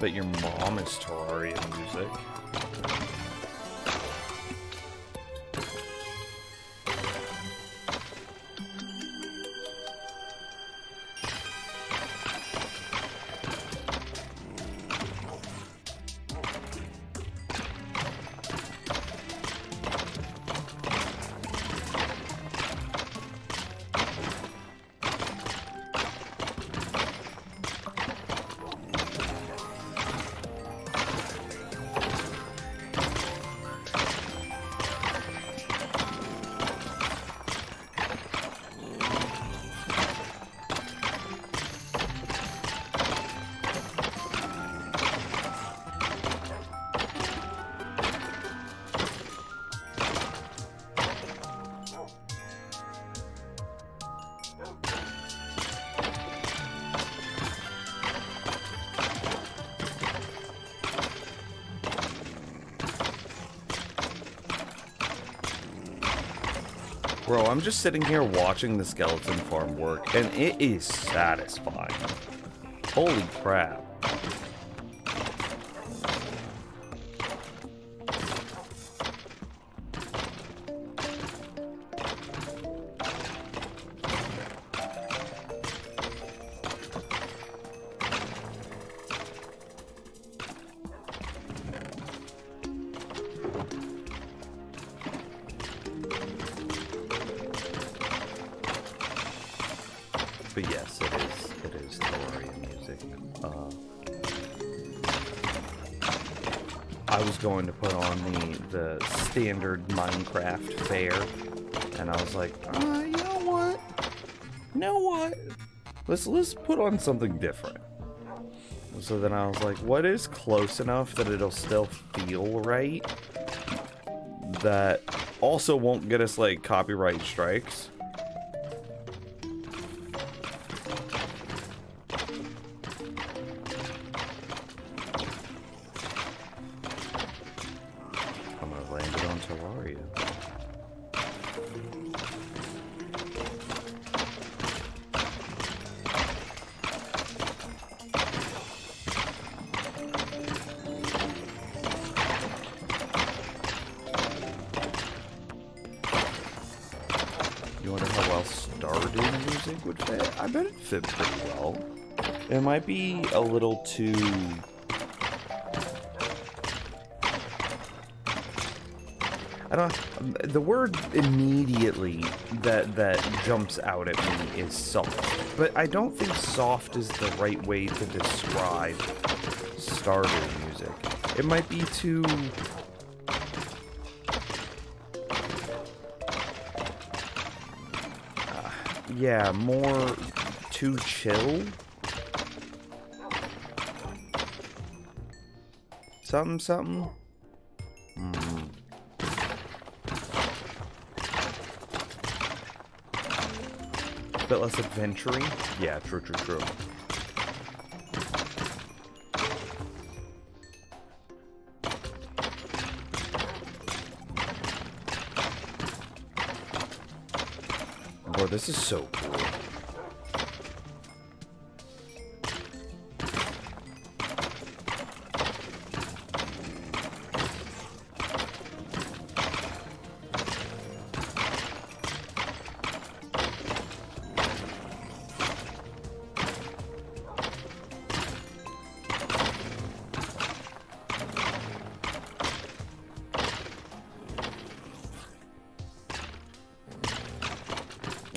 bet your mom is Terraria music. Bro, I'm just sitting here watching the skeleton farm work, and it is satisfying. Holy crap. But yes, it is Terraria music. I was going to put on the standard Minecraft fare, and I was like, you know what? You know what? Let's put on something different. So then I was like, what is close enough that it'll still feel right? That also won't get us like copyright strikes. I'm gonna land it on Terraria. You wonder how well Stardew music would fit? I bet it'd fit pretty well. It might be a little too... I don't... The word immediately that jumps out at me is soft. But I don't think soft is the right way to describe Stardew music. It might be too... yeah, more too chill. Something. A bit less adventuring. Yeah, true. Bro, this is so cool.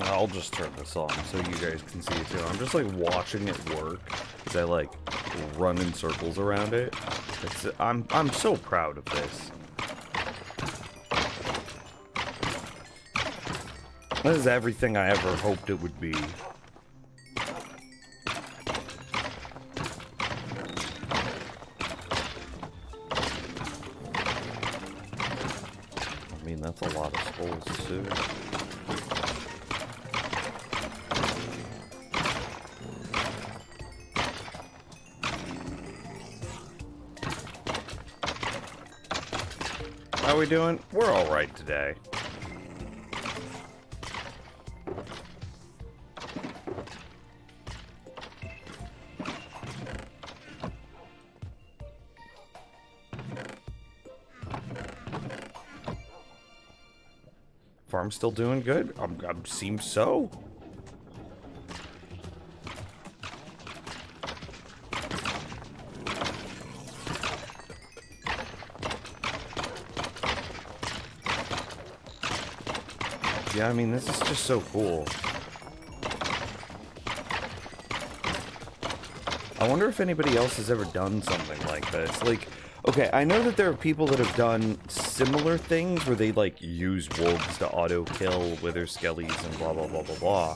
I'll just turn this on so you guys can see it too. I'm just like watching it work as I like run in circles around it. I'm so proud of this. This is everything I ever hoped it would be. I mean, that's a lot of skulls too. How we doing? We're all right today. farm still doing good? Seems so. Yeah, I mean, this is just so cool. I wonder if anybody else has ever done something like this. Like, okay, I know that there are people that have done similar things where they, like, use wolves to auto-kill wither skellies and blah, blah, blah, blah,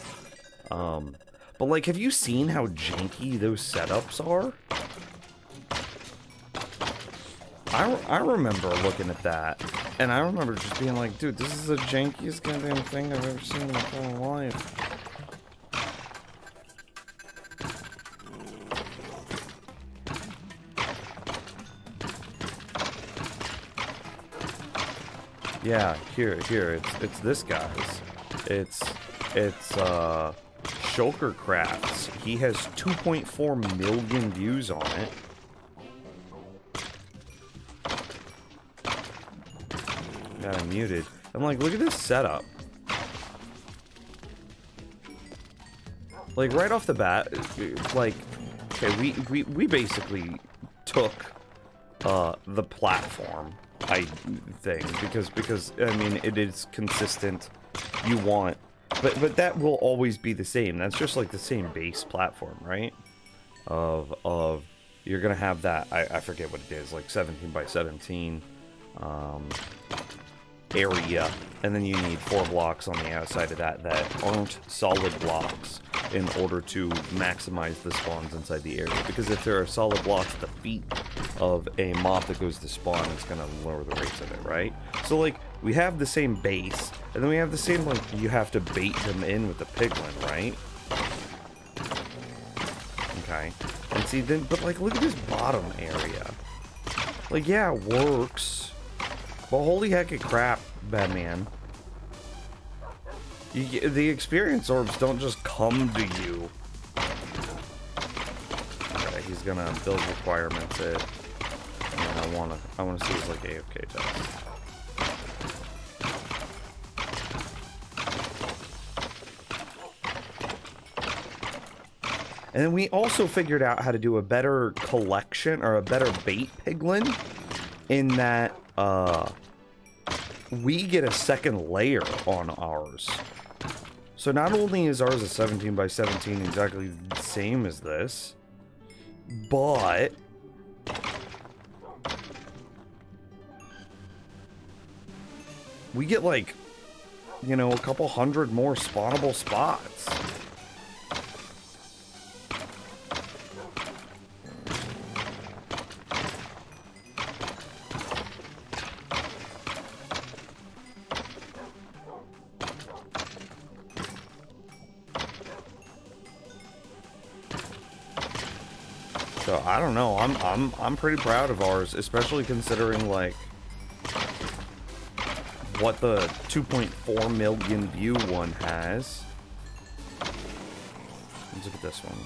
blah. But, like, have you seen how janky those setups are? I remember looking at that, and I remember just being like, dude, this is the jankiest goddamn thing I've ever seen in my whole life. Yeah, here, it's this guy's. It's Shulker Crafts. He has 2.4 million views on it. Got him muted. I'm like, look at this setup. Like, right off the bat, like, okay, we basically took the platform thing because I mean it is consistent. You want, but that will always be the same. That's just like the same base platform, right? Of you're gonna have that. I forget what it is, like 17 by 17 area, and then you need 4 blocks on the outside of that aren't solid blocks in order to maximize the spawns inside the area. Because if there are solid blocks at the feet of a mob that goes to spawn, it's gonna lower the rates of it, right? So like, we have the same base, and then we have the same, like, you have to bait them in with the piglin, right? Okay. And see, then, but like, look at this bottom area. Like, yeah, it works. But holy heck of crap, Batman. The experience orbs don't just come to you. Okay, he's gonna build requirements it. And I wanna see his like AFK test. And then we also figured out how to do a better collection or a better bait piglin in that we get a second layer on ours. So not only is ours a 17 by 17 exactly the same as this, but we get like, you know, a couple hundred more spawnable spots. So I don't know. I'm pretty proud of ours, especially considering like what the 2.4 million view one has. Let's look at this one.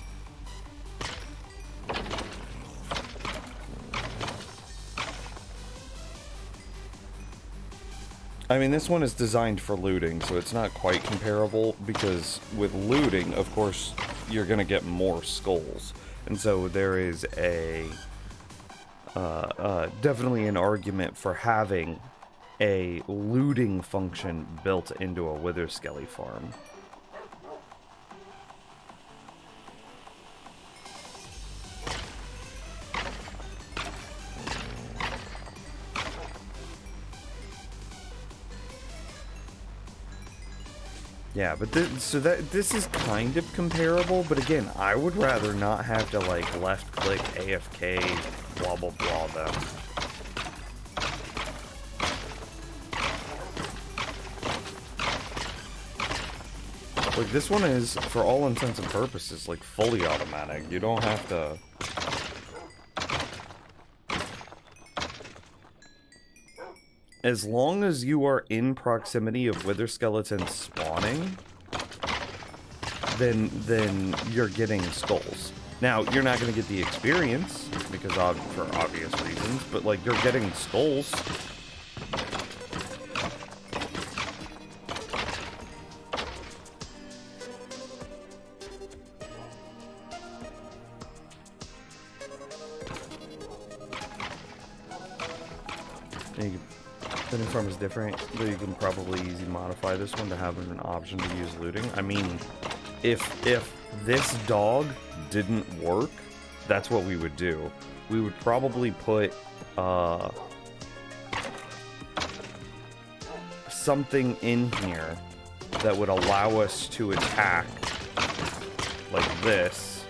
I mean, this one is designed for looting, so it's not quite comparable, because with looting, of course, you're gonna get more skulls. And so there is a definitely an argument for having a looting function built into a wither skelly farm. Yeah, but this is kind of comparable, but again, I would rather not have to like left click AFK blah blah blah them. Like, this one is, for all intents and purposes, like fully automatic. You don't have to. As long as you are in proximity of wither skeletons spawning, then you're getting skulls. Now, you're not going to get the experience, because for obvious reasons, but like, you're getting skulls. Thinning farm is different, but you can probably easily modify this one to have an option to use looting. I mean, if this dog didn't work, that's what we would do. We would probably put something in here that would allow us to attack like this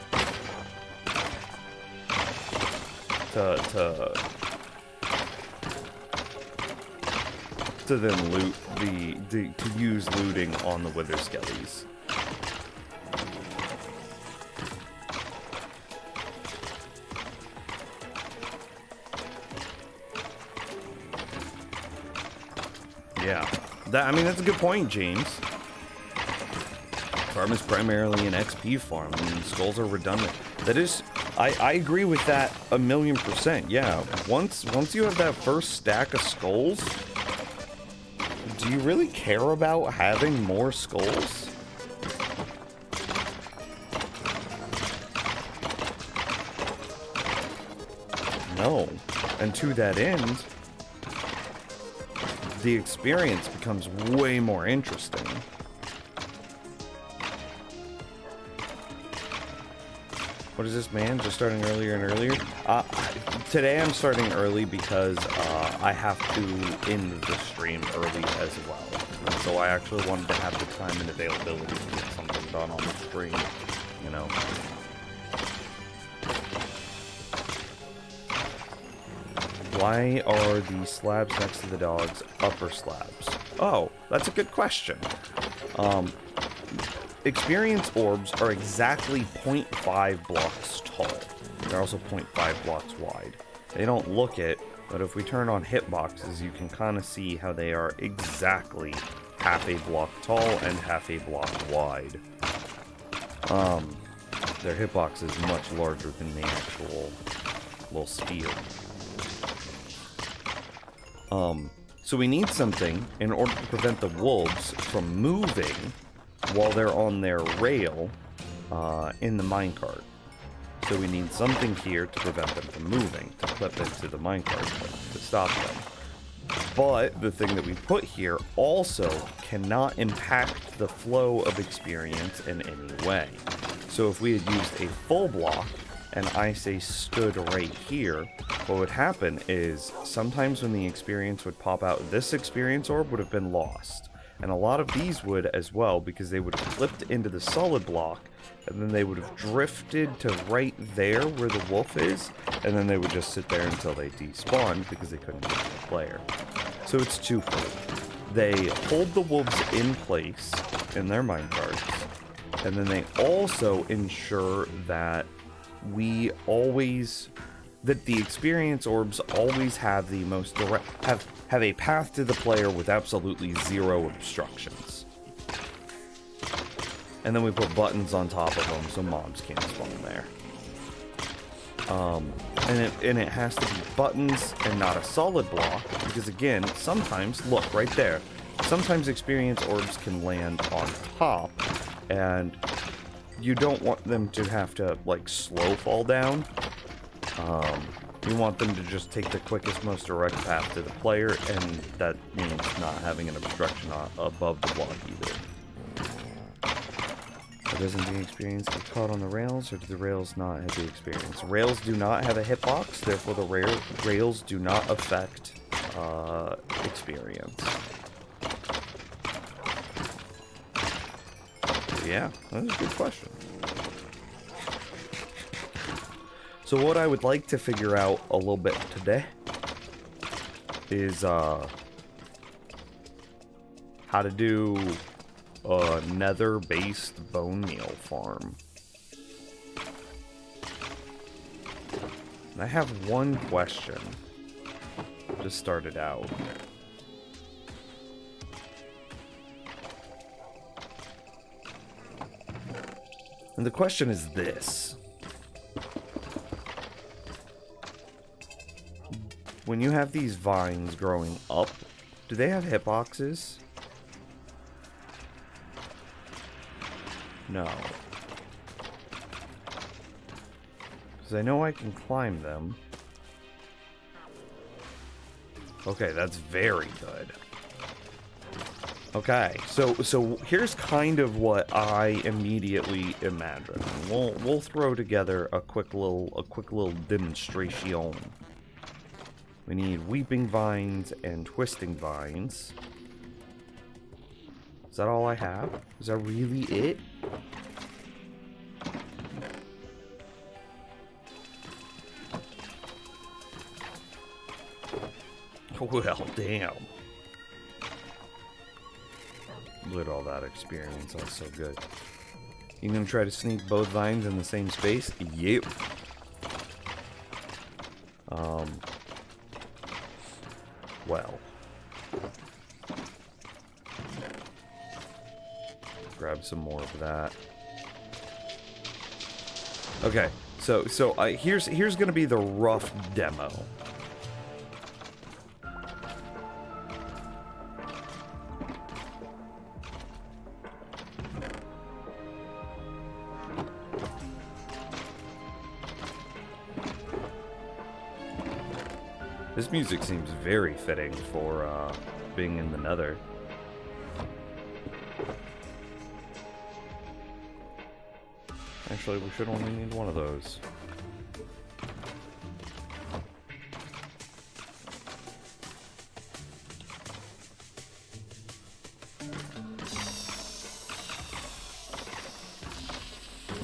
to then loot to use looting on the wither skellies. Yeah, I mean, that's a good point, James. Farm is primarily an XP farm. I mean, skulls are redundant. That is, I agree with that 1,000,000%. Yeah, once you have that first stack of skulls, do you really care about having more skulls? No. And to that end, the experience becomes way more interesting. What is this, man? Just starting earlier and earlier? Today I'm starting early because I have to end the stream early as well. And so I actually wanted to have the time and availability to get something done on the stream, you know. Why are the slabs next to the dogs upper slabs? Oh, that's a good question. Experience orbs are exactly 0.5 blocks tall. They're also 0.5 blocks wide. They don't look it, but if we turn on hitboxes, you can kind of see how they are exactly half a block tall and half a block wide. Their hitbox is much larger than the actual little sphere. So we need something in order to prevent the wolves from moving while they're on their rail in the minecart. So we need something here to prevent them from moving, to clip into the minecart to stop them. But the thing that we put here also cannot impact the flow of experience in any way. So if we had used a full block, and I say stood right here, what would happen is sometimes when the experience would pop out, this experience orb would have been lost. And a lot of these would as well, because they would have clipped into the solid block, and then they would have drifted to right there where the wolf is, and then they would just sit there until they despawned because they couldn't get to the player. So it's twofold. They hold the wolves in place in their minecarts, and then they also ensure that the experience orbs always have the most direct, have a path to the player with absolutely zero obstructions. And then we put buttons on top of them so mobs can't spawn there. And it has to be buttons and not a solid block, because again, sometimes, look right there, sometimes experience orbs can land on top, and you don't want them to have to, like, slow fall down. You want them to just take the quickest, most direct path to the player, and that means not having an obstruction above the block either. But doesn't the experience get caught on the rails, or do the rails not have the experience? Rails do not have a hitbox, therefore the rails do not affect experience. Yeah, that's a good question. So what I would like to figure out a little bit today is how to do a nether-based bone meal farm. And I have one question. Just started out. And the question is this. When you have these vines growing up, do they have hitboxes? No. Because I know I can climb them. Okay, that's very good. Okay, so here's kind of what I immediately imagine. We'll throw together a quick little demonstration. We need weeping vines and twisting vines. Is that all I have? Is that really it? Well, damn. Look at all that experience. That's so good. You gonna try to sneak both vines in the same space? Yep. Well. Grab some more of that. Okay, so here's gonna be the rough demo. This music seems very fitting for being in the Nether. Actually, we should only need one of those.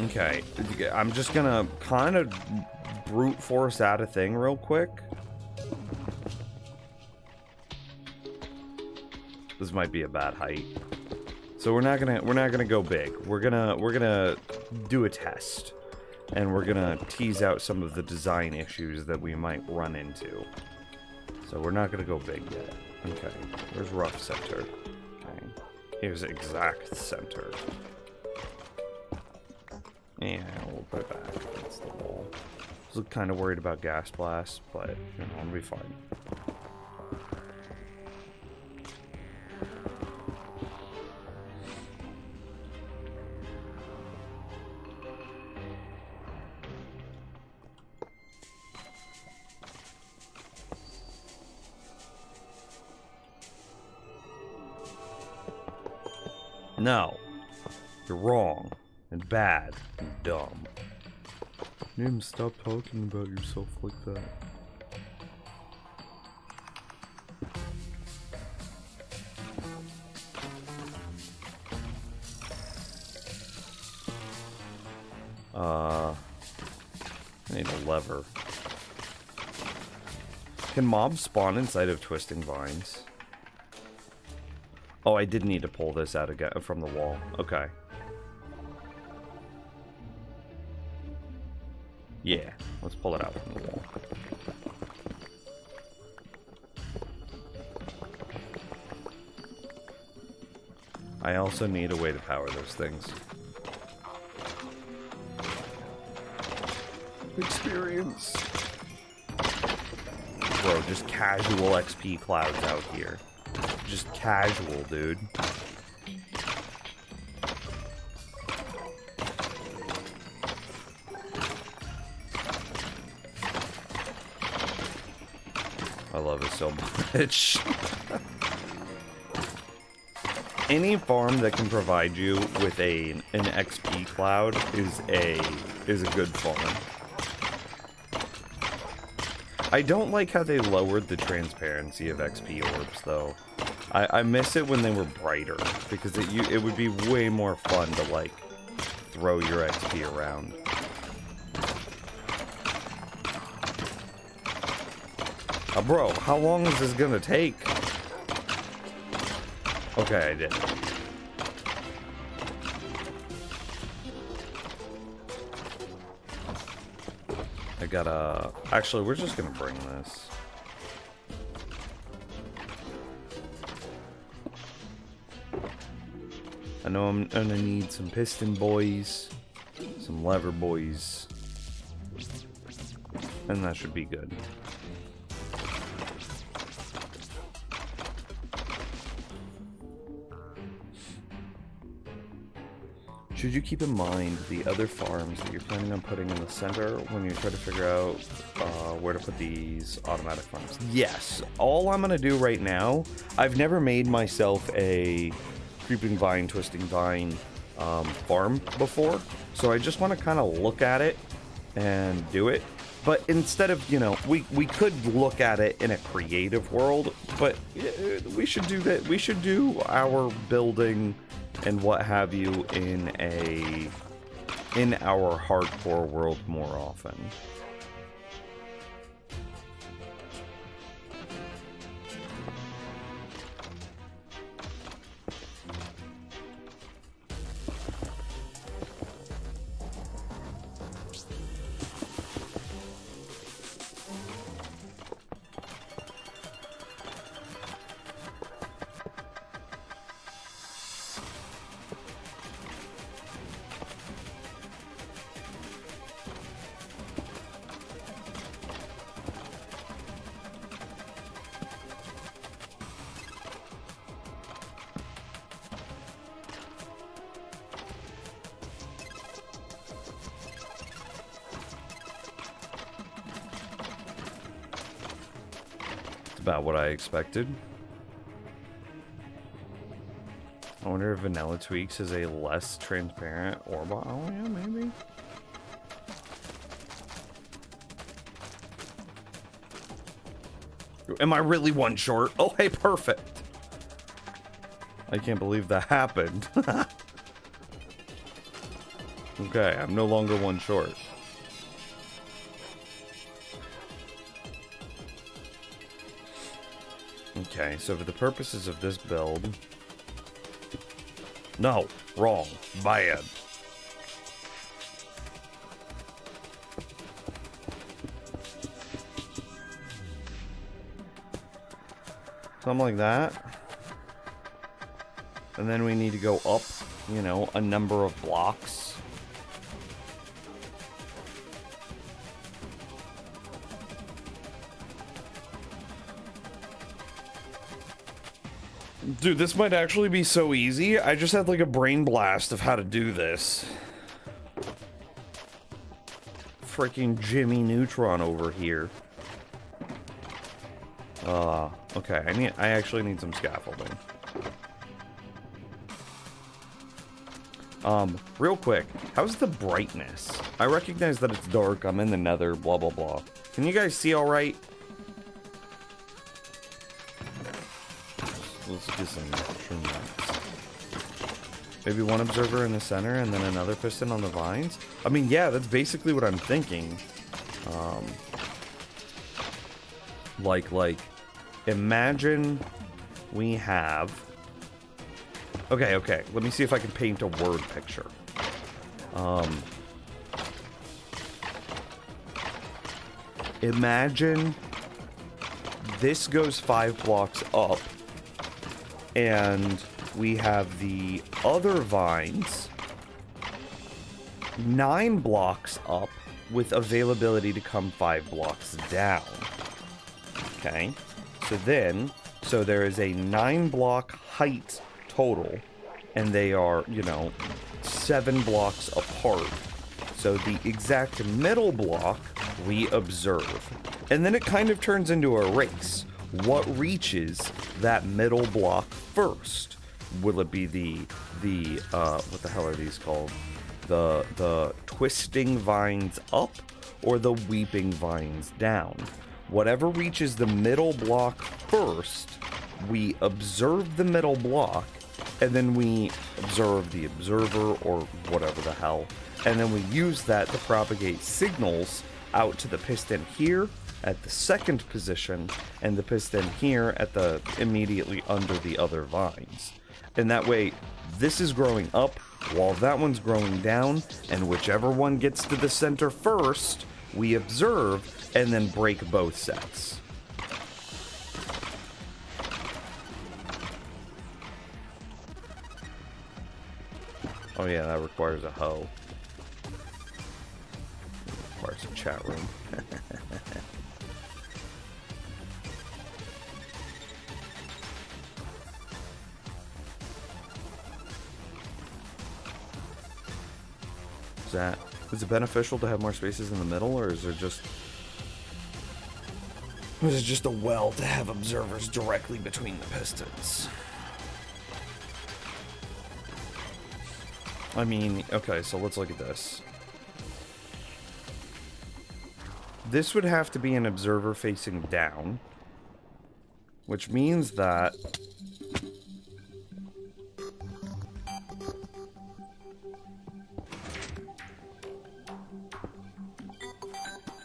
Okay, I'm just gonna kind of brute force out a thing real quick. This might be a bad height. So we're not gonna go big. We're gonna do a test. And we're gonna tease out some of the design issues that we might run into. So we're not gonna go big yet. Okay. Where's rough center? Okay. Here's exact center. Yeah, we'll put it back against the wall. I was kind of worried about gas blasts, but you know, I'll be fine. No. You're wrong. And bad. And dumb. Nim, stop talking about yourself like that. I need a lever. Can mobs spawn inside of twisting vines? Oh, I did need to pull this out again from the wall. Okay. Yeah, let's pull it out from the wall. I also need a way to power those things. Experience. Bro, just casual XP clouds out here. Just casual, dude. I love it so much. Any farm that can provide you with an XP cloud is a good farm. I don't like how they lowered the transparency of XP orbs, though. I miss it when they were brighter, because it would be way more fun to, like, throw your XP around. Bro, how long is this gonna take? Okay, I did. I gotta... Actually, we're just gonna bring this. I know I'm gonna need some piston boys, some lever boys, and that should be good. Should you keep in mind the other farms that you're planning on putting in the center when you try to figure out where to put these automatic farms? Yes. All I'm going to do right now, I've never made myself a creeping vine, twisting vine farm before, so I just want to kind of look at it and do it. But instead of, you know, we could look at it in a creative world, but we should do that. We should do our building and what have you in our hardcore world more often. About what I expected. I wonder if Vanilla Tweaks is a less transparent orb. Oh yeah, maybe. Am I really one short? Oh hey, perfect. I can't believe that happened. Okay, I'm no longer one short. Okay, so for the purposes of this build... No, wrong, bad. Something like that. And then we need to go up, you know, a number of blocks. Dude, this might actually be so easy. I just had like a brain blast of how to do this. Freaking Jimmy Neutron over here. Okay, I actually need some scaffolding. Real quick, how's the brightness? I recognize that it's dark, I'm in the nether, blah blah blah. Can you guys see alright? Let's get some trim lights. Maybe one observer in the center and then another piston on the vines? I mean, yeah, that's basically what I'm thinking. Like, imagine we have... Okay, let me see if I can paint a word picture. Imagine this goes 5 blocks up, and we have the other vines 9 blocks up with availability to come 5 blocks down. Okay, so there is a 9 block height total, and they are, you know, 7 blocks apart. So the exact middle block we observe, and then it kind of turns into a race. What reaches that middle block first? Will it be the what the hell are these called? The twisting vines up or the weeping vines down? Whatever reaches the middle block first, we observe the middle block, and then we observe the observer or whatever the hell, and then we use that to propagate signals out to the piston here at the second position and the piston here at the immediately under the other vines. And that way, this is growing up while that one's growing down, and whichever one gets to the center first, we observe and then break both sets. Oh yeah, that requires a hoe. Requires a chat room. Is it beneficial to have more spaces in the middle, or is it just a well to have observers directly between the pistons? I mean, okay, so let's look at this. This would have to be an observer facing down, which means that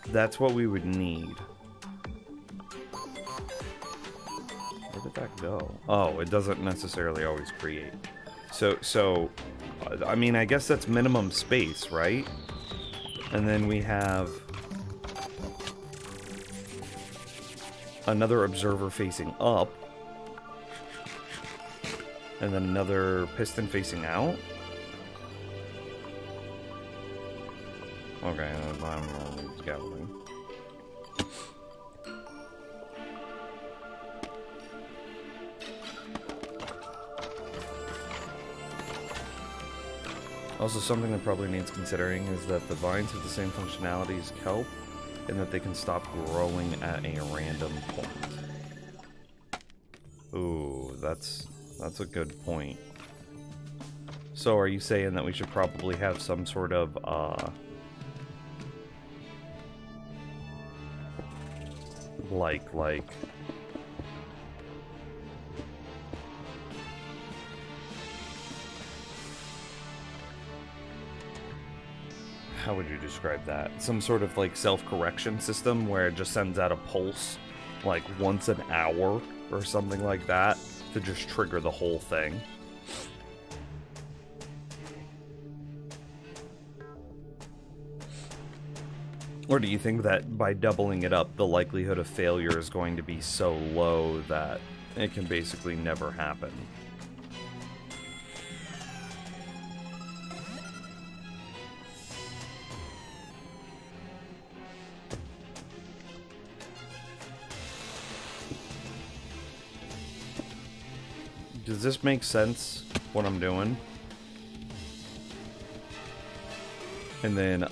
that's what we would need. Where did that go? Oh, it doesn't necessarily always create. So, I mean, I guess that's minimum space, right? And then we have another observer facing up. And then another piston facing out. Okay, I'm scouting. Also, something that probably needs considering is that the vines have the same functionality as kelp, and that they can stop growing at a random point. Ooh, that's a good point. So, are you saying that we should probably have some sort of, like... How would you describe that? Some sort of, like, self-correction system where it just sends out a pulse, like, once an hour or something like that to just trigger the whole thing? Or do you think that by doubling it up, the likelihood of failure is going to be so low that it can basically never happen? Does this make sense, what I'm doing? And then,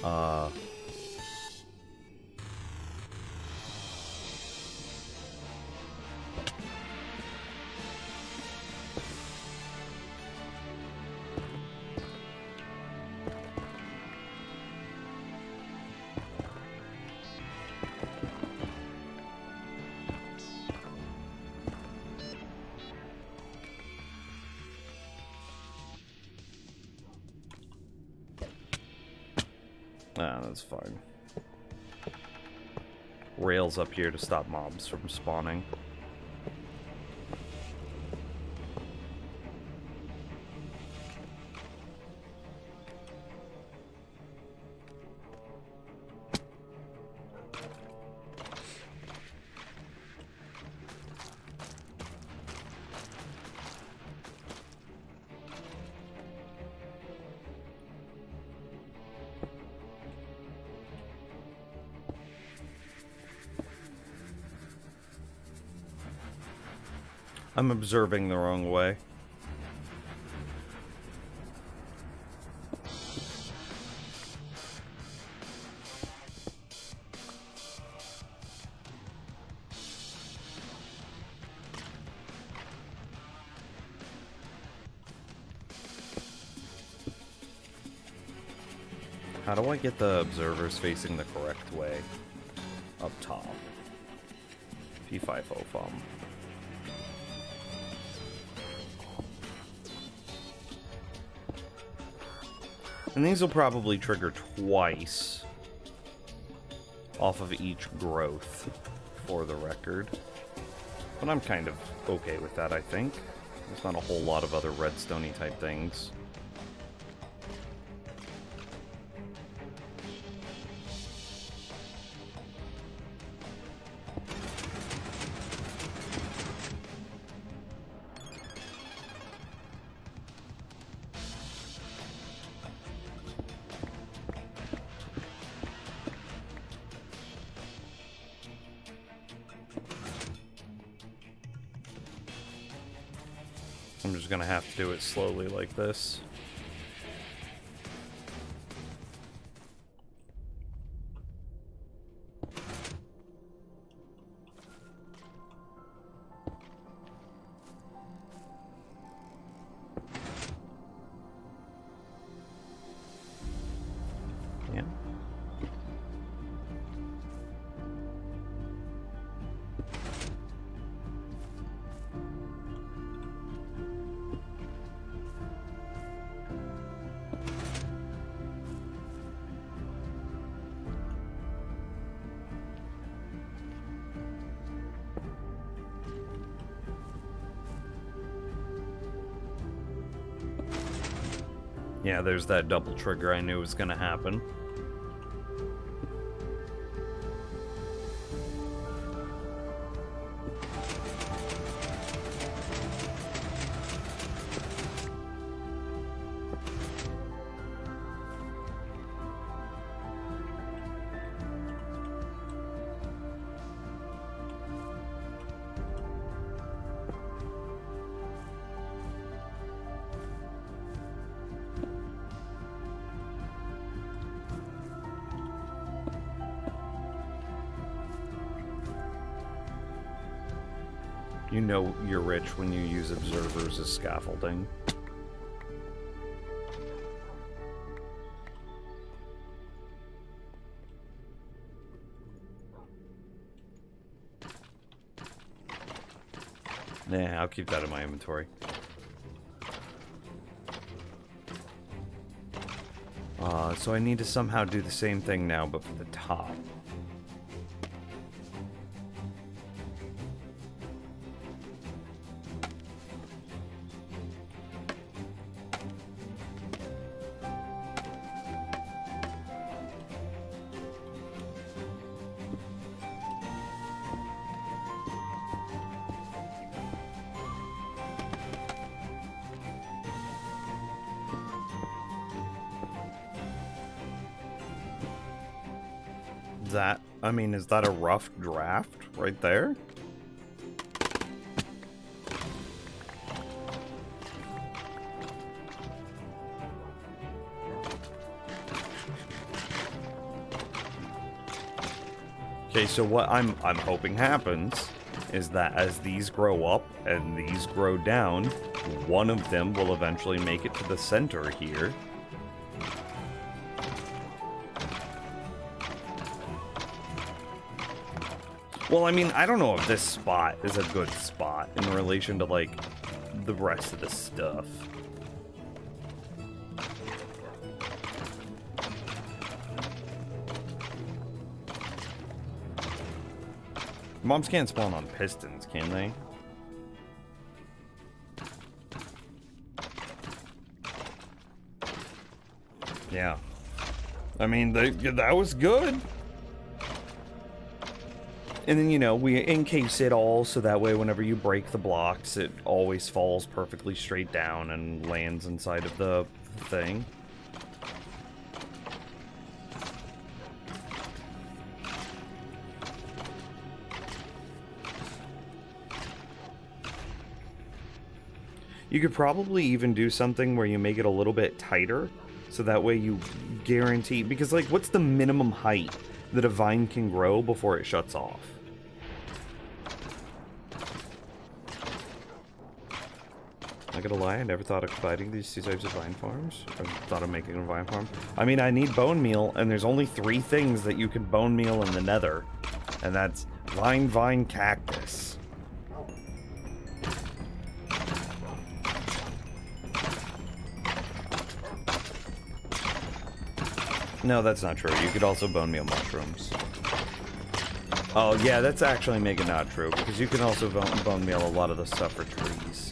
that's fine. Rails up here to stop mobs from spawning. I'm observing the wrong way. How do I get the observers facing the correct way? Up top. P5O FOM. And these will probably trigger twice off of each growth, for the record. But I'm kind of okay with that, I think. There's not a whole lot of other redstone-y type things. I'm just gonna have to do it slowly like this. Yeah, there's that double trigger I knew was gonna happen. You know you're rich when you use observers as scaffolding. Yeah, I'll keep that in my inventory. So I need to somehow do the same thing now, but for the top. That, I mean, is that a rough draft right there? Okay, so what I'm hoping happens is that as these grow up and these grow down, one of them will eventually make it to the center here. Well, I mean, I don't know if this spot is a good spot in relation to, like, the rest of the stuff. Mobs can't spawn on pistons, can they? Yeah. I mean, that was good. And then, you know, we encase it all so that way whenever you break the blocks, it always falls perfectly straight down and lands inside of the thing. You could probably even do something where you make it a little bit tighter, so that way you guarantee... Because, like, what's the minimum height that a vine can grow before it shuts off? Not gonna lie, I never thought of combining these two types of vine farms. I thought of making a vine farm. I mean, I need bone meal, and there's only 3 things that you can bone meal in the nether. And that's vine, cactus. No, that's not true. You could also bone meal mushrooms. Oh, yeah, that's actually making not true, because you can also bone meal a lot of the stuff for trees.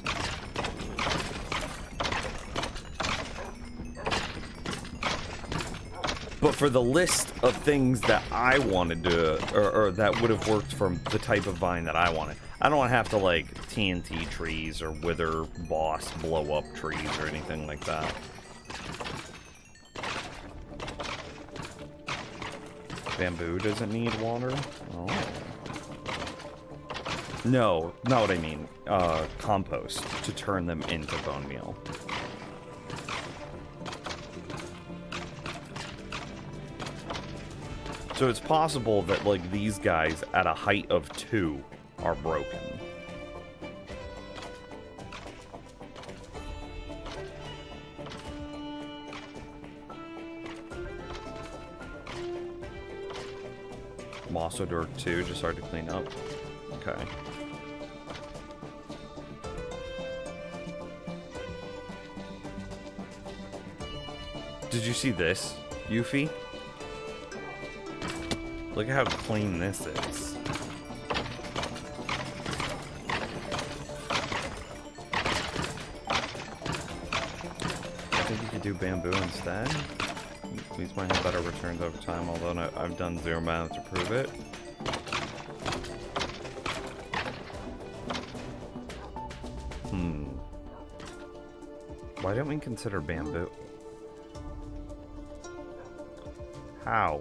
But for the list of things that I wanted to, or that would have worked for the type of vine that I wanted, I don't have to, like, TNT trees or wither boss blow up trees or anything like that. Bamboo doesn't need water? Oh. No, not what I mean. Compost to turn them into bone meal. So it's possible that, like, these guys at a height of 2 are broken. Moss or dirt 2, just hard to clean up. Okay. Did you see this, Yuffie? Look at how clean this is. I think you could do bamboo instead. These might have better returns over time, although I've done 0 math to prove it. Why don't we consider bamboo? How?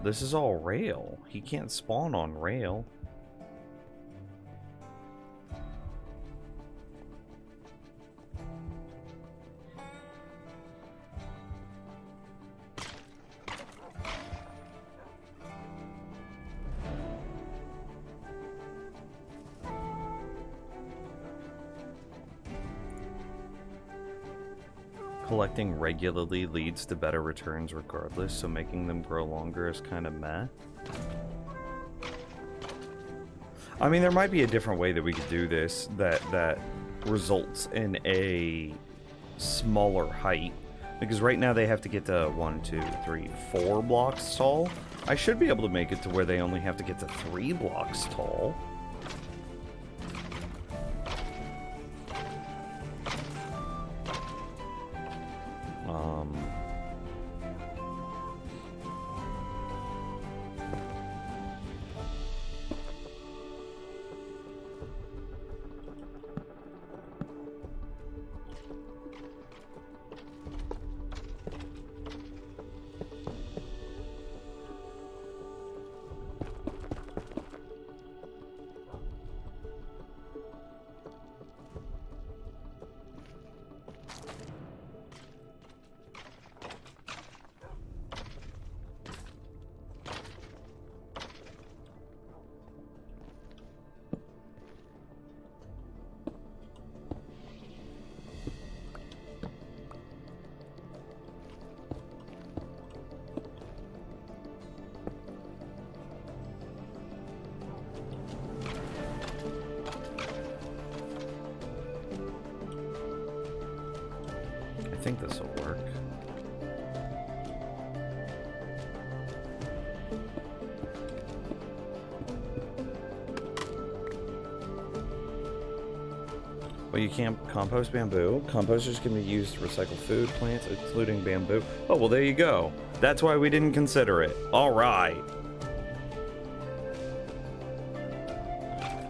This is all rail. He can't spawn on rail. Collecting regularly leads to better returns regardless, so making them grow longer is kind of meh. I mean, there might be a different way that we could do this that results in a smaller height. Because right now they have to get to 1, 2, 3, 4 blocks tall. I should be able to make it to where they only have to get to 3 blocks tall. I think this will work. Well, you can't compost bamboo. Composters can be used to recycle food plants, including bamboo. Oh, well, there you go. That's why we didn't consider it. All right.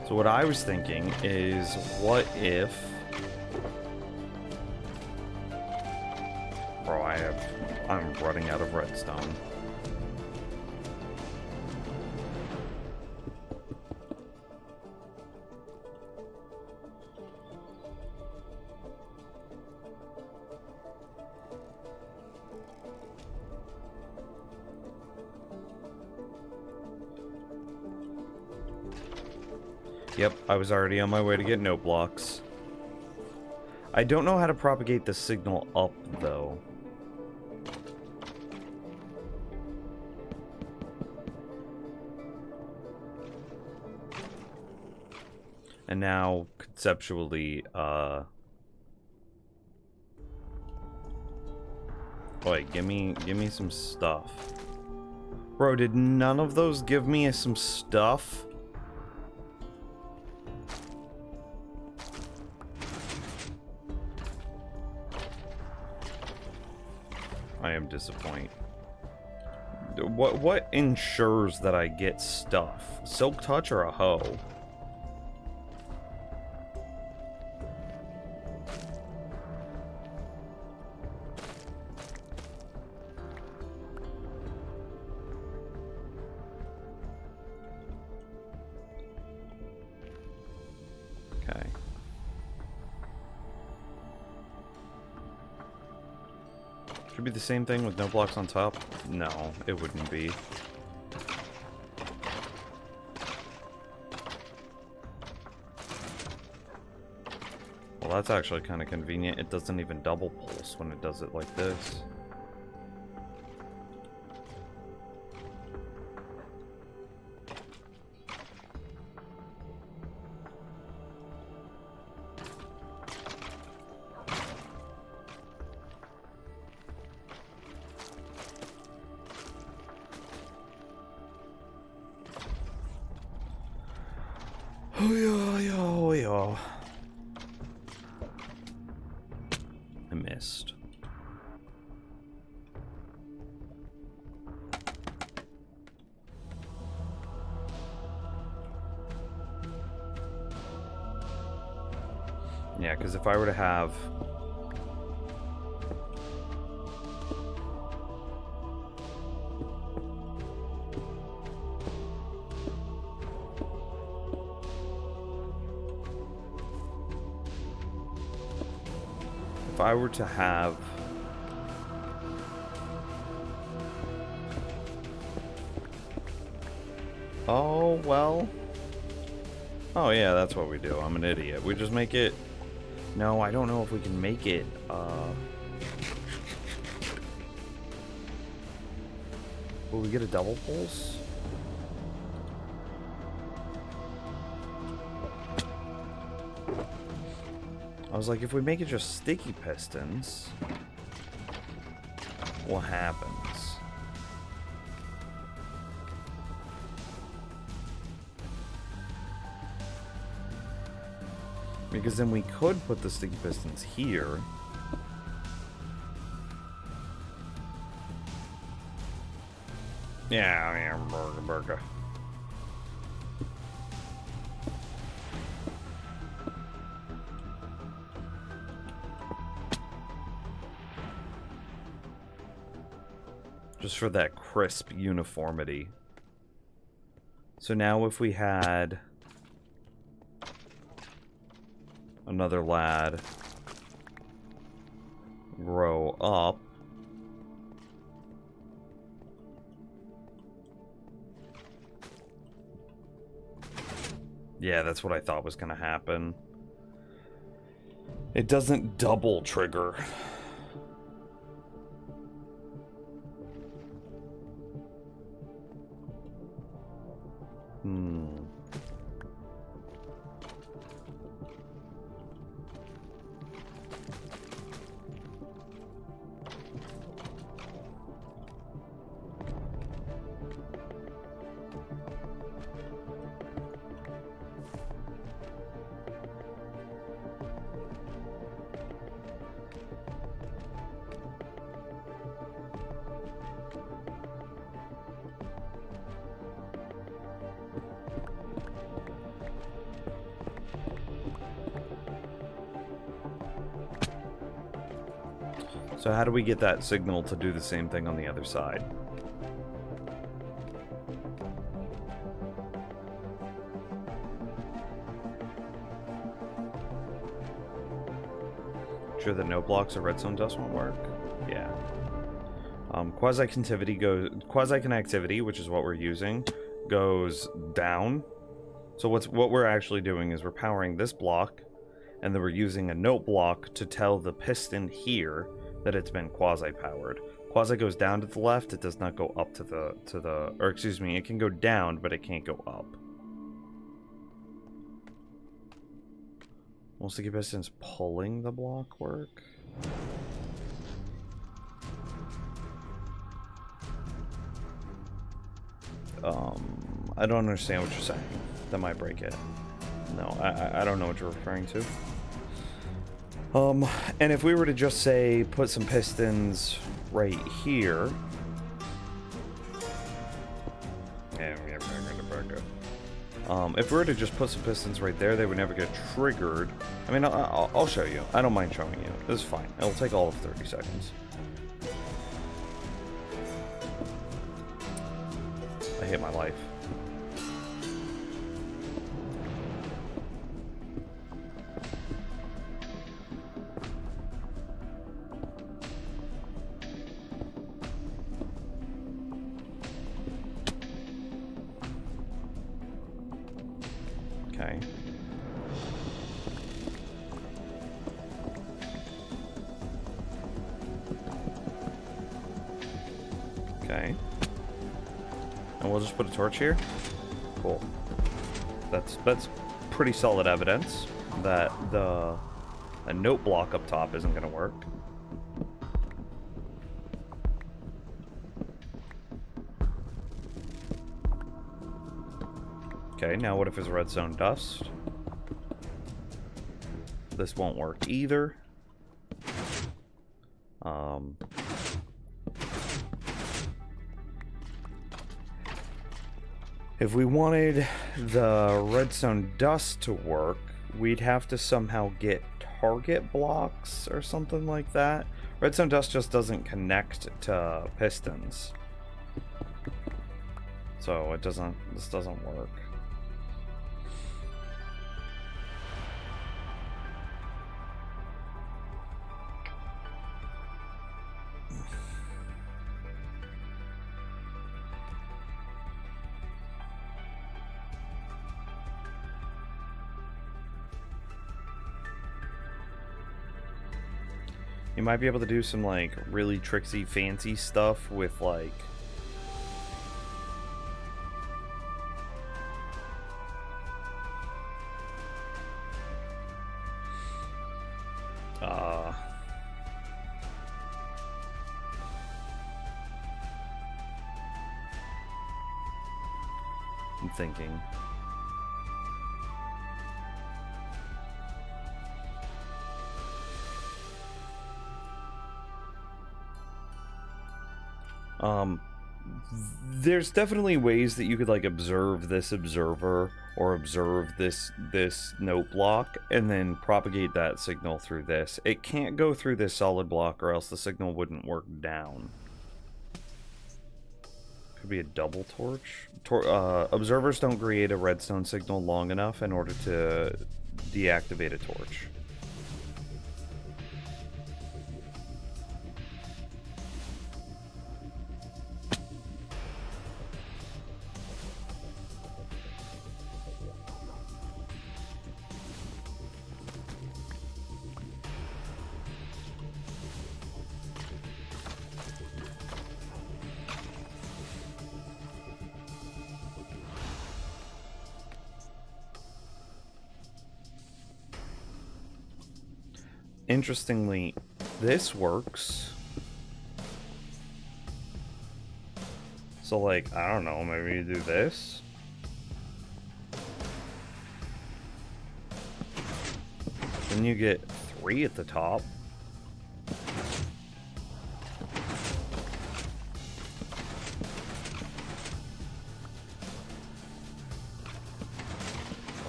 So what I was thinking is, what if... Bro, I'm running out of redstone. Yep, I was already on my way to get note blocks. I don't know how to propagate the signal up, though. And now, conceptually, wait, give me some stuff. Bro, did none of those give me some stuff? I am disappointed. What ensures that I get stuff? Silk touch or a hoe? Okay. Should be the same thing with no blocks on top? No, it wouldn't be. Well, that's actually kind of convenient. It doesn't even double pulse when it does it like this. Oh yeah, oh yeah. I missed. Yeah, because if I were to have... If I were to have... Oh, well... Oh yeah, that's what we do. I'm an idiot. We just make it... No, I don't know if we can make it, Will we get a double pulse? I was like, if we make it just sticky pistons, what happens? Because then we could put the sticky pistons here. Yeah, burger. Just for that crisp uniformity. So now if we had another lad grow up, yeah, that's what I thought was gonna happen. It doesn't double trigger. So how do we get that signal to do the same thing on the other side? Sure that no blocks of redstone dust won't work? Yeah. Quasi-connectivity, which is what we're using, goes down. So what we're actually doing is we're powering this block, and then we're using a note block to tell the piston here that it's been quasi-powered. Quasi goes down to the left, it does not go up to the, or excuse me, it can go down, but it can't go up. Will sticky pistons pulling the block work? I don't understand what you're saying. That might break it. No, I don't know what you're referring to. And if we were to just say, put some pistons right here. If we were to just put some pistons right there, they would never get triggered. I mean, I'll show you. I don't mind showing you. This is fine. It'll take all of 30 seconds. I hate my life. Okay. Okay. And we'll just put a torch here. Cool. That's pretty solid evidence that a note block up top isn't going to work. Okay, now what if it's redstone dust? This won't work either. If we wanted the redstone dust to work, we'd have to somehow get target blocks or something like that. Redstone dust just doesn't connect to pistons. So this doesn't work. You might be able to do some, like, really tricksy, fancy stuff with, like... I'm thinking... there's definitely ways that you could, like, observe this observer or observe this note block and then propagate that signal through this. It can't go through this solid block or else the signal wouldn't work down. Could be a double torch. Observers don't create a redstone signal long enough in order to deactivate a torch. Interestingly, this works. So, like, I don't know, maybe you do this? Then you get 3 at the top.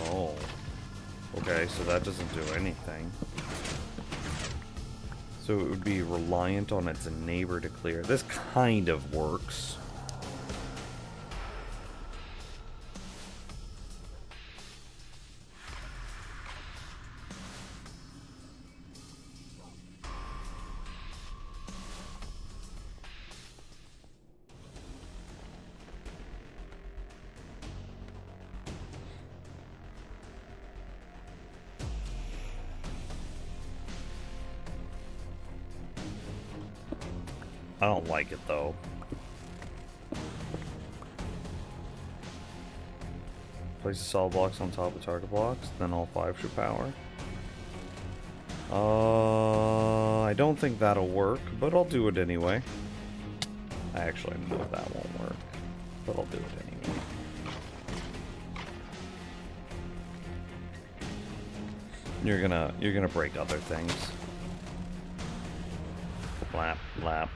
Oh. Okay, so that doesn't do anything. So it would be reliant on its neighbor to clear. This kind of works. I don't like it, though. Place the solid blocks on top of target blocks, then all 5 should power. I don't think that'll work, but I'll do it anyway. I actually know that won't work, but I'll do it anyway. You're gonna break other things. Lap, lap.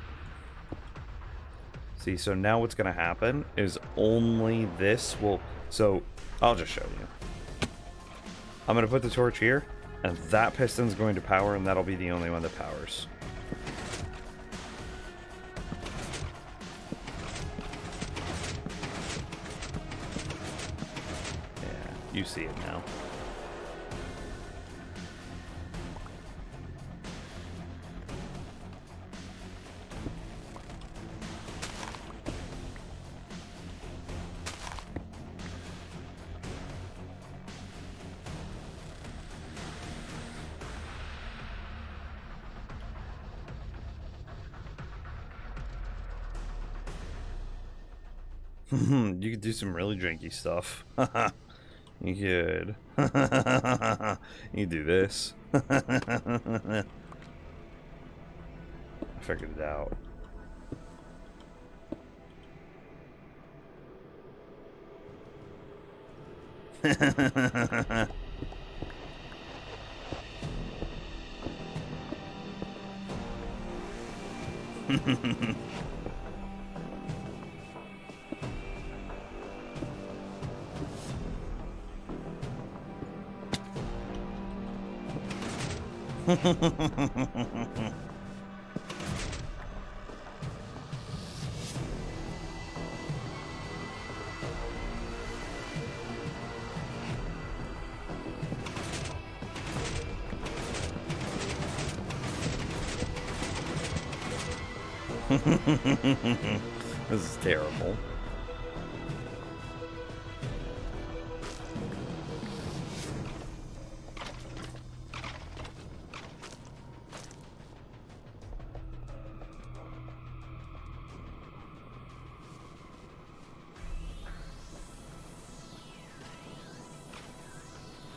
See, so now what's going to happen is only this will... So, I'll just show you. I'm going to put the torch here, and that piston's going to power, and that'll be the only one that powers. Yeah, you see it now. You could do some really janky stuff. You could. You do this. I figured it out. This is terrible.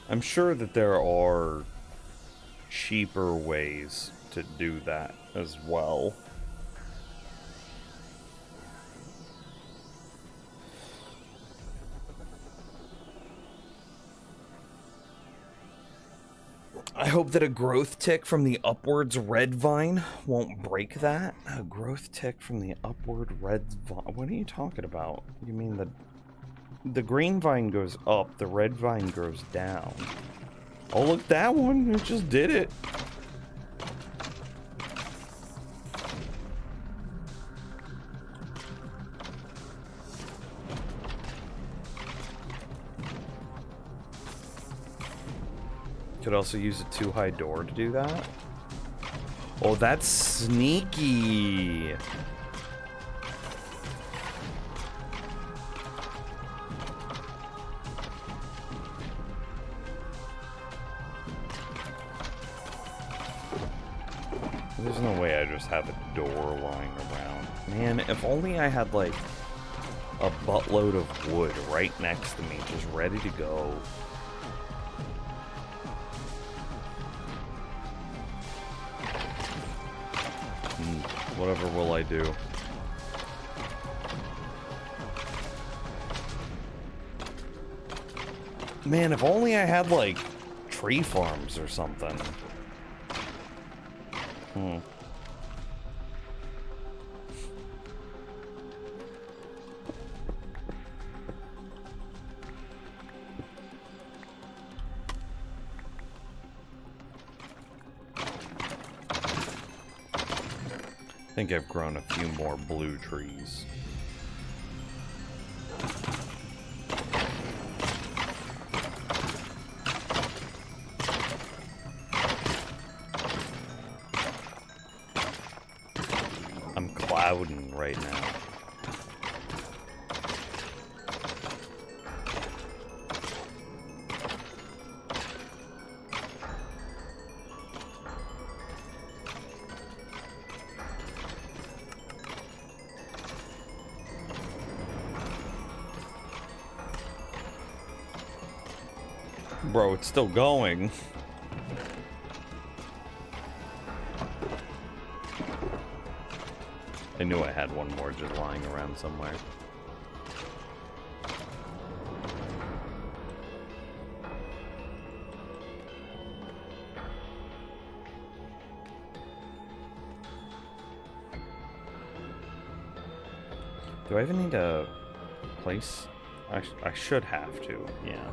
I'm sure that there are cheaper ways to do that as well. I hope that a growth tick from the upwards red vine won't break that. A growth tick from the upward red vine? What are you talking about? You mean the green vine goes up, the red vine goes down. Oh, look, that one, it just did it. Could also use a 2-high door to do that. Oh, that's sneaky. There's no way I just have a door lying around. Man, if only I had, like, a buttload of wood right next to me, just ready to go. Whatever will I do? Man, if only I had, like, tree farms or something. I think I've grown a few more blue trees. I'm clouding right now. Bro, it's still going. I knew I had one more just lying around somewhere. Do I even need a place? I should have to, yeah.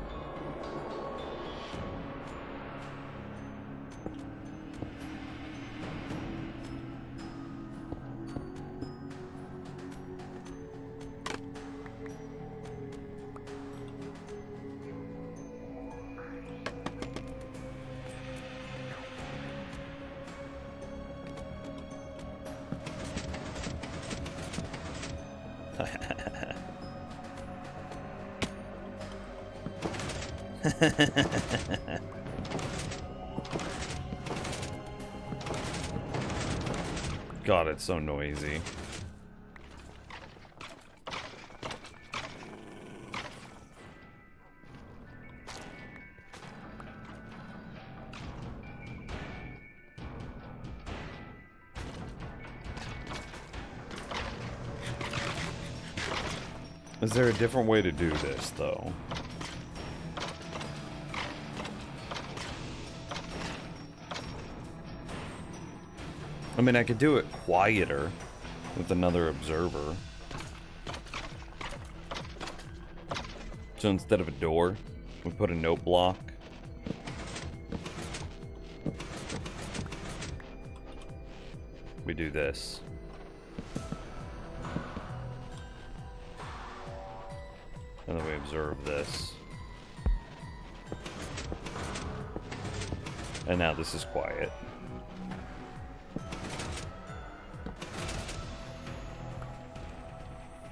God, it's so noisy. Is there a different way to do this, though? I mean, I could do it quieter with another observer. So instead of a door, we put a note block. We do this. And then we observe this. And now this is quiet.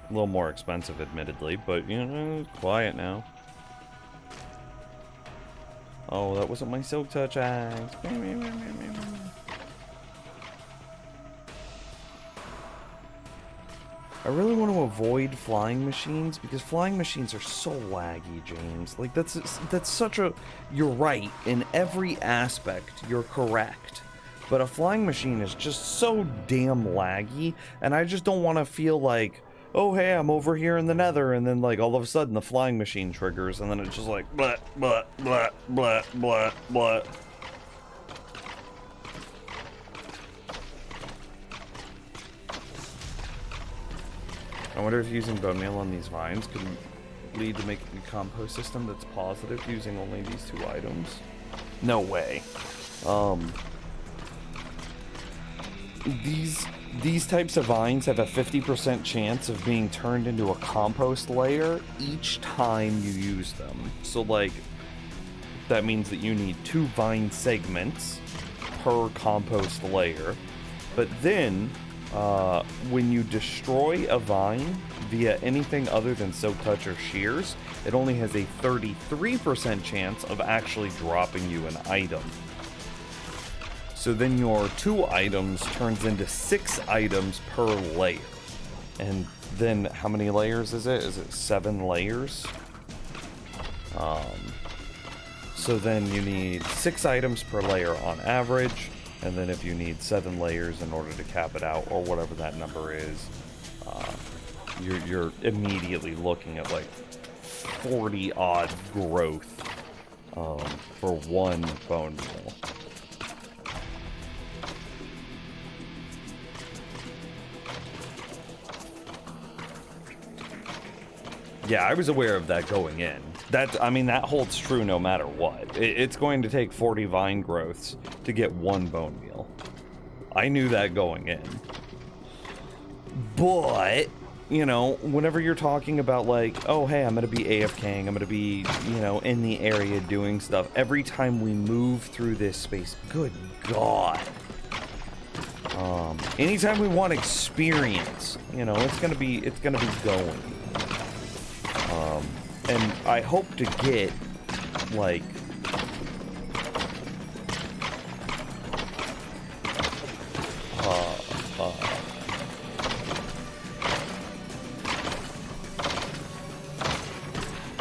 A little more expensive, admittedly, but, you know, it's quiet now. Oh, that wasn't my silk touch axe. I really want to avoid flying machines because flying machines are so laggy, James. Like, that's such a... You're right. In every aspect, you're correct. But a flying machine is just so damn laggy, and I just don't want to feel like, oh, hey, I'm over here in the nether, and then, like, all of a sudden the flying machine triggers, and then it's just like, blah, blah, blah, blah, blah, blah. I wonder if using bone meal on these vines could lead to making a compost system that's positive using only these 2 items. No way. These types of vines have a 50% chance of being turned into a compost layer each time you use them. So, like, that means that you need 2 vine segments per compost layer. But then, when you destroy a vine via anything other than silk touch or shears, it only has a 33% chance of actually dropping you an item. So then your 2 items turns into 6 items per layer. And then how many layers is it? Is it 7 layers? So then you need 6 items per layer on average. And then if you need 7 layers in order to cap it out, or whatever that number is, you're immediately looking at like 40 odd growth for 1 bone meal. Yeah, I was aware of that going in. I mean, that holds true no matter what. It's going to take 40 vine growths to get 1 bone meal. I knew that going in. But, you know, whenever you're talking about like, oh, hey, I'm going to be AFKing, I'm going to be, you know, in the area doing stuff, every time we move through this space, good God. Anytime we want experience, you know, it's gonna be going. And I hope to get, like,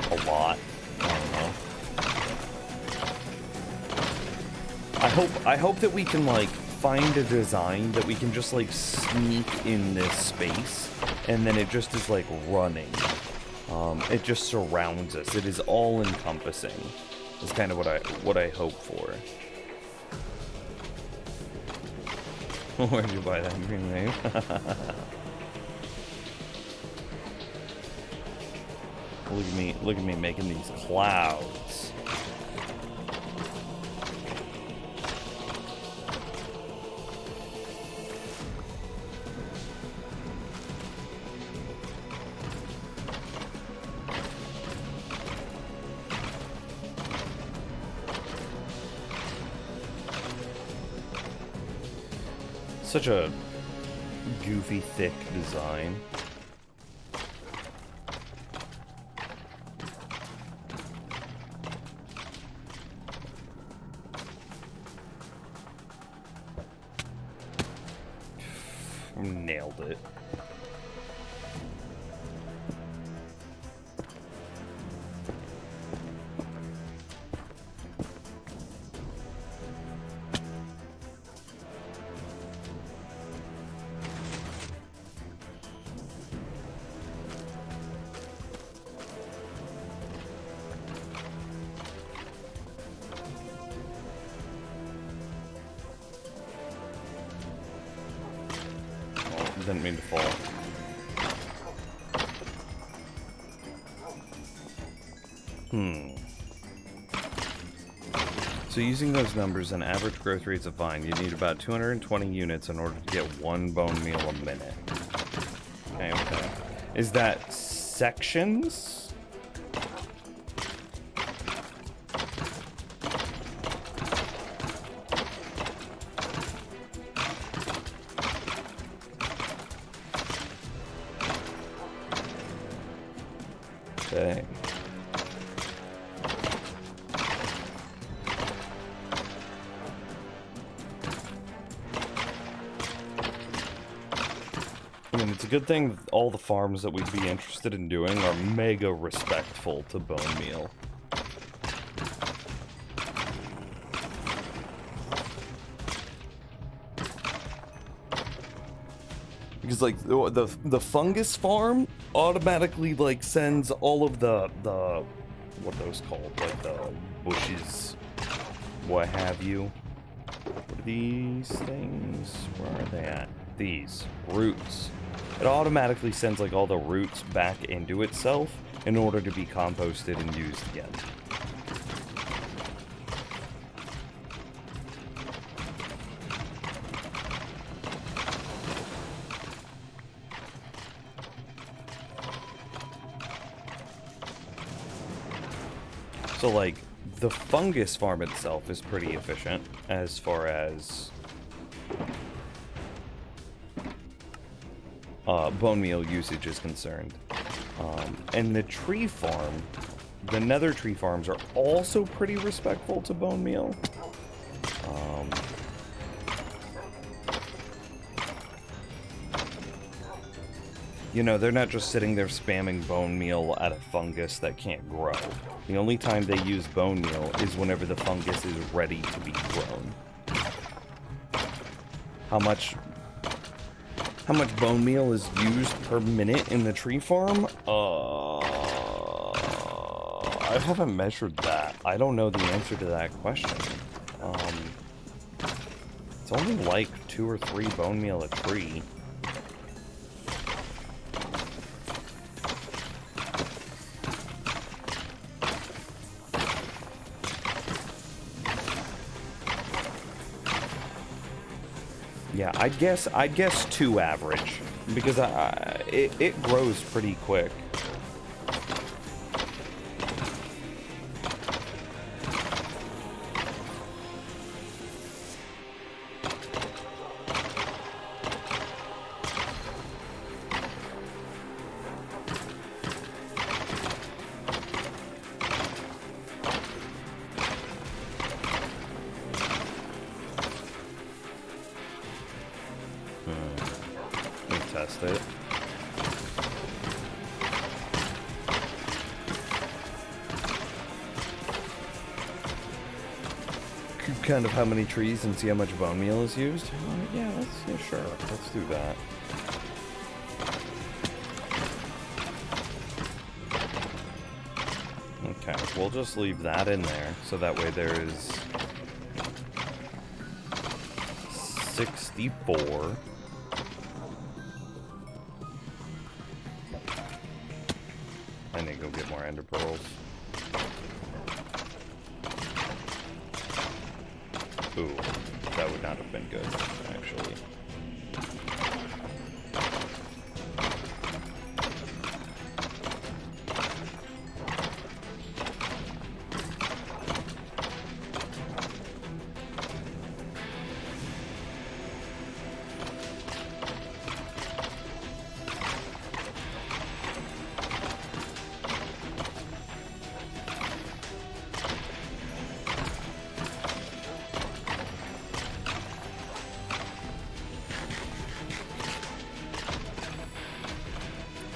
a lot. I don't know. I hope that we can, like, find a design that we can just, like, sneak in this space, and then it just is, like, running. It just surrounds us. It is all-encompassing. Is kind of what I hope for. Where'd you buy that green wave? Look at me making these clouds. Such a goofy, thick design. Nailed it. Didn't mean to fall. So using those numbers and average growth rates of vine, you need about 220 units in order to get 1 bone meal a minute. Okay, okay. Is that sections? Okay. I mean, it's a good thing that all the farms that we'd be interested in doing are mega respectful to bone meal. Because, like, the fungus farm automatically, like, sends all of the what are those called? Like, the bushes, what have you. What are these things? Where are they at? These. Roots. It automatically sends, like, all the roots back into itself in order to be composted and used again. So, like, the fungus farm itself is pretty efficient as far as bone meal usage is concerned. And the tree farm, the nether tree farms are also pretty respectful to bone meal. You know, they're not just sitting there spamming bone meal at a fungus that can't grow. The only time they use bone meal is whenever the fungus is ready to be grown. How much bone meal is used per minute in the tree farm? I haven't measured that. I don't know the answer to that question. It's only like 2 or 3 bone meal a tree. Yeah, I'd guess 2 average, because it grows pretty quick. Test it. Kind of how many trees and see how much bone meal is used? Yeah, sure. Let's do that. Okay, we'll just leave that in there, so that way there is 64. I need to go get more ender pearls. Ooh, that would not have been good, actually.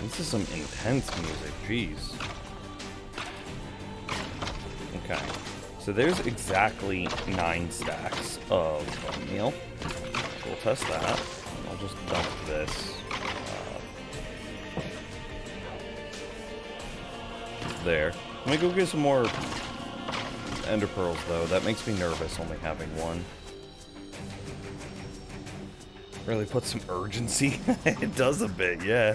This is some intense music, jeez. Okay, so there's exactly 9 stacks of bone meal. So we'll test that. I'll just dump this. There. Let me go get some more ender pearls, though. That makes me nervous, only having one. Really put some urgency. It does a bit, yeah.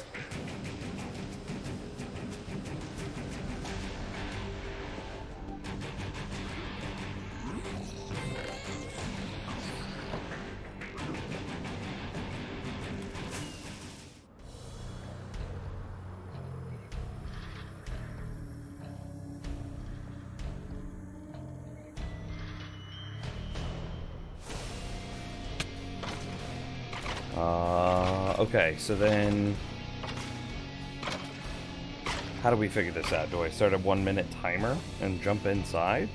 Okay, so then... How do we figure this out? Do I start a 1 minute timer and jump inside?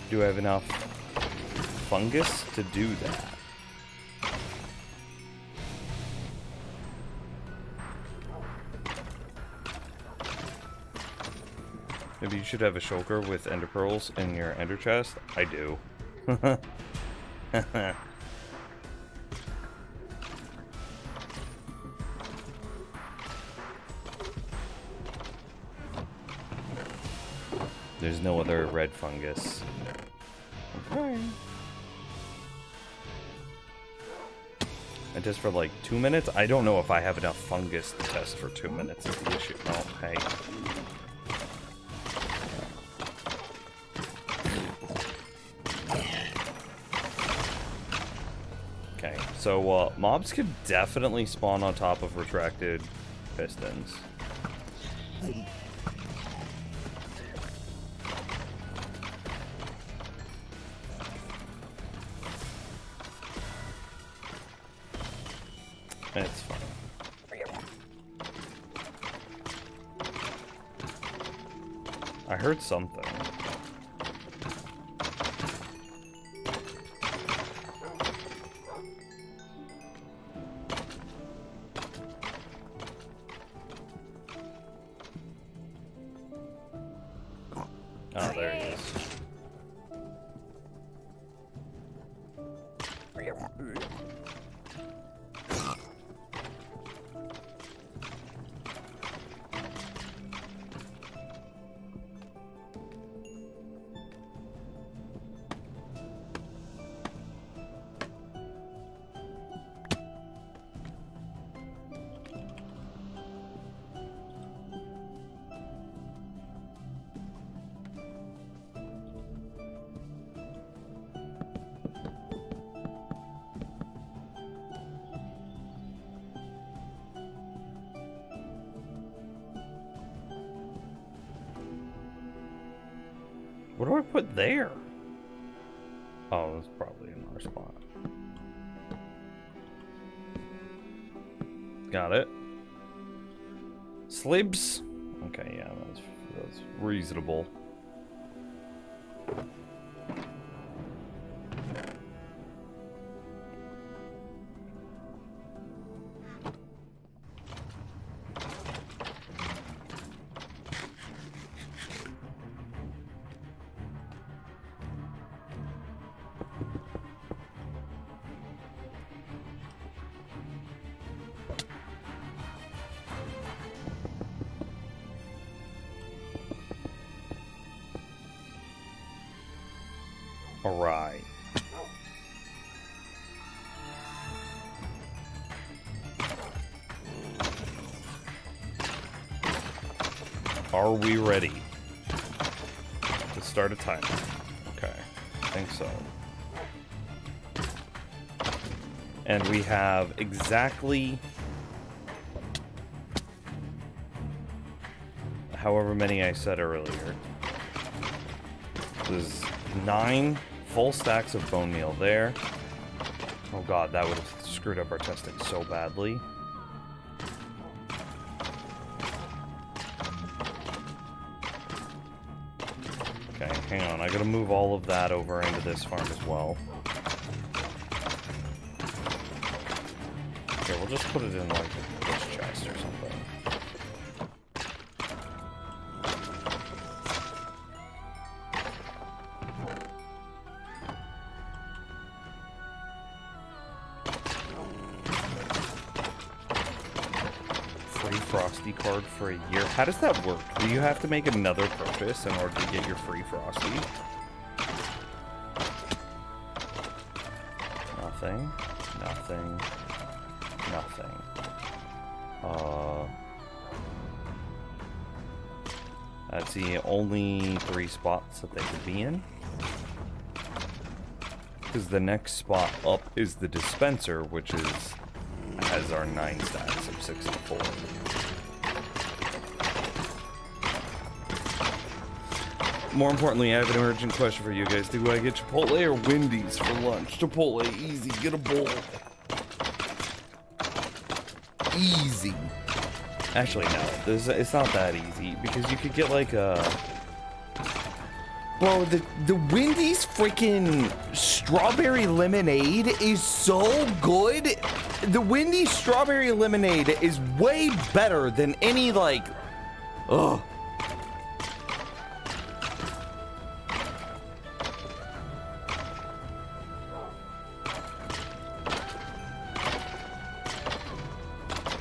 Do I have enough fungus to do that? Maybe you should have a shulker with ender pearls in your ender chest. I do. There's no other red fungus. Okay. And just for like 2 minutes? I don't know if I have enough fungus to test for 2 minutes is the issue. Oh, hey. Okay, so mobs could definitely spawn on top of retracted pistons. It's fine. I heard something. Oh, there he is. What do I put there? Oh, it's probably another spot. Got it. Slibs. Okay, yeah, that's reasonable. Alright. Are we ready to start a timer? Okay, I think so. And we have exactly however many I said earlier. There's 9 full stacks of bone meal there. Oh god, that would have screwed up our testing so badly. Okay, hang on. I gotta move all of that over into this farm as well. Okay, we'll just put it in like this chest or something. Frosty card for a year. How does that work? Do you have to make another purchase in order to get your free Frosty? Nothing. Nothing. nothing. Nothing. That's the only 3 spots that they could be in. Because the next spot up is the dispenser, which has our 9 stacks of 64. More importantly, I have an urgent question for you guys. Do I get Chipotle or Wendy's for lunch? Chipotle, easy. Get a bowl. Easy. Actually, no. It's not that easy. Because you could get like a... Bro, the Wendy's freaking strawberry lemonade is so good. The Wendy's strawberry lemonade is way better than any, like... Ugh.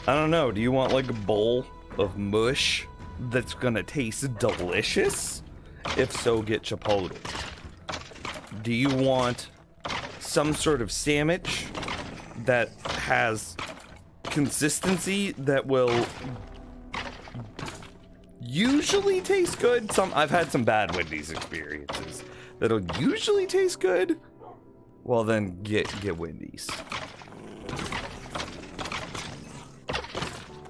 I don't know, do you want like a bowl of mush that's gonna taste delicious? If so, get Chipotle. Do you want some sort of sandwich that has consistency that will usually taste good? I've had some bad Wendy's experiences that'll usually taste good. Well then get Wendy's.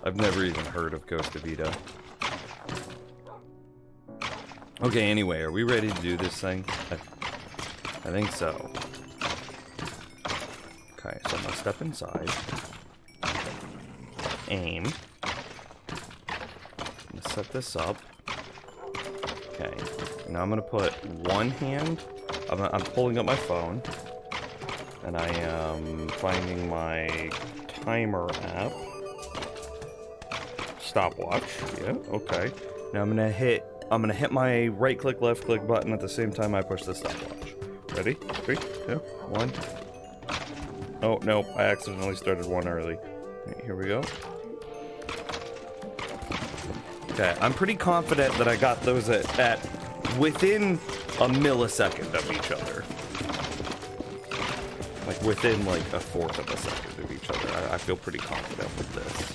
I've never even heard of Costa Vida. Okay, anyway, are we ready to do this thing? I think so. Okay, so I'm gonna step inside. Aim. I'm gonna set this up. Okay, now I'm gonna put one hand. I'm pulling up my phone. And I am finding my timer app. Stopwatch. Yeah, okay. Now I'm gonna hit my right click, left click button at the same time I push the stopwatch. Ready? 3, 2, 1. Oh no, I accidentally started one early. Right, here we go. Okay, I'm pretty confident that I got those at within a millisecond of each other. Like within like a fourth of a second of each other. I feel pretty confident with this.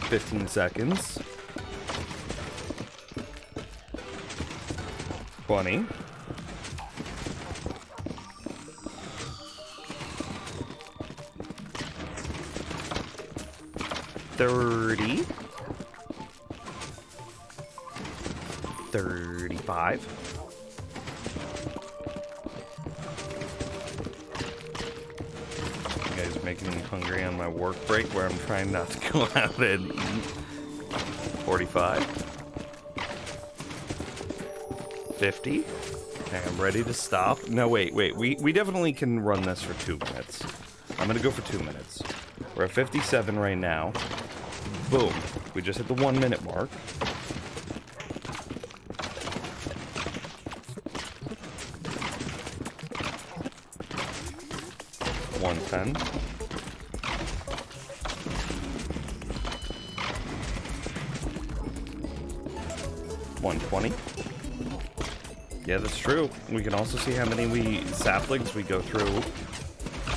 15 seconds. 20. 30. 35. You guys making me hungry on my work break where I'm trying not to go out and eat. 45. 50. Okay, I'm ready to stop. No, wait. We definitely can run this for 2 minutes. I'm gonna go for 2 minutes. We're at 57 right now. Boom. We just hit the 1 minute mark. $110. $120. Yeah, that's true. We can also see how many saplings we go through.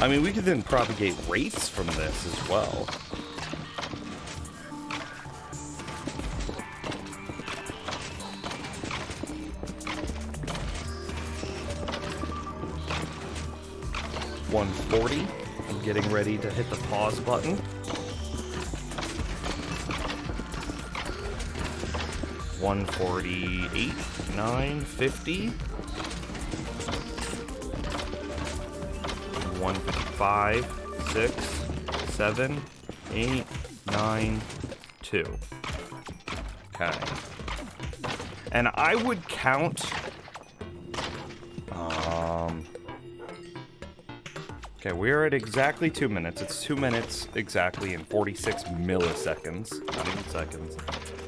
I mean, we could then propagate rates from this as well. $140. I'm getting ready to hit the pause button. $148, $9.50. 155, 6, 7, 8, 9, 2. Okay. And I would count. Okay, we're at exactly 2 minutes. It's 2 minutes exactly and 46 milliseconds, not even seconds.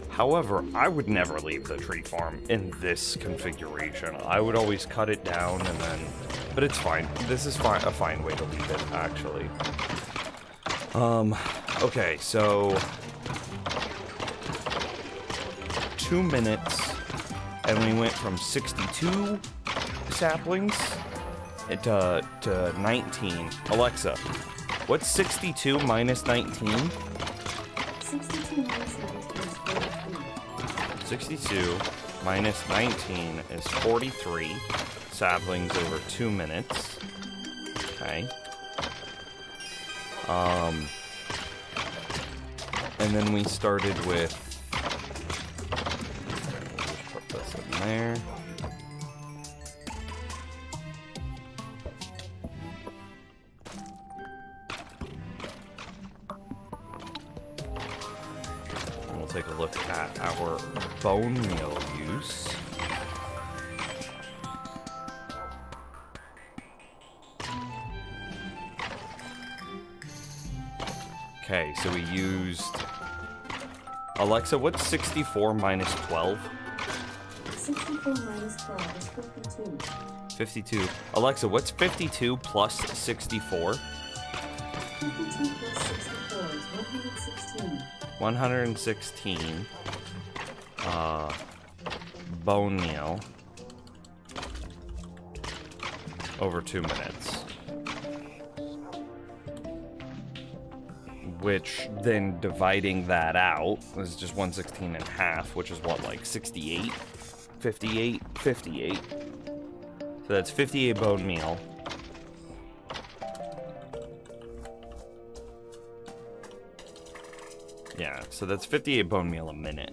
However, I would never leave the tree farm in this configuration. I would always cut it down and then... But it's fine. This is a fine way to leave it, actually. Okay, so... 2 minutes, and we went from 62 saplings to 19. Alexa, what's 62 minus 19? 62 minus 19 is 43. 62 minus 19 is 43. Saplings over 2 minutes. Okay. And then we started with... Just put this in there. And we'll take a look at our bone meal use. Okay, so we used... Alexa, what's 64 minus 12? 64 minus 12 is 52. 52. Alexa, what's 52 plus 64? 52 plus 64 is 116. 116. Bone meal. Over 2 minutes. Which then dividing that out is just 116 in half, which is what, like 68? 58? 58. So that's 58 bone meal. Yeah, so that's 58 bone meal a minute.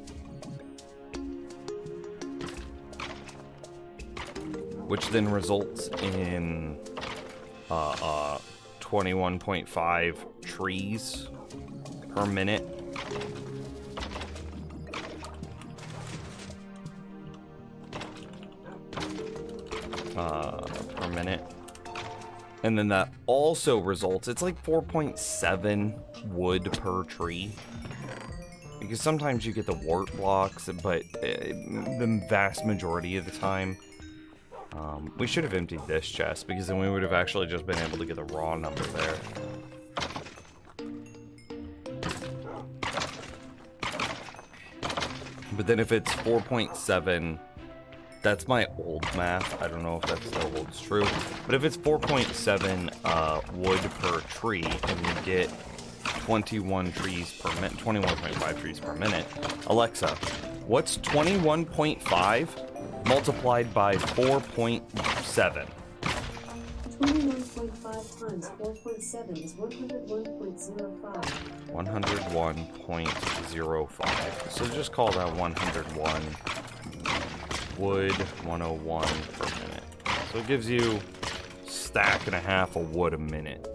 Which then results in 21.5 trees per minute. Per minute. And then that also results, it's like 4.7 wood per tree. Because sometimes you get the wart blocks, but the vast majority of the time, we should have emptied this chest, because then we would have actually just been able to get a raw number there. But then if it's 4.7, that's my old math. I don't know if that still holds true. But if it's 4.7 wood per tree, and you get 21 trees per minute, 21.5 trees per minute. Alexa, what's 21.5 multiplied by 4.7? 21.5 times 4.7 is 101.05. 101.05. So just call that 101. Wood 101 per minute. So it gives you a stack and a half of wood a minute.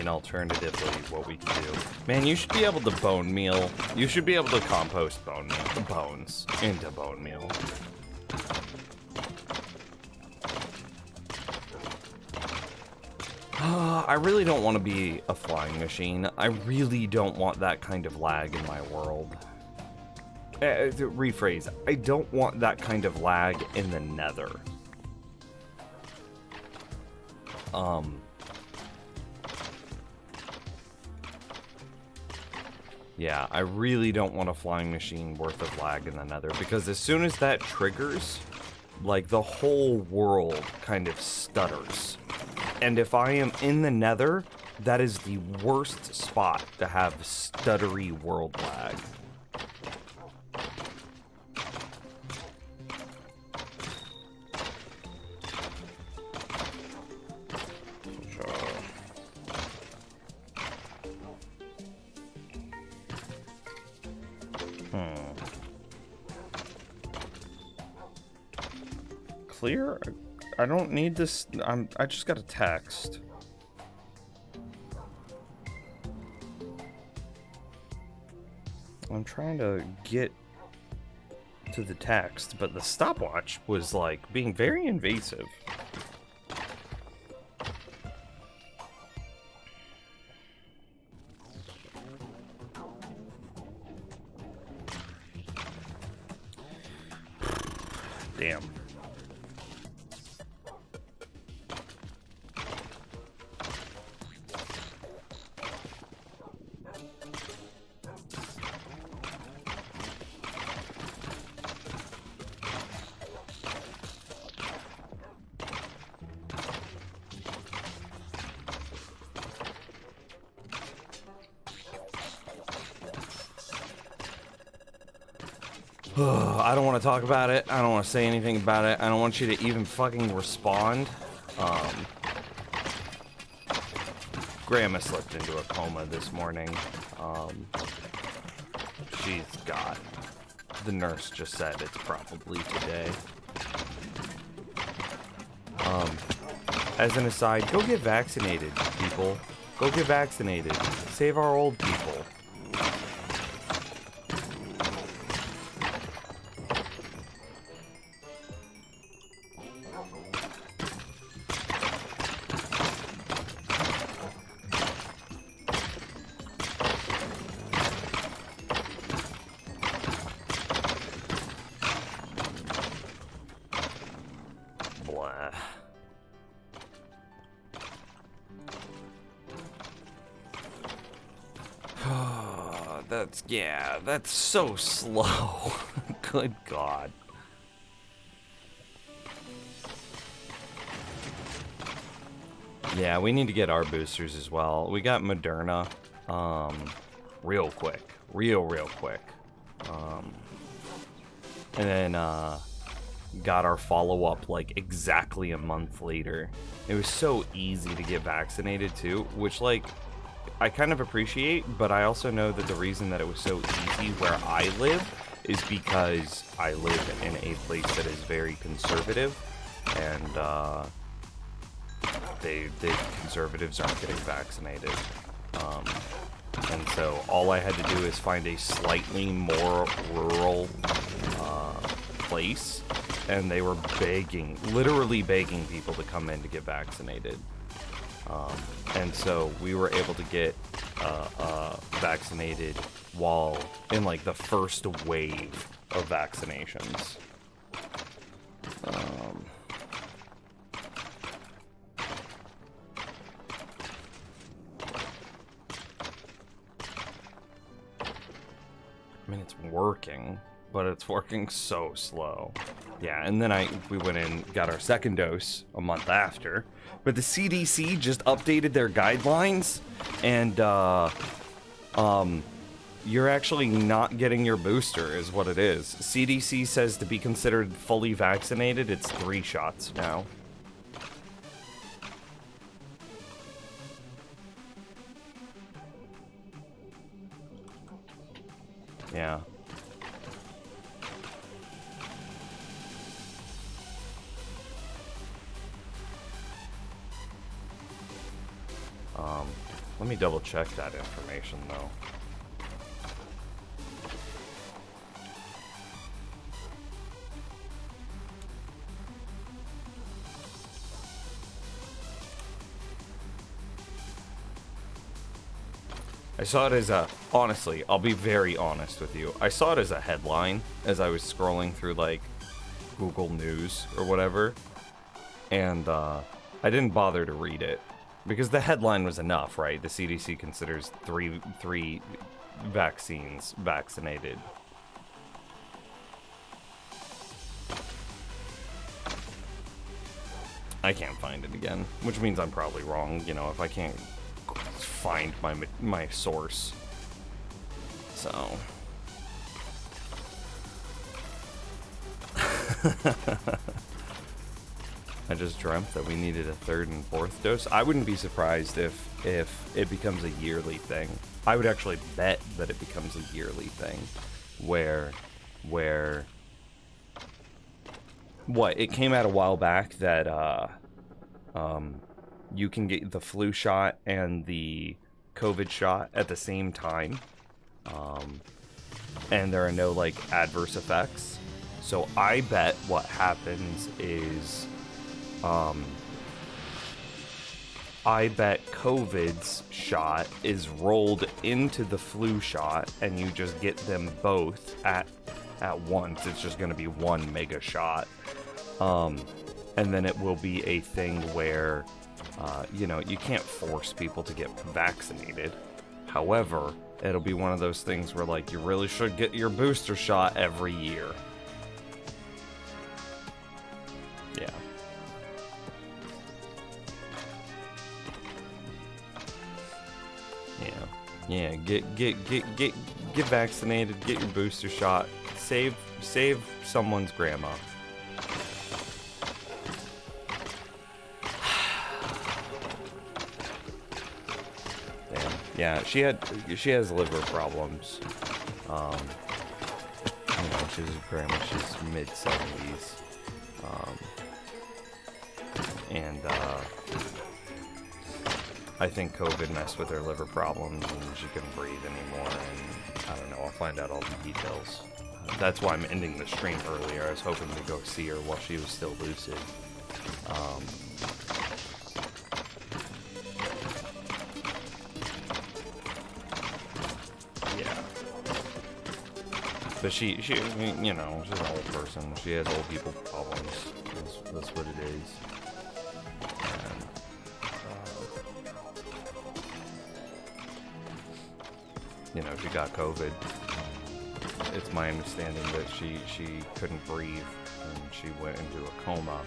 Alternatively, what we can do. Man, you should be able to bone meal. You should be able to compost bone meal, the bones into bone meal. I really don't want to be a flying machine. I really don't want that kind of lag in my world. Rephrase. I don't want that kind of lag in the Nether. Yeah, I really don't want a flying machine worth of lag in the Nether, because as soon as that triggers, like, the whole world kind of stutters. And if I am in the Nether, that is the worst spot to have stuttery world lag. Clear? I don't need this. I just got a text. I'm trying to get to the text, but the stopwatch was like being very invasive. Damn. I don't want to talk about it. I don't want to say anything about it. I don't want you to even fucking respond. Grandma slipped into a coma this morning. She's got... The nurse just said it's probably today. As an aside, go get vaccinated, people. Go get vaccinated. Save our old people. Yeah, that's so slow. Good God. Yeah, we need to get our boosters as well. We got Moderna, real quick. Real quick. And then, got our follow-up, like, exactly a month later. It was so easy to get vaccinated, too, which, like... I kind of appreciate, but I also know that the reason that it was so easy where I live is because I live in a place that is very conservative, and the conservatives aren't getting vaccinated. And so all I had to do is find a slightly more rural place, and they were begging, literally begging people to come in to get vaccinated. And so we were able to get vaccinated while in like the first wave of vaccinations. I mean, it's working, but it's working so slow. Yeah, and then we went in, got our second dose a month after, but the CDC just updated their guidelines, and you're actually not getting your booster, is what it is. CDC says to be considered fully vaccinated, it's 3 shots now. Yeah. Let me double check that information though. I saw it as a, honestly, I'll be very honest with you. I saw it as a headline as I was scrolling through like Google News or whatever. And I didn't bother to read it because the headline was enough, right? The CDC considers three vaccines vaccinated. I can't find it again, which means I'm probably wrong, you know, if I can't find my source. So I just dreamt that we needed a 3rd and 4th dose. I wouldn't be surprised if it becomes a yearly thing. I would actually bet that it becomes a yearly thing where what, it came out a while back that you can get the flu shot and the COVID shot at the same time. and there are no like adverse effects. So I bet what happens is, I bet COVID's shot is rolled into the flu shot, and you just get them both at once. It's just going to be one mega shot. And then it will be a thing where, you know, you can't force people to get vaccinated. However, it'll be one of those things where, like, you really should get your booster shot every year. Yeah. Yeah, get vaccinated, get your booster shot, save someone's grandma. Damn. Yeah, she has liver problems. You know, she's a grandma, she's mid-70s. And I think COVID messed with her liver problems and she couldn't breathe anymore, and I don't know, I'll find out all the details. That's why I'm ending the stream earlier. I was hoping to go see her while she was still lucid. Yeah. But she, you know, she's an old person. She has old people problems. That's what it is. You know, she got COVID. It's my understanding that she couldn't breathe and she went into a coma,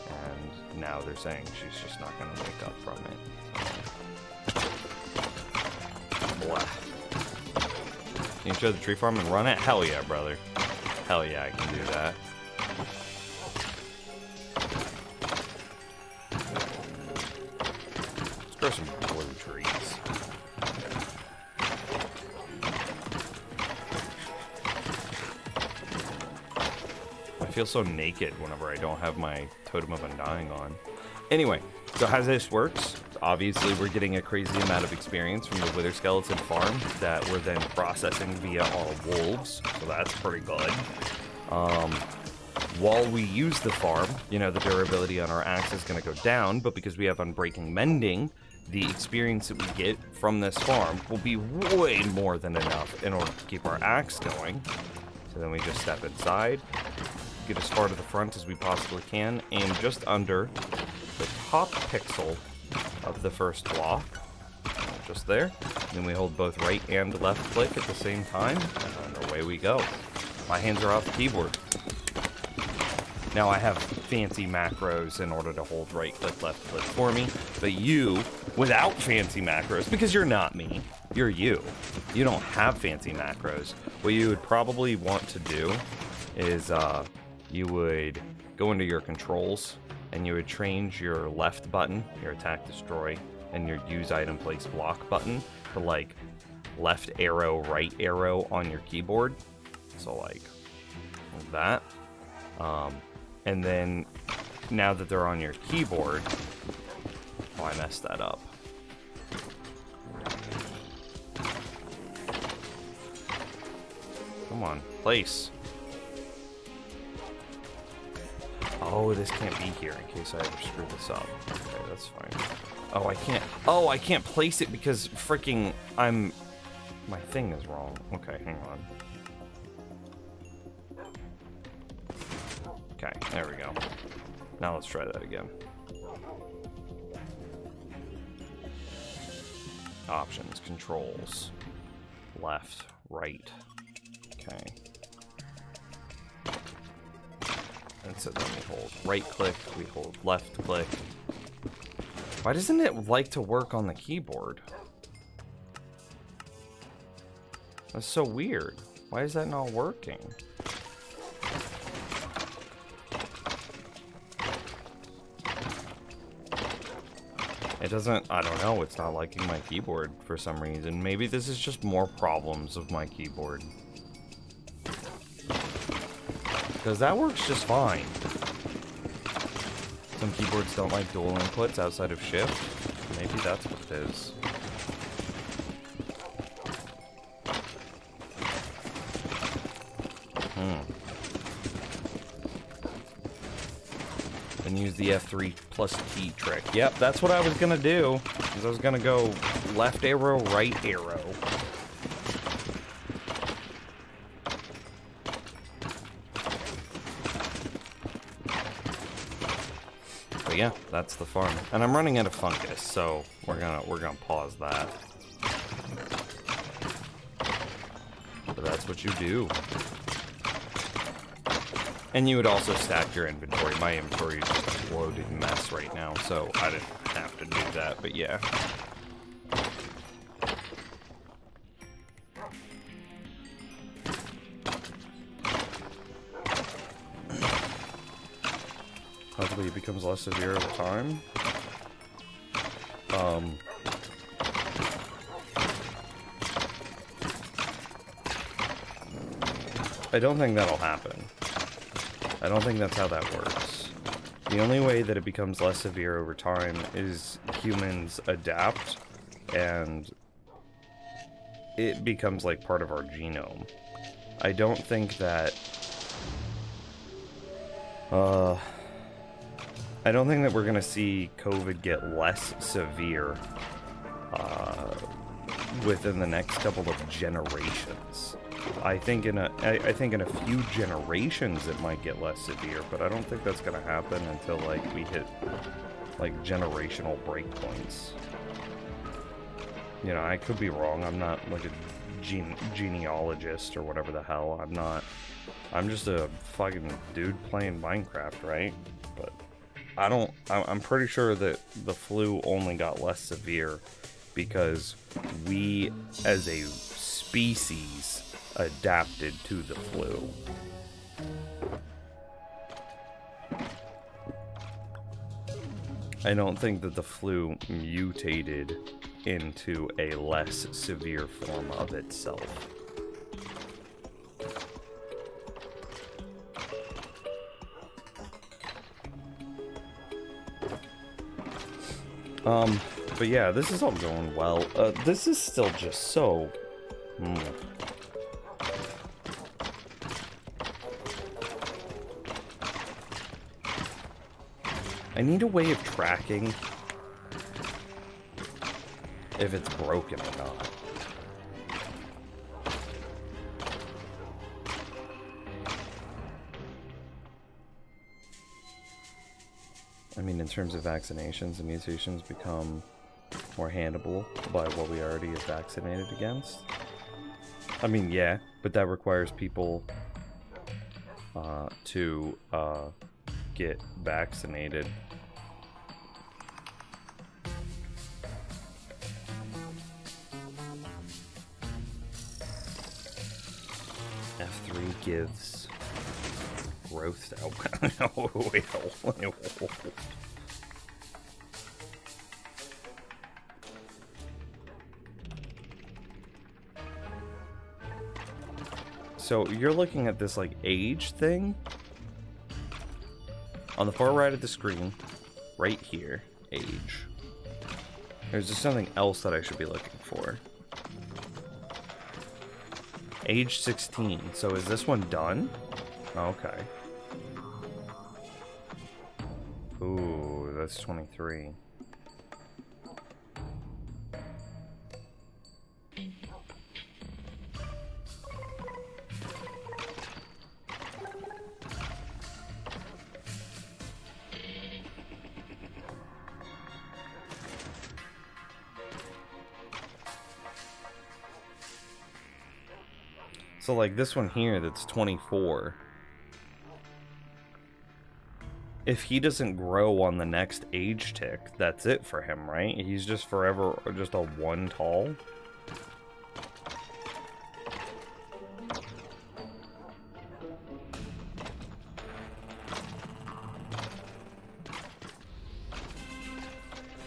and now they're saying she's just not going to wake up from it. Blah. Can you show the tree farm and run it? Hell yeah, brother. Hell yeah, I can do that. Let's grow some blue trees. I feel so naked whenever I don't have my Totem of Undying on. Anyway, so how this works, obviously we're getting a crazy amount of experience from the Wither Skeleton farm that we're then processing via our wolves, so that's pretty good. While we use the farm, you know, the durability on our axe is going to go down, but because we have Unbreaking Mending, the experience that we get from this farm will be way more than enough in order to keep our axe going. So then we just step inside, get as far to the front as we possibly can, aim just under the top pixel of the first block, just there. Then we hold both right and left click at the same time, and away we go. My hands are off the keyboard. Now I have fancy macros in order to hold right click, left click for me, but you, without fancy macros, because you're not me, you're you. You don't have fancy macros. What you would probably want to do is, you would go into your controls and you would change your left button, your attack destroy, and your use item place block button to like left arrow, right arrow on your keyboard. So like that. And then now that they're on your keyboard, oh, I messed that up. Come on, place. Oh, this can't be here in case I ever screw this up. Okay, that's fine. Oh, I can't. Oh, I can't place it because freaking my thing is wrong. Okay, hang on. Okay, there we go. Now let's try that again. Options, controls. Left, right. Okay. And so then we hold right click, we hold left click. Why doesn't it like to work on the keyboard? That's so weird. Why is that not working? It doesn't, I don't know, it's not liking my keyboard for some reason. Maybe this is just more problems of my keyboard. Because that works just fine. Some keyboards don't like dual inputs outside of shift. Maybe that's what it is. And use the F3 plus T trick. Yep, that's what I was gonna do. Is I was gonna go left arrow, right arrow. But yeah, that's the farm. And I'm running out of fungus, so we're gonna pause that. But that's what you do. And you would also stack your inventory. My inventory is just a bloated mess right now, so I didn't have to do that, but yeah. Hopefully it becomes less severe over time. I don't think that'll happen. I don't think that's how that works. The only way that it becomes less severe over time is humans adapt and it becomes like part of our genome. I don't think that I don't think that we're gonna see COVID get less severe within the next couple of generations. I think in a few generations it might get less severe, but I don't think that's gonna happen until like we hit like generational breakpoints. You know, I could be wrong. I'm not like a genealogist or whatever the hell. I'm not. I'm just a fucking dude playing Minecraft, right? But I'm pretty sure that the flu only got less severe because we as a species adapted to the flu. I don't think that the flu mutated into a less severe form of itself. But yeah, this is all going well. This is still just so... I need a way of tracking if it's broken or not. I mean, in terms of vaccinations, the mutations become more handleable by what we already have vaccinated against. I mean, yeah, but that requires people to get vaccinated. F3 gives growth. Oh, wait. So you're looking at this like age thing on the far right of the screen, right here, age. There's just something else that I should be looking for. Age 16. So is this one done? Okay. Ooh, that's 23. So like this one here that's 24. If he doesn't grow on the next age tick, that's it for him, right? He's just forever just a 1 tall.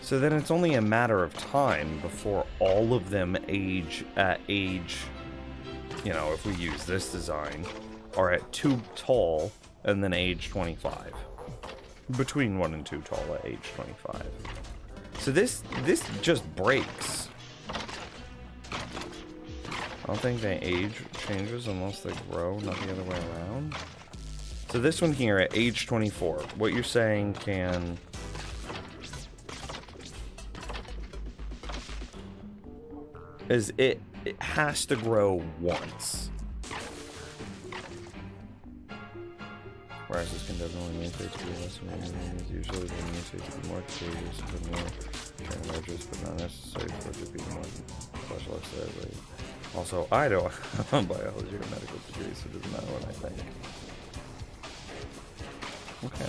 So then it's only a matter of time before all of them age at age, you know, if we use this design, are at 2 tall and then age 25. Between 1 and 2 tall at age 25. So this just breaks. I don't think the age changes unless they grow, not the other way around. So this one here at age 24, what you're saying can... is it has to grow once. Whereas this can definitely mutate to be less amazing. Usually they mutate to be more contagious, but more training measures, but not necessary for it to be more specialized deadly. Also, I don't have a biology or medical degree, so it doesn't matter what I think. Okay.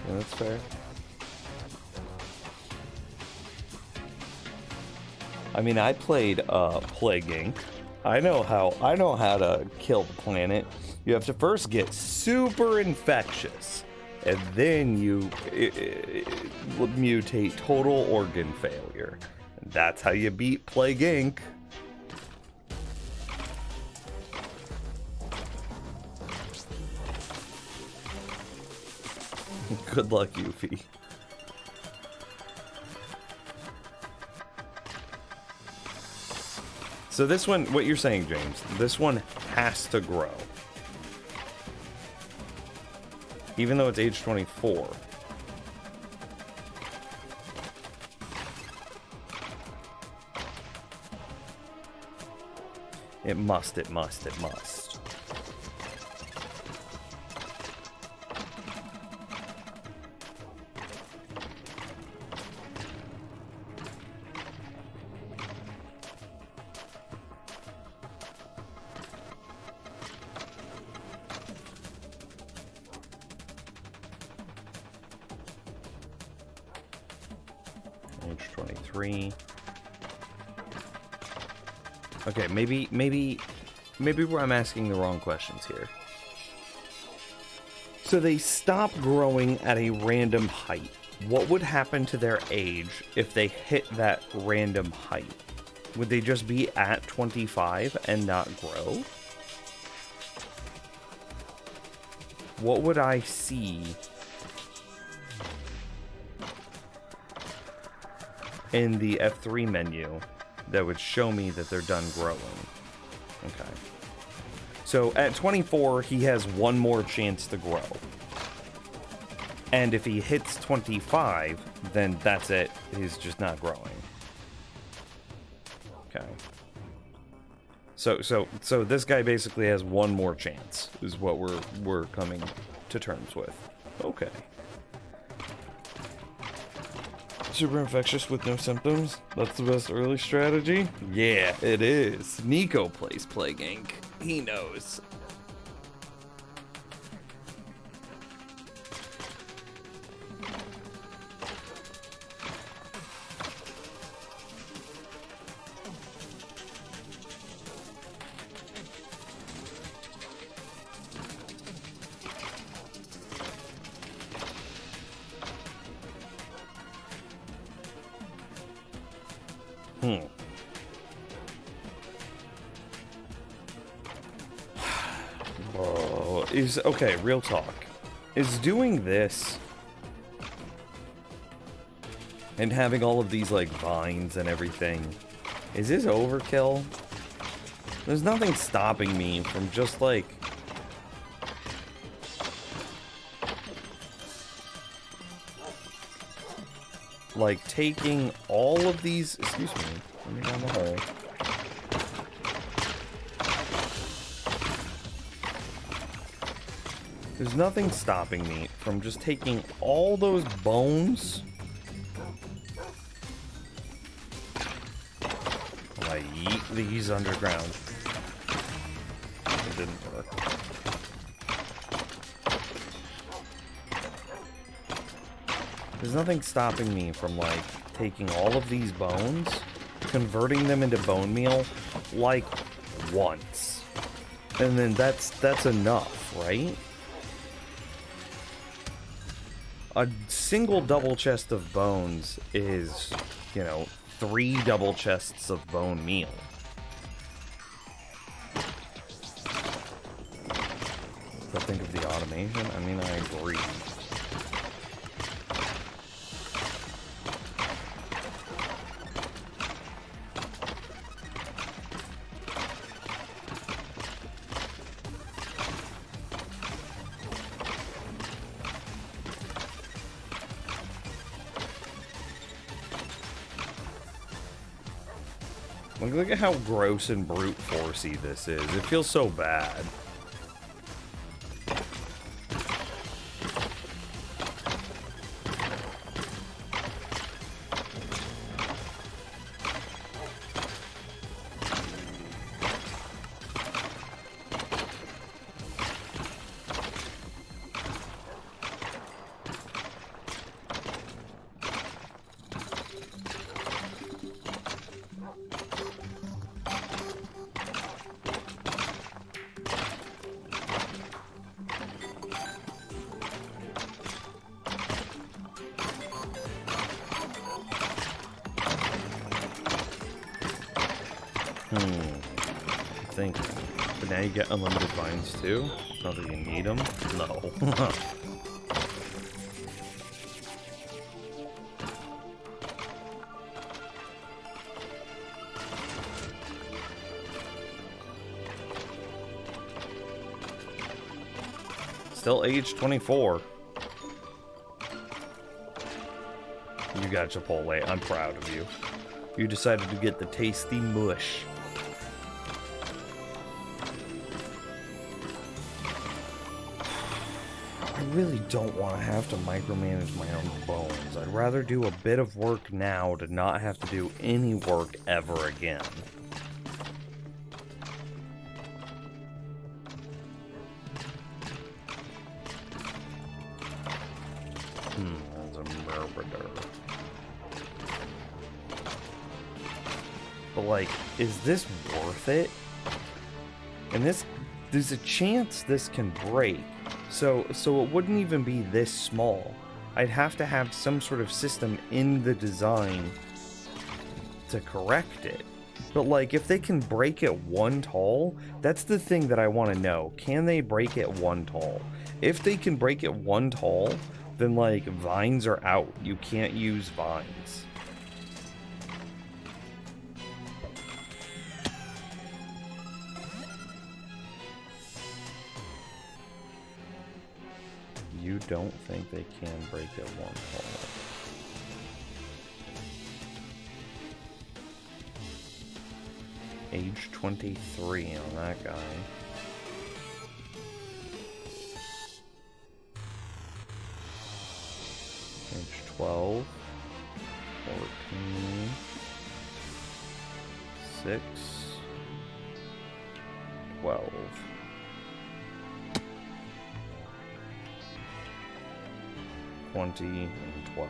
Yeah, that's fair. I mean, I played Plague Inc. I know how to kill the planet. You have to first get super infectious, and then you mutate total organ failure. And that's how you beat Plague Inc. Good luck, Yuffie. So this one, what you're saying, James, this one has to grow. Even though it's age 24. It must. Age 23. Okay, maybe where I'm asking the wrong questions here. So they stop growing at a random height. What would happen to their age if they hit that random height? Would they just be at 25 and not grow? What would I see in the F3 menu that would show me that they're done growing? Okay. So at 24, he has one more chance to grow. And if he hits 25, then that's it. He's just not growing. Okay. So this guy basically has one more chance, is what we're coming to terms with. Okay. Super infectious with no symptoms? That's the best early strategy? Yeah, it is. Nico plays Plague Inc. He knows. Okay, real talk. Is doing this and having all of these like vines and everything, is this overkill? There's nothing stopping me from just like taking all of these, excuse me, let me down the hole. There's nothing stopping me from just taking all those bones. I yeet these underground. It didn't work. There's nothing stopping me from like taking all of these bones, converting them into bone meal like once. And then that's enough, right? A single double chest of bones is, 3 double chests of bone meal. But think of the automation. I mean, I agree. Look at how gross and brute forcey this is. It feels so bad. I think. But now you get unlimited vines too? Not that you need them? No. Still age 24. You got Chipotle. I'm proud of you. You decided to get the tasty mush. I really don't want to have to micromanage my own bones. I'd rather do a bit of work now to not have to do any work ever again. That's a murder. But like, is this worth it? And there's a chance this can break. So it wouldn't even be this small. I'd have to have some sort of system in the design to correct it. But like, if they can break it one tall, that's the thing that I want to know. Can they break it one tall? If they can break it one tall, then like, vines are out. You can't use vines. You don't think they can break it one tall? Age 23 on that guy. Age 12. 14. 6. 12. 20 and 12.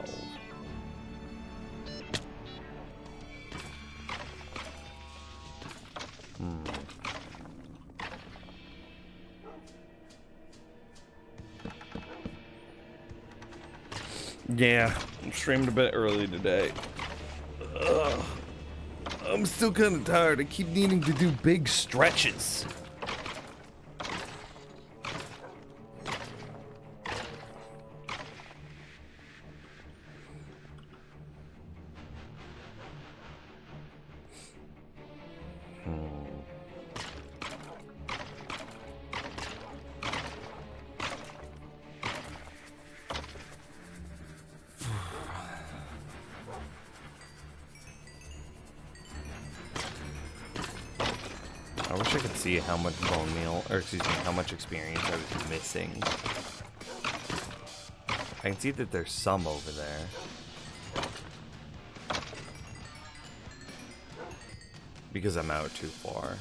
Yeah, I streamed a bit early today. Ugh. I'm still kind of tired. I keep needing to do big stretches. I wish I could see how much bone meal, or excuse me, how much experience I was missing. I can see that there's some over there. Because I'm out too far.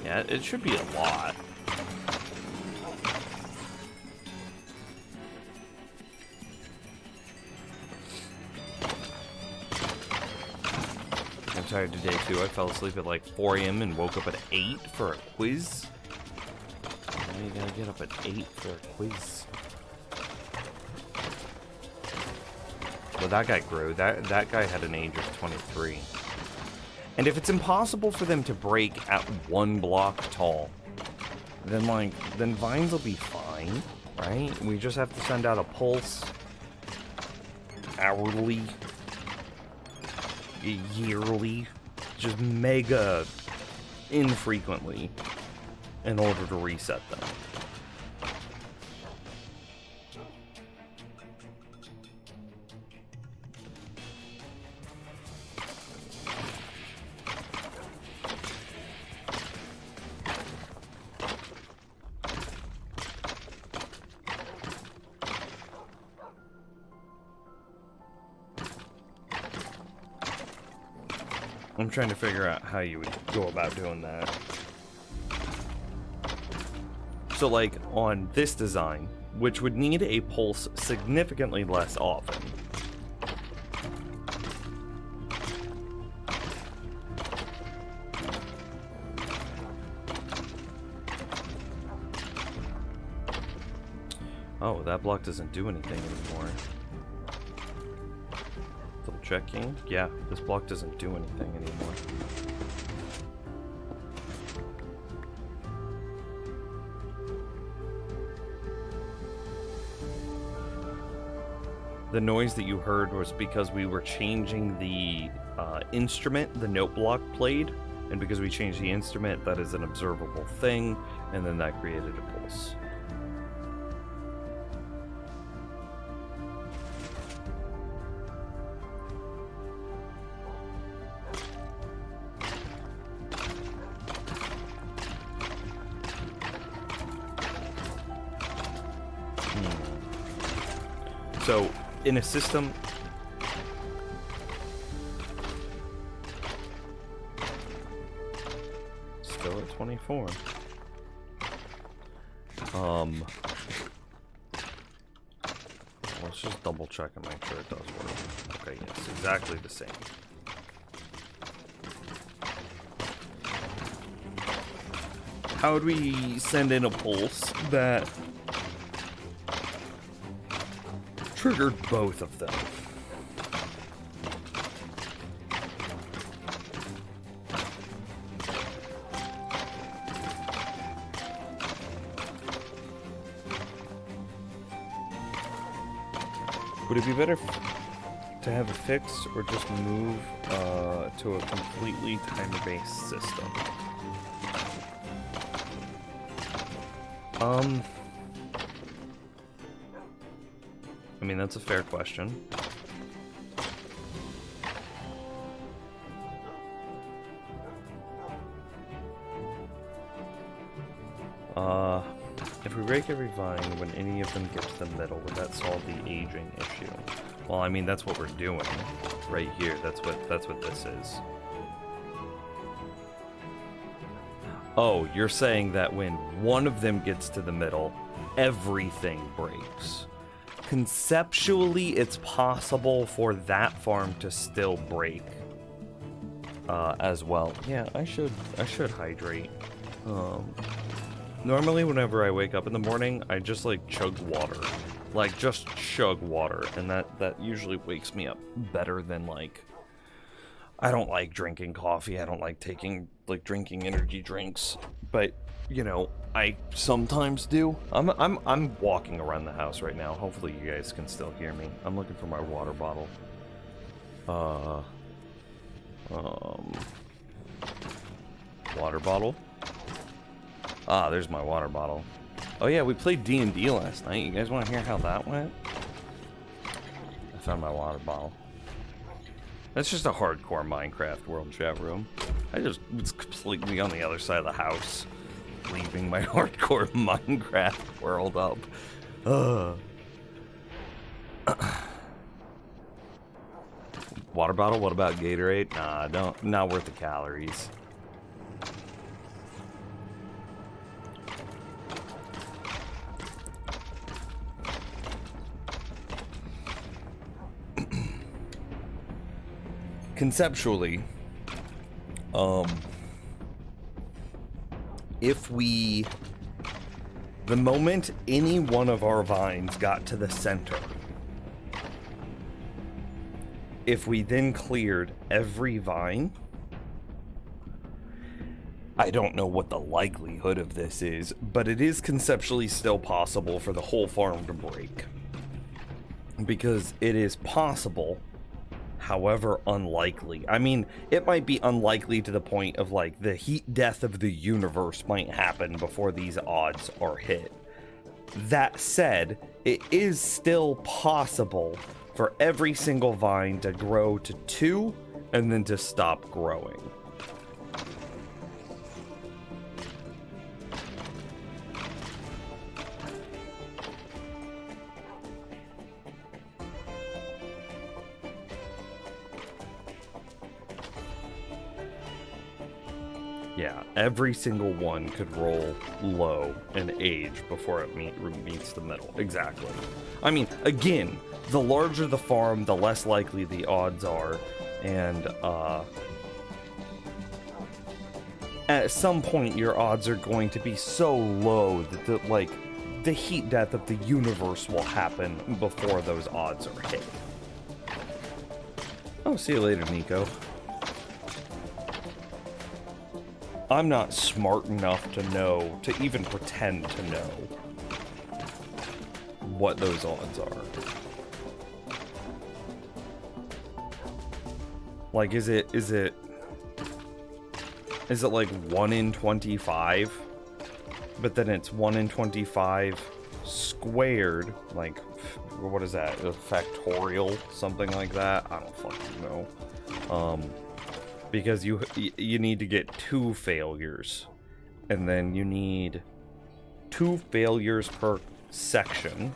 Yeah, it should be a lot. I'm tired today too. I fell asleep at like 4 a.m. and woke up at 8 for a quiz. Why are you gonna get up at 8 for a quiz? Well, that guy grew. That guy had an age of 23. And if it's impossible for them to break at 1 block tall, then vines will be fine, right? We just have to send out a pulse hourly, yearly, just mega infrequently in order to reset them. I'm trying to figure out how you would go about doing that. So like on this design, which would need a pulse significantly less often. Oh, that block doesn't do anything anymore. Double checking. Yeah, this block doesn't do anything anymore. The noise that you heard was because we were changing the instrument the note block played, and because we changed the instrument, that is an observable thing, and then that created a pulse. So, in a system... Still at 24. Let's just double check and make sure it does work. Okay, it's exactly the same. How would we send in a pulse that triggered both of them? Would it be better to have a fix or just move to a completely timer-based system? I mean, that's a fair question. If we break every vine when any of them get to the middle, would that solve the aging issue? Well, I mean, that's what we're doing right here. That's what this is. Oh, you're saying that when one of them gets to the middle, everything breaks. Conceptually, it's possible for that farm to still break as well. Yeah, I should hydrate. Normally, whenever I wake up in the morning, I just like chug water, like just chug water, and that usually wakes me up better than like. I don't like drinking coffee. I don't like drinking energy drinks, but you know, I sometimes do. I'm walking around the house right now. Hopefully you guys can still hear me. I'm looking for my water bottle. Water bottle. Ah, there's my water bottle. Oh yeah, we played D&D last night. You guys want to hear how that went? I found my water bottle. That's just a hardcore Minecraft world chat room. I just was completely on the other side of the house, leaving my hardcore Minecraft world up. Water bottle? What about Gatorade? Nah, not worth the calories. Conceptually, the moment any one of our vines got to the center, if we then cleared every vine, I don't know what the likelihood of this is, but it is conceptually still possible for the whole farm to break. Because it is possible, however unlikely. I mean, it might be unlikely to the point of like the heat death of the universe might happen before these odds are hit. That said, it is still possible for every single vine to grow to 2 and then to stop growing. Yeah, every single one could roll low and age before it meets the middle. Exactly. I mean, again, the larger the farm, the less likely the odds are, and at some point your odds are going to be so low that the heat death of the universe will happen before those odds are hit. Oh, see you later, Nico. I'm not smart enough to know, to even pretend to know what those odds are. Like, is it like 1 in 25? But then it's 1 in 25 squared, like, what is that? A factorial? Something like that? I don't fucking know. Because you need to get 2 failures, and then you need 2 failures per section,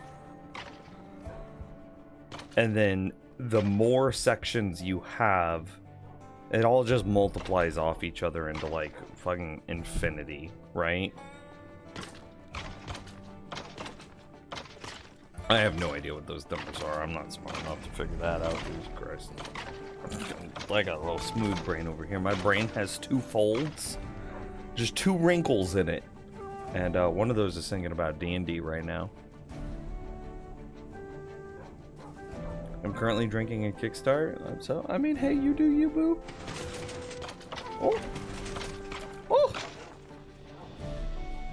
and then the more sections you have, it all just multiplies off each other into like fucking infinity, right? I have no idea what those numbers are. I'm not smart enough to figure that out. Jesus Christ. I got a little smooth brain over here. My brain has 2 folds. Just 2 wrinkles in it. And one of those is thinking about D&D right now. I'm currently drinking a Kickstart. So, I mean, hey, you do you, boo. Oh. Oh.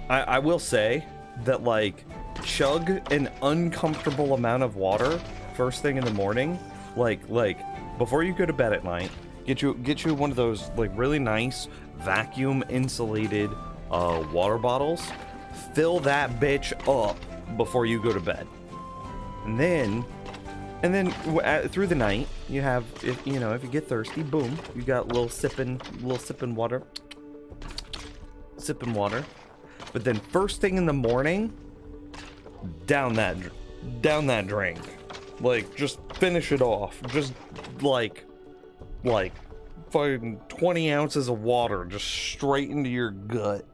I will say that, like, chug an uncomfortable amount of water first thing in the morning. Like, before you go to bed at night, get you one of those like really nice vacuum insulated water bottles. Fill that bitch up before you go to bed, and then through the night you have, if you get thirsty, boom, you got little sipping water. But then first thing in the morning, down that drink. Like, just finish it off. Just, like, fucking 20 ounces of water just straight into your gut.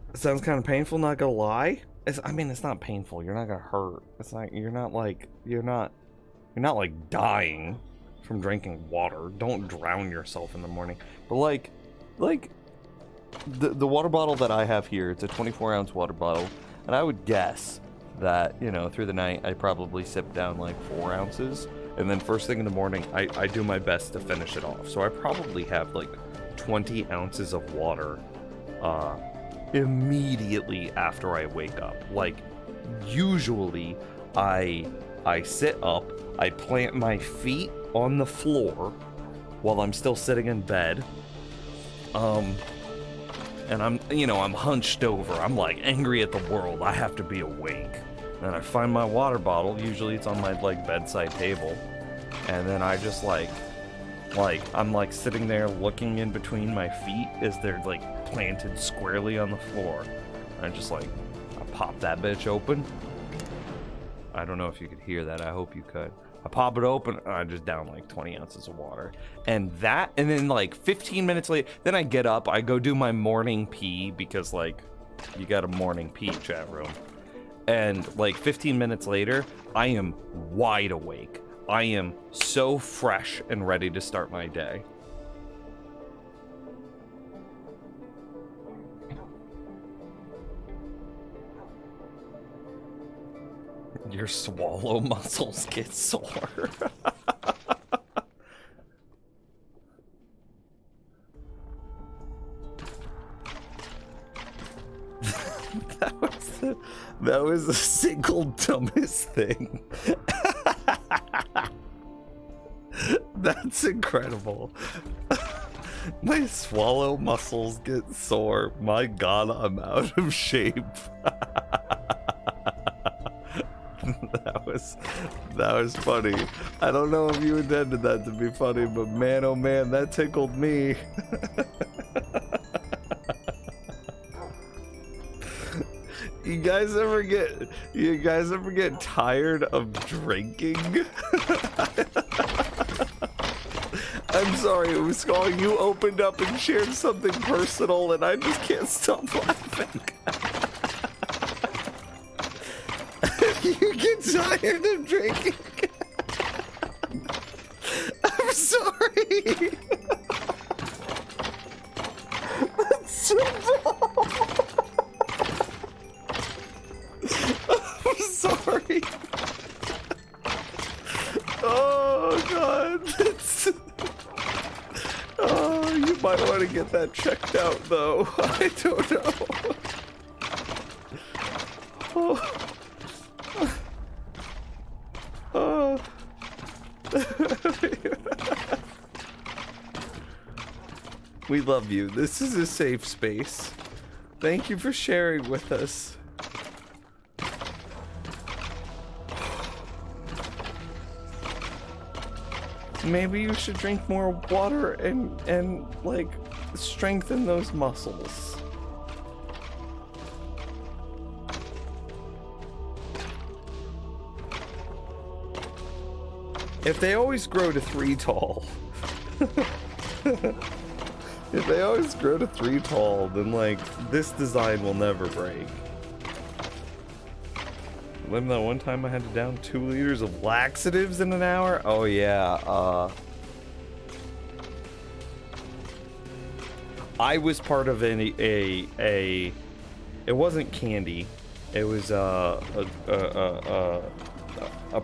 It sounds kind of painful, not gonna lie. I mean, it's not painful. You're not gonna hurt. It's not, you're not, like, dying from drinking water. Don't drown yourself in the morning. But, like, the water bottle that I have here, it's a 24-ounce water bottle. And I would guess that, through the night, I probably sip down like 4 ounces. And then first thing in the morning, I do my best to finish it off. So I probably have like 20 ounces of water immediately after I wake up. Like, usually I sit up, I plant my feet on the floor while I'm still sitting in bed. And I'm hunched over. I'm like angry at the world. I have to be awake. And I find my water bottle. Usually it's on my like bedside table. And then I just I'm like sitting there looking in between my feet as they're like planted squarely on the floor. And I pop that bitch open. I don't know if you could hear that. I hope you could. I pop it open, and I just down like 20 ounces of water. And then like 15 minutes later, then I get up, I go do my morning pee, because like, you got a morning pee, chat room. And like 15 minutes later, I am wide awake. I am so fresh and ready to start my day. Your swallow muscles get sore. That was the single dumbest thing. That's incredible. My swallow muscles get sore. My God, I'm out of shape. That was funny. I don't know if you intended that to be funny, but man, oh man, that tickled me. You guys ever get tired of drinking? I'm sorry, Uskal. You opened up and shared something personal, and I just can't stop laughing. You get tired of drinking. I'm sorry. That's so dumb. I'm sorry. Oh god. Oh, you might want to get that checked out though. I don't know. Oh. Oh. We love you. This is a safe space. Thank you for sharing with us. Maybe you should drink more water and like strengthen those muscles. If they always grow to 3 tall, if they always grow to 3 tall, then like this design will never break. Remember that one time I had to down 2 liters of laxatives in an hour? Oh yeah, I was part of it wasn't candy. It was a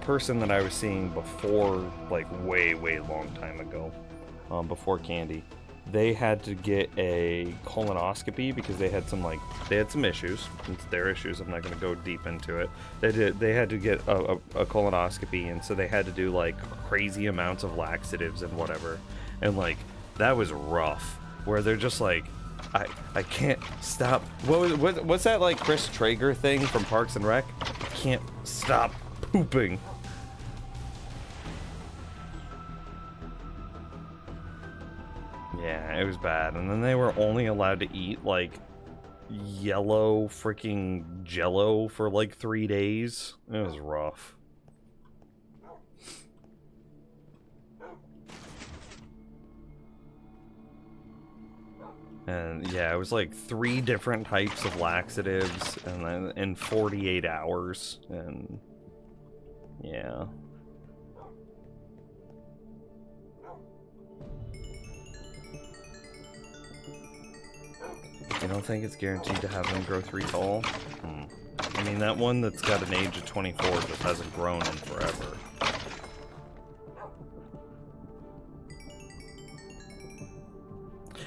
person that I was seeing before, like way long time ago, before candy. They had to get a colonoscopy because they had some issues. It's their issues. I'm not going to go deep into it. They had to get a colonoscopy, and so they had to do like crazy amounts of laxatives and whatever. And like that was rough. Where they're just like, I can't stop. What's that like Chris Traeger thing from Parks and Rec? Can't stop pooping. Yeah, it was bad. And then they were only allowed to eat like yellow freaking jello for like 3 days. It was rough. And yeah, it was like 3 different types of laxatives and then in 48 hours. And yeah. You don't think it's guaranteed to have them grow 3 tall? I mean, that one that's got an age of 24 just hasn't grown in forever.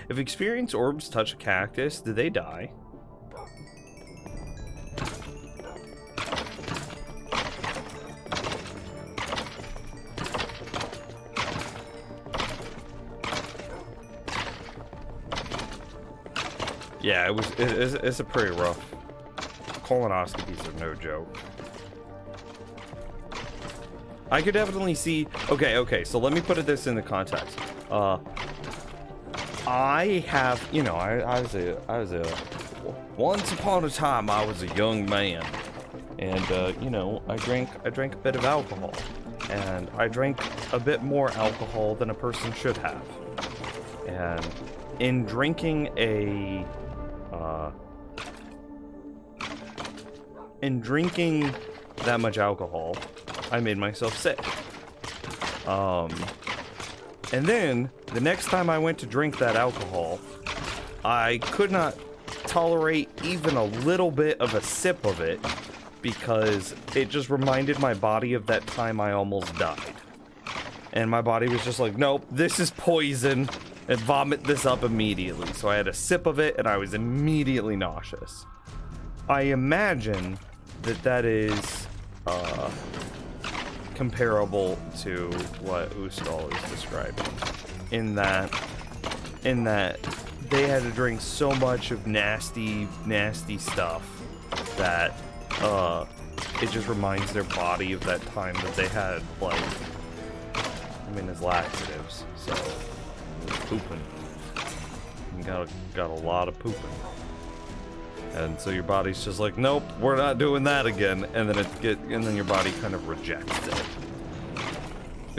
If experienced orbs touch a cactus, do they die? Yeah, it's a pretty rough. Colonoscopies are no joke. I could definitely see. Okay. So let me put this into context. I have, you know, I was a. Once upon a time, I was a young man, and you know, I drank a bit of alcohol, and I drank a bit more alcohol than a person should have, and in drinking that much alcohol, I made myself sick. And then the next time I went to drink that alcohol, I could not tolerate even a little bit of a sip of it because it just reminded my body of that time I almost died. And my body was just like, nope, this is poison, and vomit this up immediately. So I had a sip of it and I was immediately nauseous. I imagine that is comparable to what Uskal is describing, in that they had to drink so much of nasty stuff that it just reminds their body of that time that they had, like, I mean, it's laxatives, so pooping. You got a lot of pooping. And so your body's just like, nope, we're not doing that again, and then your body kind of rejects it.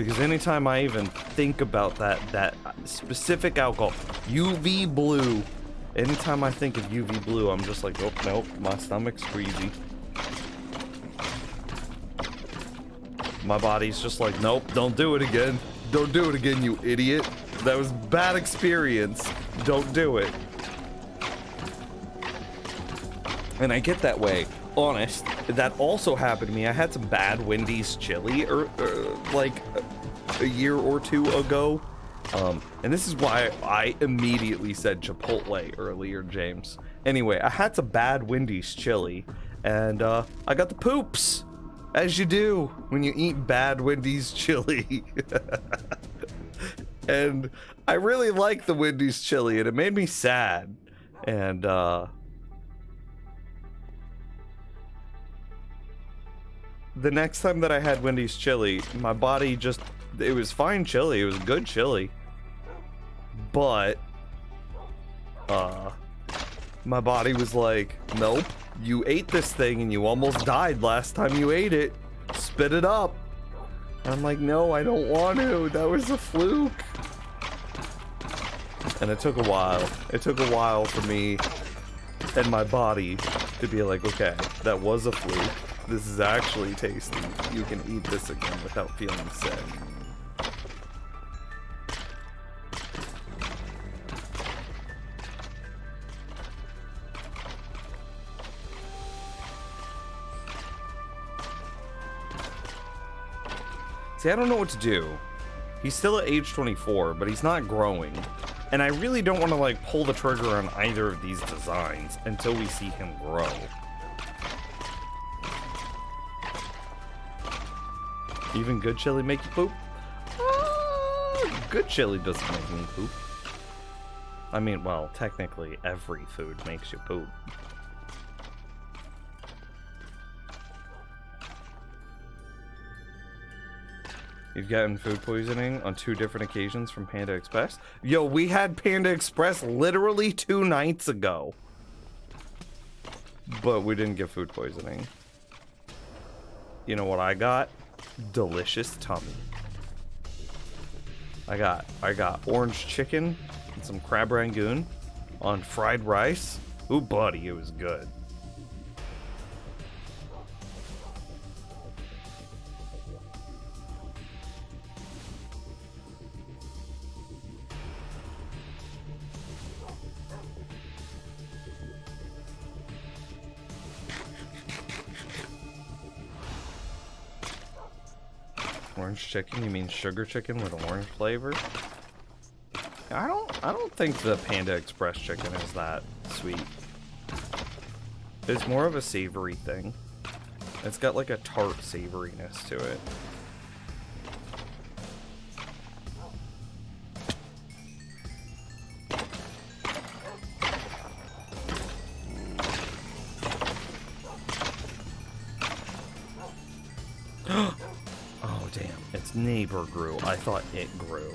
Because anytime I even think about that specific alcohol, UV blue, anytime I think of UV blue, I'm just like, oh, nope, my stomach's queasy. My body's just like, nope, don't do it again. Don't do it again, you idiot. That was bad experience. Don't do it. And I get that way. Honest, that also happened to me. I had some bad Wendy's chili like a year or two ago. And this is why I immediately said Chipotle earlier, James. Anyway, I had some bad Wendy's chili, and I got the poops, as you do when you eat bad Wendy's chili. And I really like the Wendy's chili, and it made me sad. And the next time that I had Wendy's chili, my body just, it was fine chili, it was good chili, but my body was like, nope, you ate this thing and you almost died last time you ate it, spit it up. And I'm like, no, I don't want to, that was a fluke. And it took a while for me and my body to be like, okay, that was a fluke. This is actually tasty. You can eat this again without feeling sick. See, I don't know what to do. He's still at age 24, but he's not growing. And I really don't want to, like, pull the trigger on either of these designs until we see him grow. Even good chili make you poop? Good chili doesn't make me poop. I mean, well, technically every food makes you poop. You've gotten food poisoning on 2 different occasions from Panda Express? Yo, we had Panda Express literally 2 nights ago. But we didn't get food poisoning. You know what I got? Delicious tummy. I got orange chicken and some crab rangoon on fried rice. Ooh, buddy, it was good. Orange chicken? You mean sugar chicken with orange flavor? I don't think the Panda Express chicken is that sweet. It's more of a savory thing. It's got like a tart savoriness to it. Its neighbor grew. I thought it grew.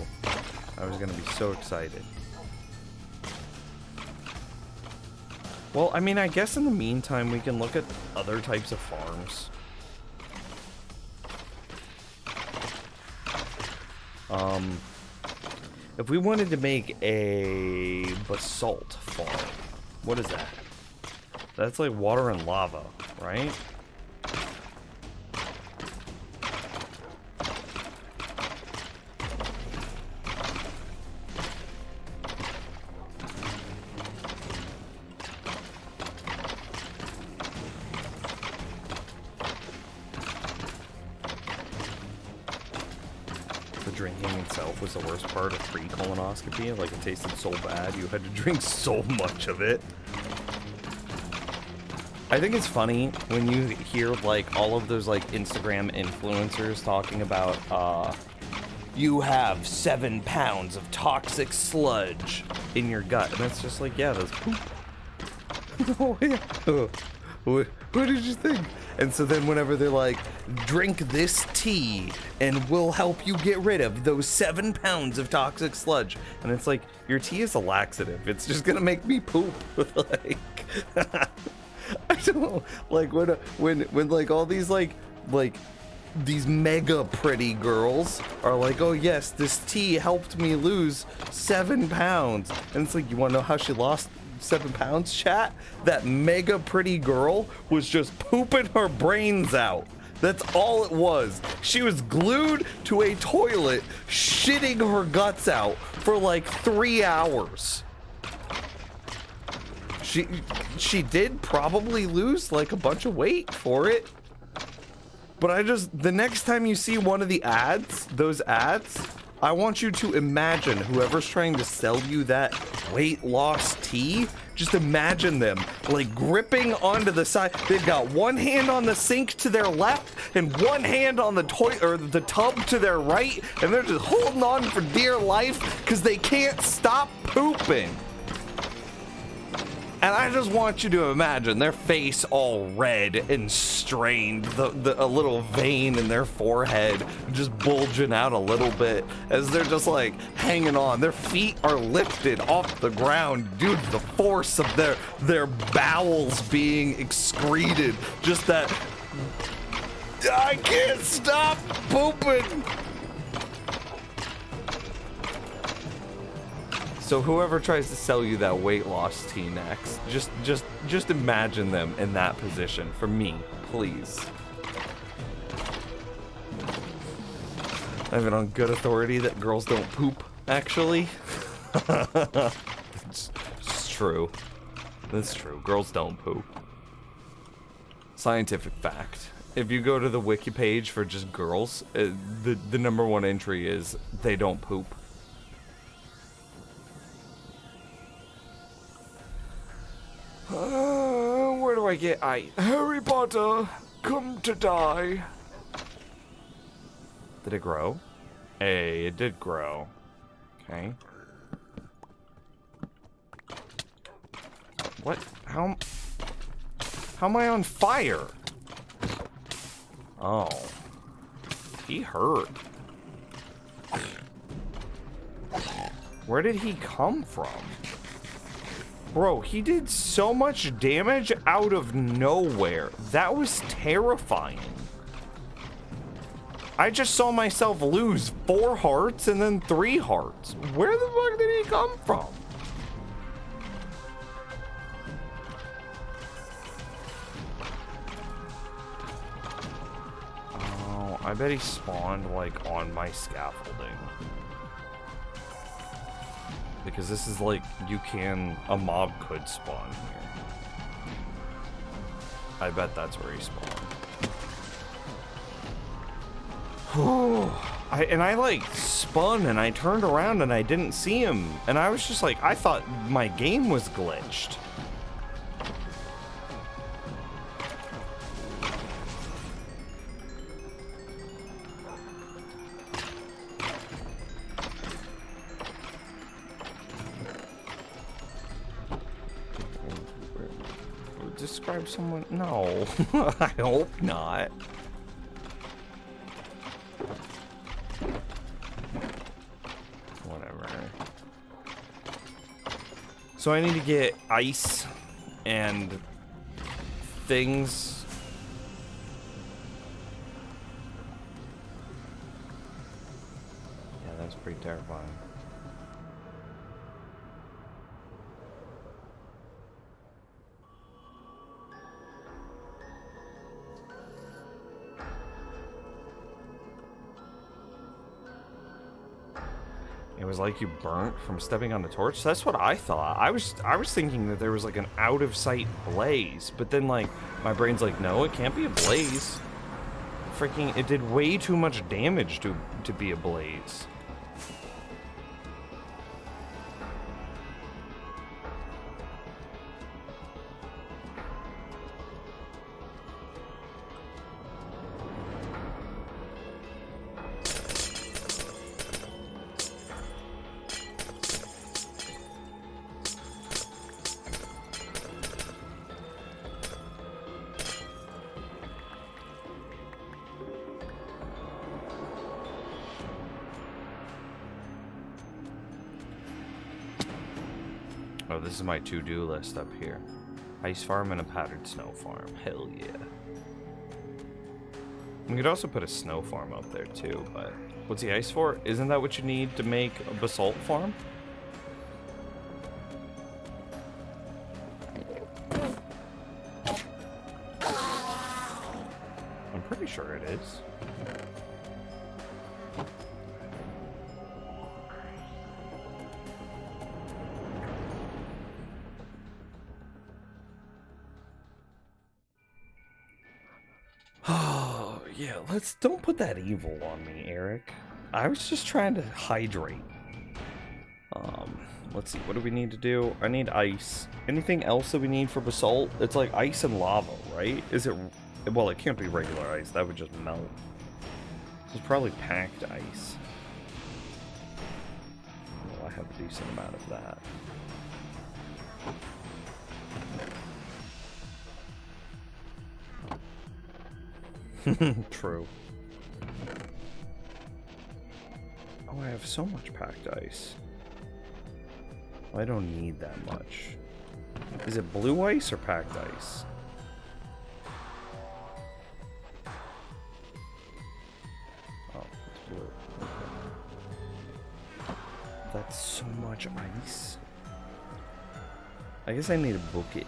I was gonna be so excited. Well, I mean, I guess in the meantime we can look at other types of farms. If we wanted to make a basalt farm, what is that? That's like water and lava, right? Was the worst part of pre-colonoscopy. Like, it tasted so bad you had to drink so much of it. I think it's funny when you hear like all of those like Instagram influencers talking about you have 7 pounds of toxic sludge in your gut, and it's just like, yeah, that's poop. Oh, yeah. What did you think? And so then whenever they're like, drink this tea and we'll help you get rid of those 7 pounds of toxic sludge. And it's like, your tea is a laxative. It's just gonna make me poop. Like, I don't know. Like when like all these like these mega pretty girls are like, oh yes, this tea helped me lose 7 pounds. And it's like, you want to know how she lost 7 pounds, chat? That mega pretty girl was just pooping her brains out. That's all it was. She was glued to a toilet, shitting her guts out for like 3 hours. She did probably lose like a bunch of weight for it. But the next time you see one of the ads, those ads, I want you to imagine whoever's trying to sell you that weight loss tea, just imagine them like gripping onto the side. They've got one hand on the sink to their left and one hand on the toilet or the tub to their right, and they're just holding on for dear life because they can't stop pooping. And I just want you to imagine their face all red and strained, a little vein in their forehead just bulging out a little bit as they're just like hanging on. Their feet are lifted off the ground due to the force of their bowels being excreted. Just that, I can't stop pooping. So whoever tries to sell you that weight loss tea next, just imagine them in that position for me, please. I have it on good authority that girls don't poop, actually. It's true. That's true. Girls don't poop. Scientific fact. If you go to the wiki page for just girls, the #1 entry is they don't poop. Where do I get Harry Potter, come to die. Did it grow? Hey, it did grow. Okay. What? How am I on fire? Oh. He hurt. Where did he come from? Bro, he did so much damage out of nowhere. That was terrifying. I just saw myself lose 4 hearts and then 3 hearts. Where the fuck did he come from? Oh, I bet he spawned like on my scaffolding. Because this is like, a mob could spawn here. I bet that's where he spawned. And I like spun and I turned around and I didn't see him. And I was just like, I thought my game was glitched. Describe someone? No, I hope not. Whatever. So I need to get ice and things. Yeah, that's pretty terrifying. It was like you burnt from stepping on the torch. That's what I thought. I was thinking that there was like an out of sight blaze, but then like my brain's like, no, it can't be a blaze. Freaking, it did way too much damage to be a blaze. Oh, this is my to-do list up here. Ice farm and a powdered snow farm. Hell yeah. We could also put a snow farm up there too, but what's the ice for? Isn't that what you need to make a basalt farm? I'm pretty sure it is. Oh, yeah, don't put that evil on me, Eric. I was just trying to hydrate. Let's see, what do we need to do? I need ice. Anything else that we need for basalt? It's like ice and lava, right? Is it, well, it can't be regular ice, that would just melt. So it's probably packed ice. Well, I have a decent amount of that. True. Oh, I have so much packed ice. I don't need that much. Is it blue ice or packed ice? Oh, it's blue. Okay. That's so much ice. I guess I need a bucket.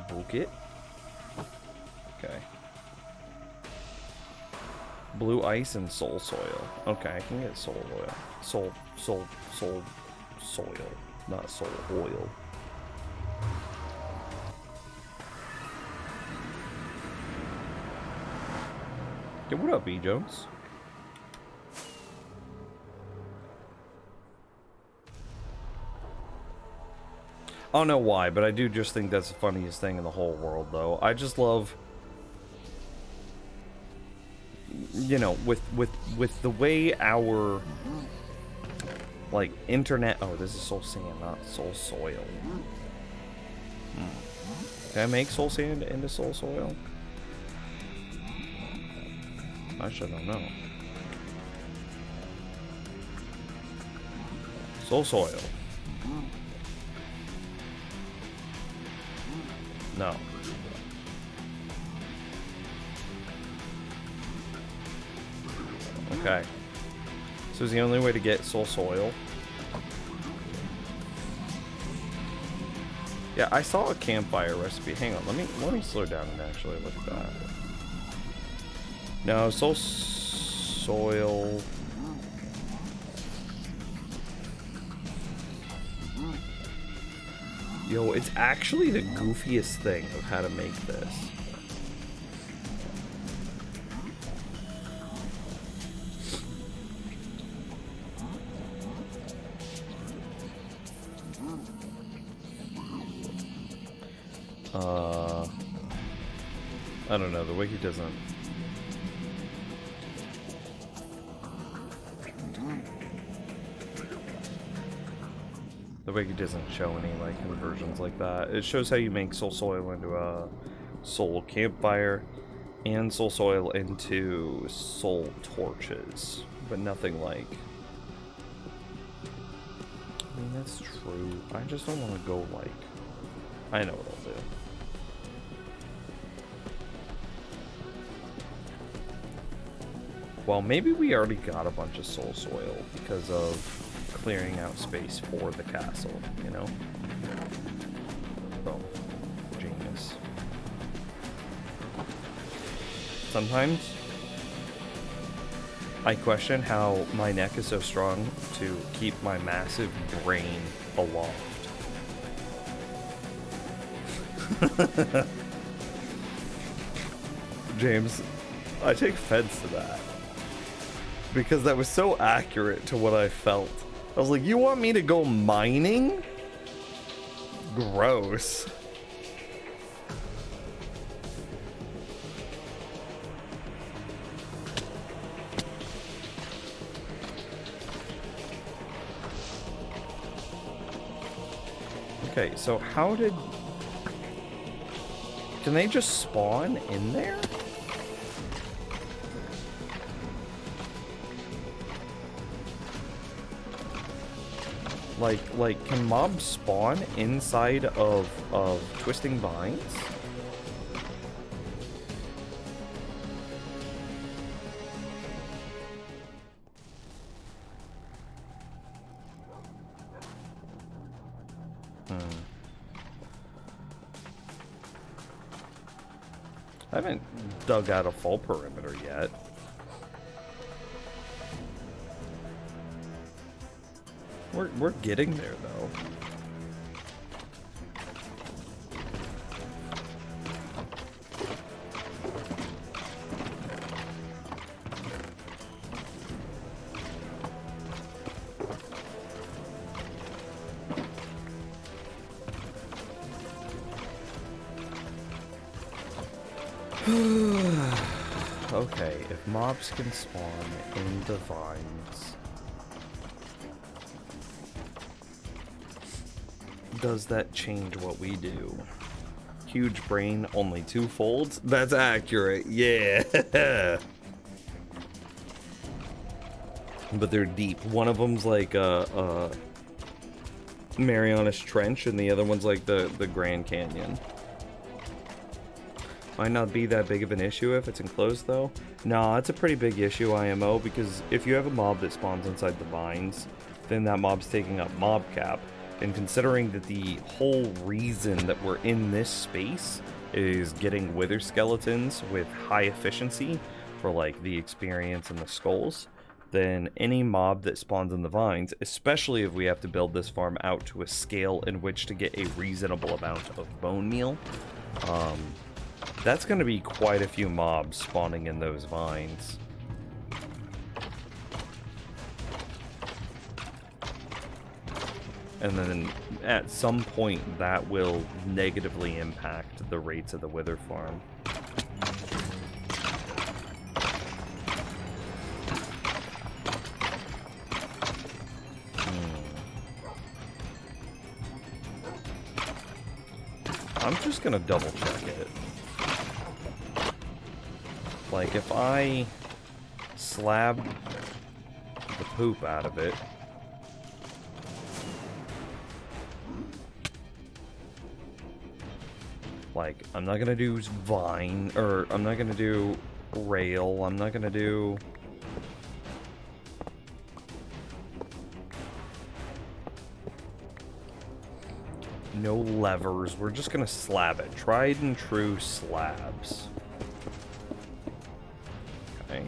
Bucket? Okay. Blue ice and soul soil. Okay, I can get soul oil. Soil. Not soul oil. Hey, what up, E. Jones? I don't know why, but I do just think that's the funniest thing in the whole world, though. I just love, you know, with the way our, like, internet... Oh, this is soul sand, not soul soil. Can I make soul sand into soul soil? Actually, I don't know. Soul soil. No. Okay. So is the only way to get soul soil? Yeah, I saw a campfire recipe. Hang on, let me slow down and actually look at that. No, soul soil. Yo, it's actually the goofiest thing of how to make this. I don't know, the wiki doesn't... The wiki doesn't show any, like, conversions like that. It shows how you make soul soil into a soul campfire and soul soil into soul torches, but nothing like... I mean, that's true. I just don't want to go, like... I know what I'll do. Well, maybe we already got a bunch of soul soil because of clearing out space for the castle, you know? Oh, genius. Sometimes I question how my neck is so strong to keep my massive brain aloft. James, I take offense to that. Because that was so accurate to what I felt. I was like, you want me to go mining? Gross. Okay, so how did... Can they just spawn in there? Like, can mobs spawn inside of twisting vines? I haven't dug out a full perimeter yet. We're getting there though. Okay, if mobs can spawn in the vines, does that change what we do? Huge brain, only 2 folds? That's accurate, yeah! But they're deep. One of them's like Marianas Trench, and the other one's like the Grand Canyon. Might not be that big of an issue if it's enclosed, though. No, it's a pretty big issue, IMO, because if you have a mob that spawns inside the vines, then that mob's taking up mob cap. And considering that the whole reason that we're in this space is getting wither skeletons with high efficiency for, like, the experience and the skulls, then any mob that spawns in the vines, especially if we have to build this farm out to a scale in which to get a reasonable amount of bone meal, that's going to be quite a few mobs spawning in those vines. And then at some point that will negatively impact the rates of the wither farm. I'm just gonna double check it. Like, if I slab the poop out of it, like, I'm not gonna do vine, or I'm not gonna do rail, I'm not gonna do... no levers, we're just gonna slab it. Tried and true slabs. Okay.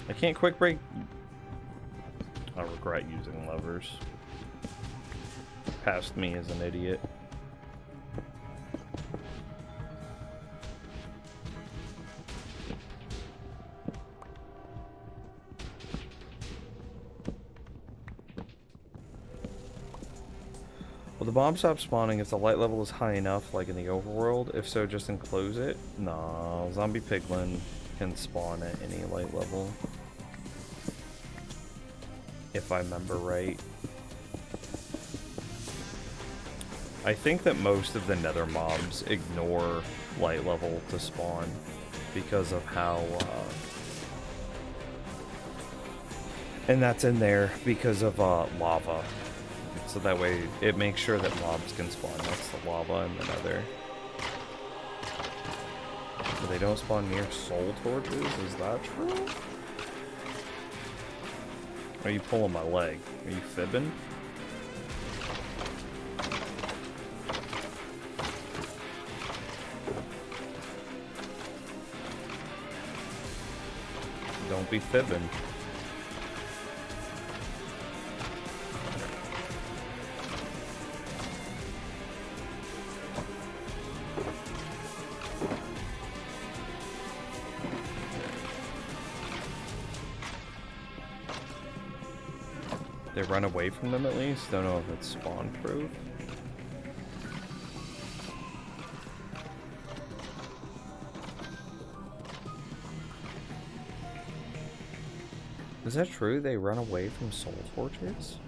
I can't quick break... I regret using levers. Past me as an idiot. Will the bomb stop spawning if the light level is high enough, like in the overworld? If so, just enclose it? No, zombie piglin can spawn at any light level. If I remember right. I think that most of the nether mobs ignore light level to spawn because of how, and that's in there because of lava. So that way it makes sure that mobs can spawn next to lava in the nether. So they don't spawn near soul torches? Is that true? Are you pulling my leg? Are you fibbing? Don't be fibbing. They run away from them at least? Don't know if it's spawn proof. Is that true? They run away from soul torches?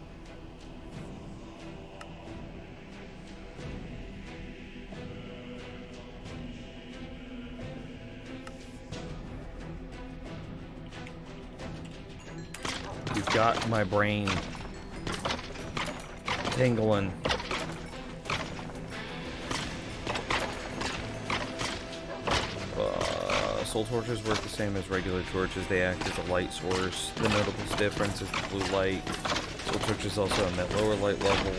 You've got my brain tingling. Soul torches work the same as regular torches. They act as a light source. The notable difference is the blue light. Soul torches also emit lower light level.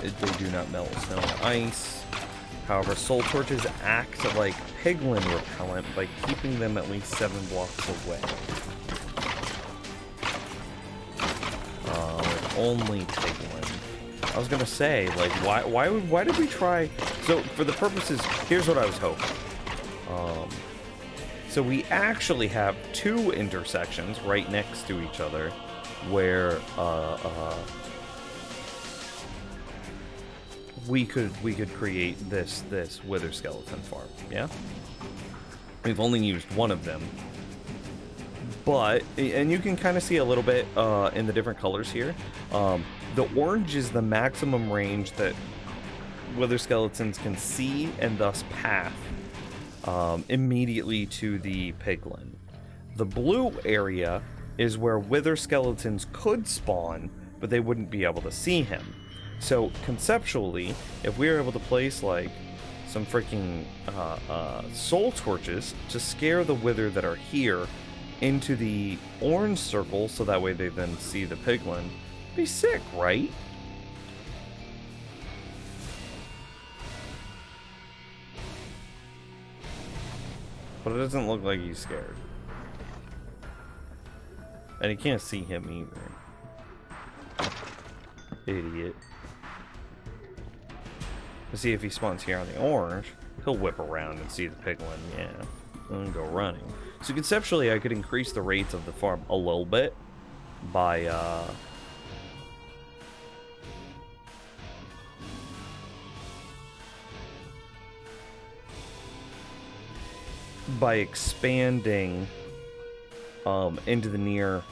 They do not melt snow and ice. However, soul torches act like piglin repellent by keeping them at least 7 blocks away. Only piglin. I was gonna say, like, why did we try? So for the purposes, here's what I was hoping. So we actually have 2 intersections right next to each other, where we could create this wither skeleton farm. Yeah, we've only used one of them, but and you can kind of see a little bit in the different colors here. The orange is the maximum range that wither skeletons can see and thus path immediately to the piglin. The blue area is where wither skeletons could spawn, but they wouldn't be able to see him. So conceptually, if we were able to place like some freaking soul torches to scare the wither that are here into the orange circle, so that way they then see the piglin, it'd be sick, right? But it doesn't look like he's scared. And you can't see him either. Idiot. Let's see if he spawns here on the orange. He'll whip around and see the piglin, yeah. And go running. So conceptually, I could increase the rates of the farm a little bit by expanding into the near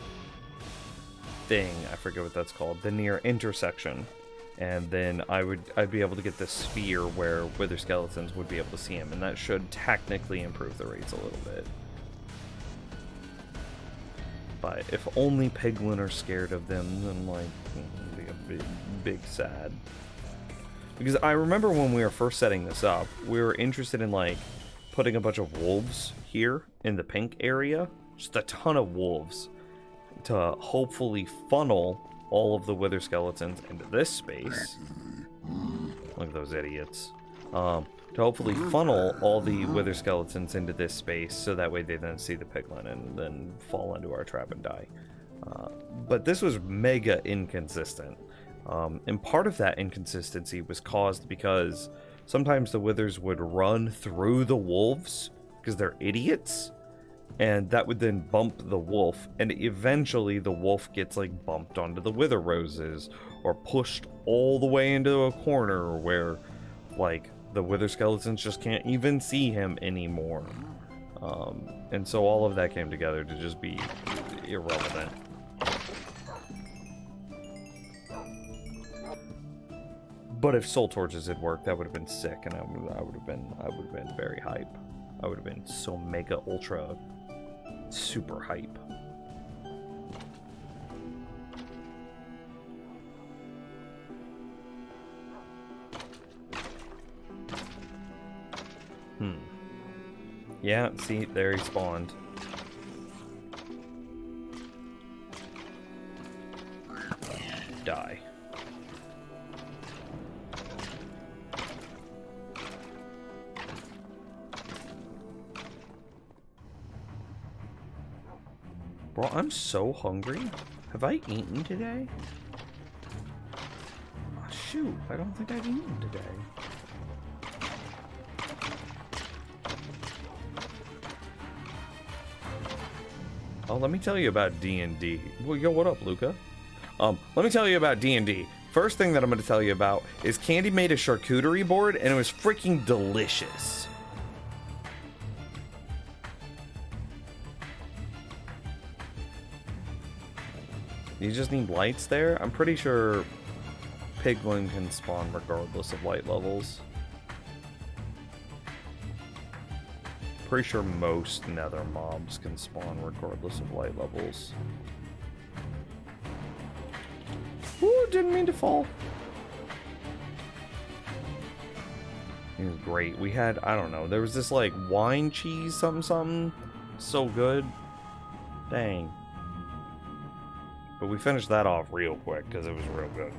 thing. I forget what that's called. The near intersection. And then I'd be able to get this sphere where wither skeletons would be able to see him, and that should technically improve the rates a little bit. But if only piglin are scared of them, then like it'd be a big sad. Because I remember when we were first setting this up, we were interested in like putting a bunch of wolves here in the pink area, just a ton of wolves, to hopefully funnel all of the wither skeletons into this space. Look at those idiots. To hopefully funnel all the wither skeletons into this space, so that way they then see the piglin and then fall into our trap and die. But this was mega inconsistent. And part of that inconsistency was caused because sometimes the withers would run through the wolves because they're idiots, and that would then bump the wolf, and eventually the wolf gets like bumped onto the wither roses or pushed all the way into a corner where like the wither skeletons just can't even see him anymore. And so all of that came together to just be irrelevant. But if soul torches had worked, that would have been sick, and I would have been very hype. I would have been so mega ultra super hype. Yeah, see, there he spawned. Die. Bro, I'm so hungry. Have I eaten today? Oh, shoot, I don't think I've eaten today. Oh, let me tell you about D&D. Well, yo, what up, Luca? Let me tell you about D&D. First thing that I'm going to tell you about is Candy made a charcuterie board, and it was freaking delicious. You just need lights there? I'm pretty sure piglin can spawn regardless of light levels. Pretty sure most nether mobs can spawn regardless of light levels. didn't mean to fall. It was great. We had, I don't know, there was this like wine cheese something. So good. Dang. But we finished that off real quick because it was real good.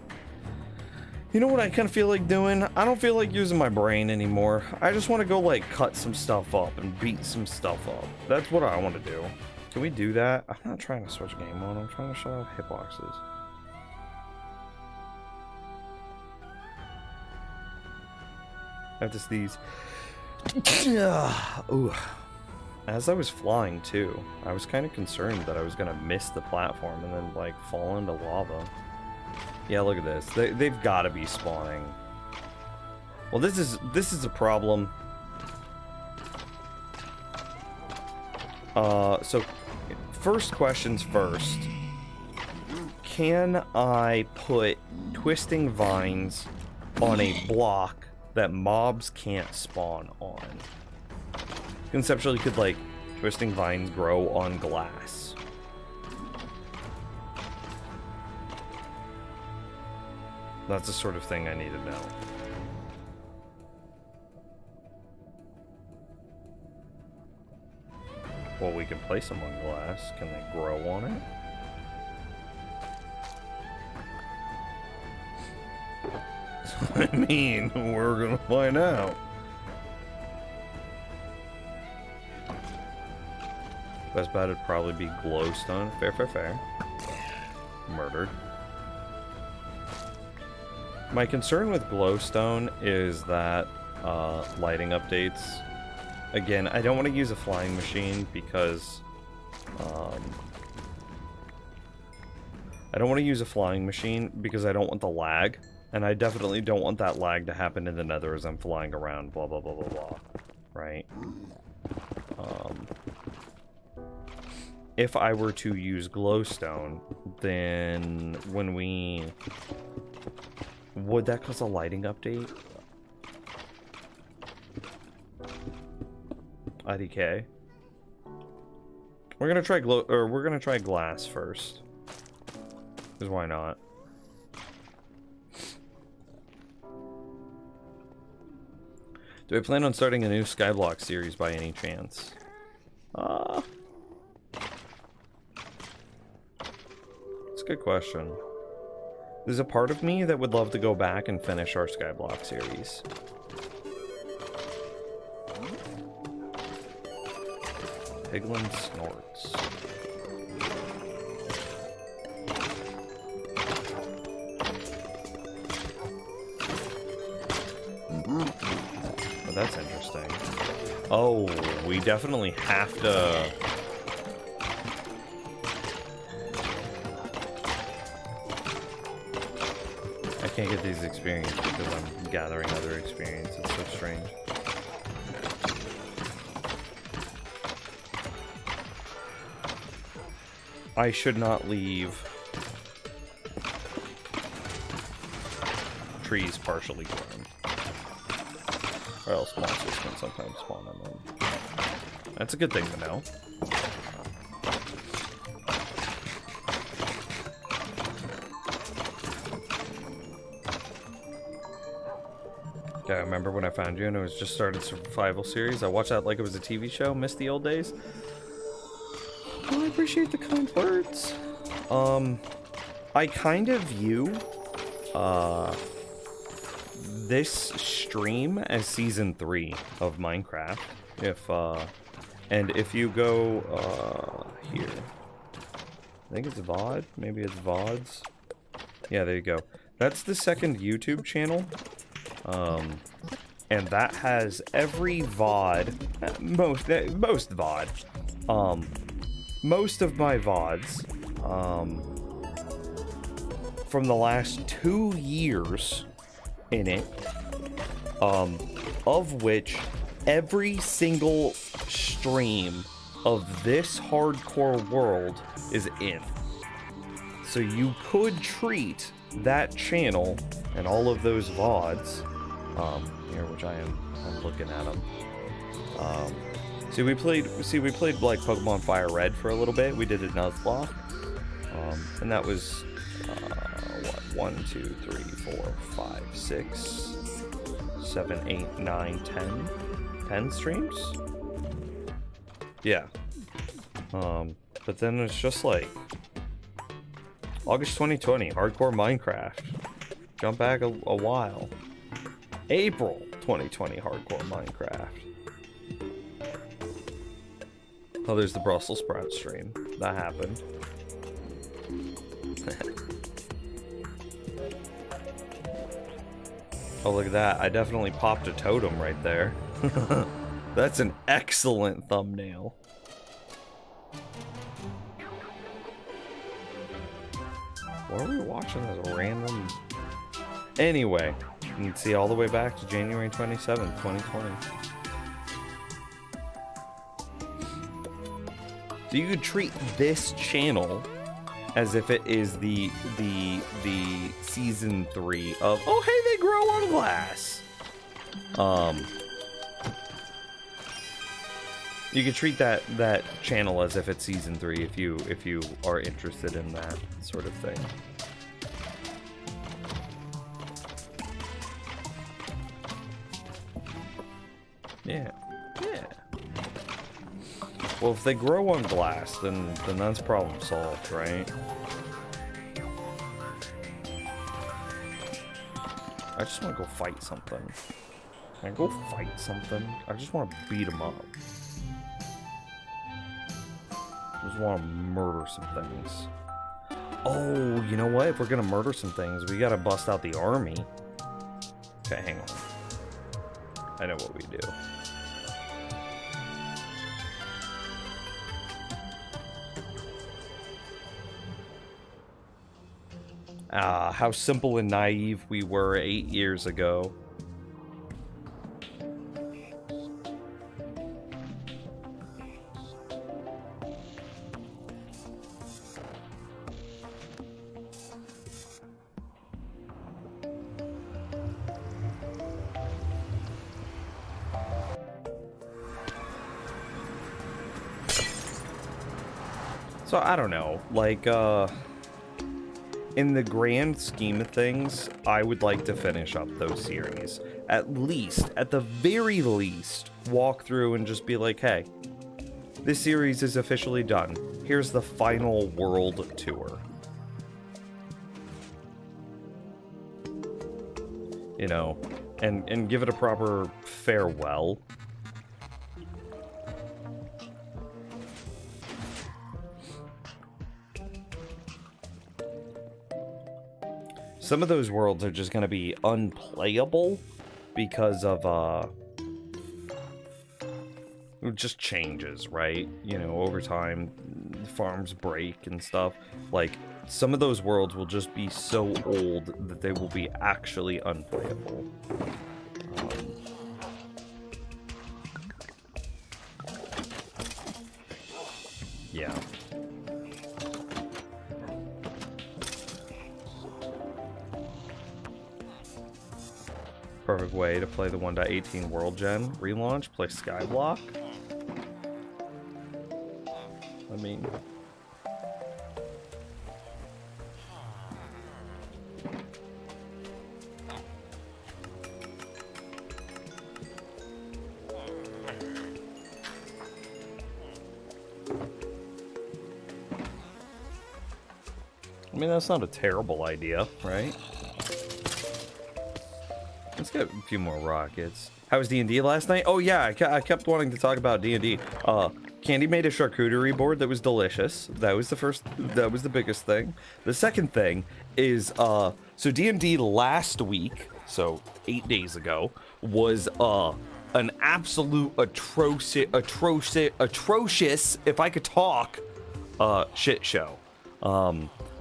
You know what I kind of feel like doing? I don't feel like using my brain anymore. I just want to go like cut some stuff up and beat some stuff up. That's what I want to do. Can we do that? I'm not trying to switch game mode. I'm trying to shut off hitboxes. I have to sneeze. Ooh. As I was flying too, I was kind of concerned that I was gonna miss the platform and then like fall into lava. Yeah, look at this. They've got to be spawning. Well, this is a problem. So first questions first. Can I put twisting vines on a block that mobs can't spawn on? Conceptually, could like twisting vines grow on glass? That's the sort of thing I need to know. Well, we can place them on glass. Can they grow on it? I mean, we're gonna find out. Best bet would probably be glowstone. Fair. Murdered. My concern with glowstone is that lighting updates. Again, I don't want to use a flying machine because I don't want to use a flying machine because I don't want the lag, and I definitely don't want that lag to happen in the Nether as I'm flying around. Blah blah blah blah blah. Right. If I were to use glowstone, then when we... Would that cause a lighting update? IDK. We're gonna try we're gonna try glass first. Because why not? Do I plan on starting a new Skyblock series by any chance? It's a good question. There's a part of me that would love to go back and finish our Skyblock series. Piglin snorts. Oh, that's interesting. Oh, we definitely have to... I can't get these experience because I'm gathering other experience. It's so strange. I should not leave trees partially grown, or else monsters can sometimes spawn on them. That's a good thing to know. Yeah, I remember when I found you and it was just started survival series. I watched that like it was a TV show. Missed the old days. Well, I appreciate the kind words. I kind of view this stream as season 3 of Minecraft. If you go here, I think it's VOD. Maybe it's VODs. Yeah, there you go. That's the second YouTube channel. And that has every VOD, most VOD, most of my VODs, from the last 2 years in it, of which every single stream of this hardcore world is in. So you could treat that channel and all of those VODs, here, which I'm looking at them. We played like Pokemon Fire Red for a little bit. We did a Nuzlocke, and that was What? 1, 2, 3, 4, 5, 6, 7, 8, 9, 10. 10 streams? Yeah. But then it's just like August 2020, Hardcore Minecraft. Jump back a while. April 2020, Hardcore Minecraft. Oh, there's the Brussels sprout stream. That happened. Oh, look at that. I definitely popped a totem right there. That's an excellent thumbnail. What are we watching as a random... Anyway, you can see all the way back to January 27th, 2020. So you could treat this channel as if it is the season 3 of, oh hey, they grow on glass. You could treat that channel as if it's season 3 if you are interested in that sort of thing. Yeah. Yeah. Well, if they grow on glass, then that's problem solved, right? I just want to go fight something. Can I go fight something? I just want to beat them up. I just want to murder some things. Oh, you know what? If we're gonna murder some things, we gotta bust out the army. Okay, hang on. I know what we do. Ah, how simple and naive we were 8 years ago. So, I don't know, like, in the grand scheme of things, I would like to finish up those series. At least, at the very least, walk through and just be like, hey, this series is officially done. Here's the final world tour. You know, and give it a proper farewell. Some of those worlds are just going to be unplayable because of, just changes, right? You know, over time, farms break and stuff. Like, some of those worlds will just be so old that they will be actually unplayable. Yeah. Perfect way to play the 1.18 World Gen relaunch. Play Skyblock. I mean... that's not a terrible idea, right? Let's get a few more rockets. How was D&D last night? Oh yeah, I kept wanting to talk about D&D. Candy made a charcuterie board that was delicious. That was the biggest thing. The second thing is, so D&D last week, so 8 days ago, was, an absolute atrocious, if I could talk, shit show.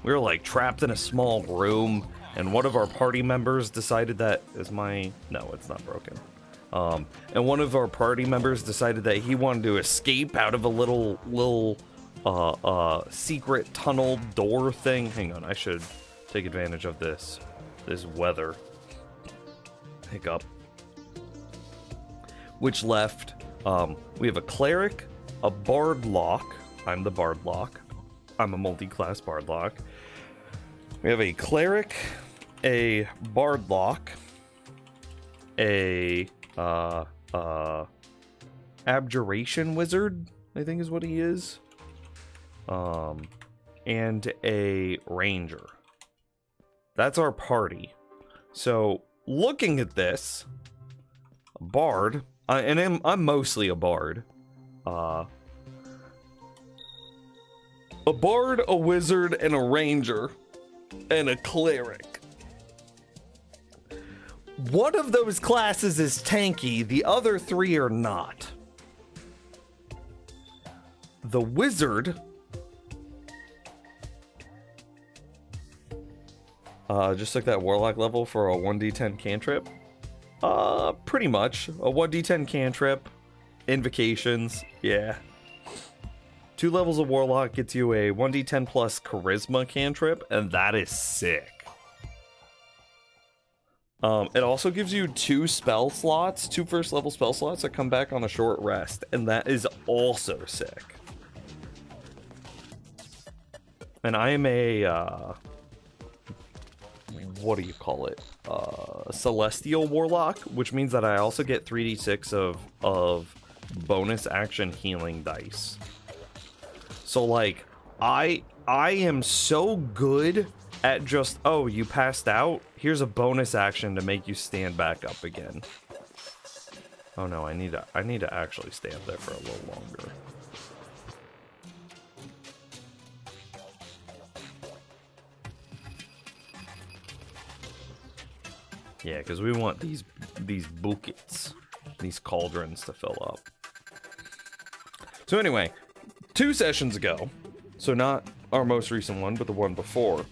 We were like trapped in a small room, and one of our party members decided that no, it's not broken. And one of our party members decided that he wanted to escape out of a little secret tunnel door thing. Hang on, I should take advantage of this weather hiccup. Which left, we have a cleric, a bardlock. I'm the bardlock. I'm a multi-class bardlock. We have a cleric, a bardlock, a abjuration wizard, I think is what he is, and a ranger. That's our party. So looking at this, a bard, and I'm mostly a bard. A bard, a wizard, and a ranger, and a cleric. One of those classes is tanky, the other three are not. The wizard, just like that warlock level for a 1d10 cantrip. Pretty much. A 1d10 cantrip, invocations, yeah. 2 levels of warlock gets you a 1d10 plus charisma cantrip, and that is sick. It also gives you 2 spell slots, 2 first level spell slots that come back on a short rest, and that is also sick. And I am a, what do you call it? Celestial Warlock, which means that I also get 3d6 of bonus action healing dice. So like, I am so good at just, oh, you passed out? Here's a bonus action to make you stand back up again. Oh no, I need to actually stay up there for a little longer. Yeah, because we want these buckets, these cauldrons to fill up. So anyway, 2 sessions ago, so not our most recent one, but the one before,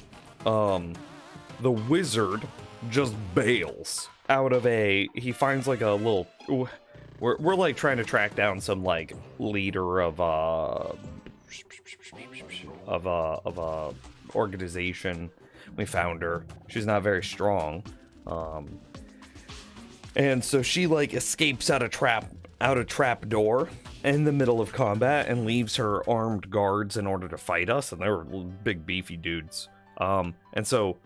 the wizard just bails out of he finds like a little, we're like trying to track down some like leader of a organization. We found her. She's not very strong. And so she like escapes out a trap door in the middle of combat and leaves her armed guards in order to fight us, and they were big beefy dudes. And so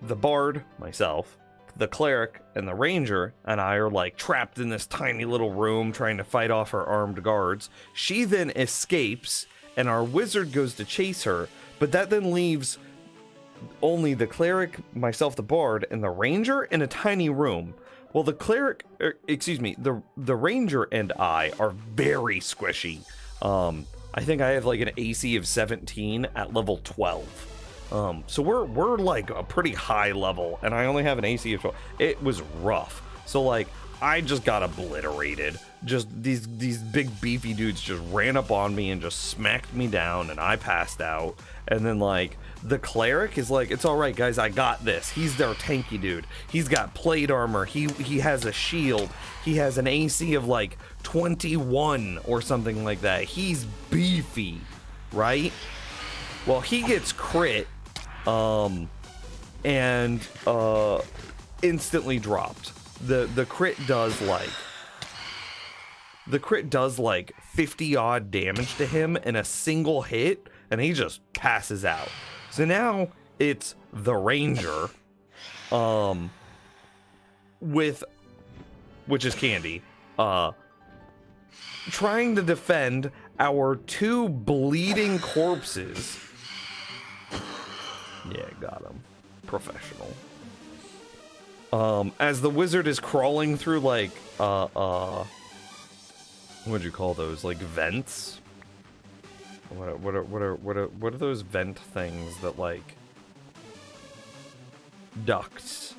the bard, myself, the cleric, and the ranger and I are like trapped in this tiny little room trying to fight off her armed guards. She then escapes and our wizard goes to chase her, but that then leaves only the cleric, myself, the bard, and the ranger in a tiny room. Well, the cleric, the ranger and I are very squishy. I think I have like an AC of 17 at level 12. So we're like a pretty high level, and I only have an AC of 12. It was rough. So like, I just got obliterated. Just these big beefy dudes just ran up on me and just smacked me down, and I passed out. And then like, the cleric is like, it's all right, guys, I got this. He's their tanky dude. He's got plate armor. He has a shield. He has an AC of like 21 or something like that. He's beefy, right? Well, he gets crit, and instantly dropped. The crit does like 50 odd damage to him in a single hit, and he just passes out. So now it's the ranger, which is Candy, trying to defend our 2 bleeding corpses. Yeah, got him. Professional. As the wizard is crawling through like, what'd you call those? Like vents? What are those vent things that like ducts?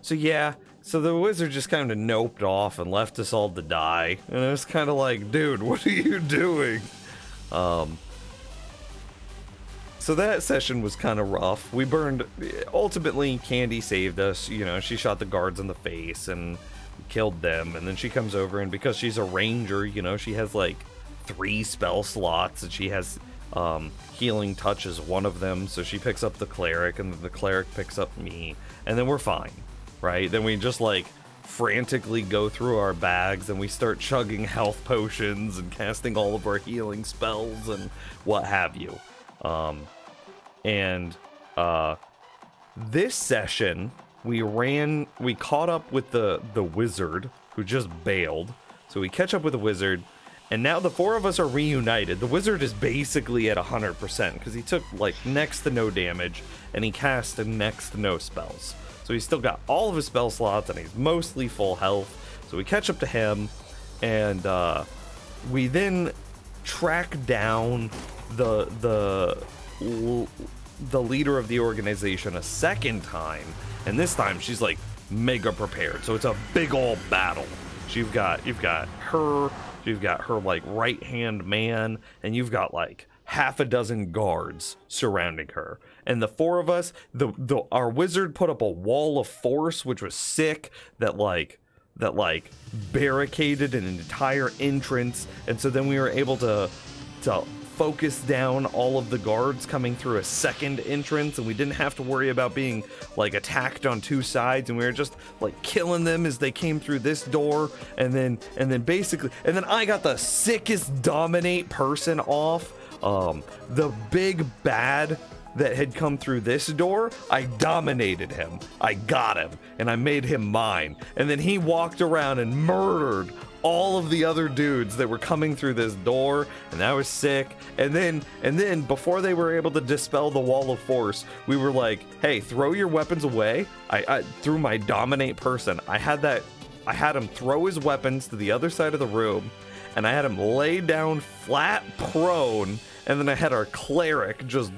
So yeah, so the wizard just kind of noped off and left us all to die, and it was kind of like, dude, what are you doing? So that session was kind of rough. We burned. Ultimately, Candy saved us. You know, she shot the guards in the face and killed them, and then she comes over, and because she's a ranger, you know, she has like 3 spell slots, and she has healing touch as one of them, so she picks up the cleric, and then the cleric picks up me, and then we're fine, right? Then we just like frantically go through our bags, and we start chugging health potions and casting all of our healing spells and what have you. And This session, we caught up with the wizard who just bailed. So we catch up with the wizard, and now the four of us are reunited. The wizard is basically at 100% because he took like next to no damage and he cast next to no spells. So he's still got all of his spell slots and he's mostly full health. So we catch up to him, and we then track down the leader of the organization a second time, and this time she's like mega prepared. So it's a big old battle. You've got her like right hand man, and you've got like half a dozen guards surrounding her. And the four of us, our wizard put up a wall of force, which was sick, that barricaded an entire entrance. And so then we were able to focus down all of the guards coming through a second entrance, and we didn't have to worry about being like attacked on two sides, and we were just like killing them as they came through this door. And then I got the sickest dominate person off. The big bad that had come through this door, I dominated him. I got him, and I made him mine. And then he walked around and murdered all of the other dudes that were coming through this door, and that was sick. And then before they were able to dispel the wall of force, we were like, hey, throw your weapons away. I through my dominate person, I had him throw his weapons to the other side of the room, and I had him lay down flat prone, and then I had our cleric just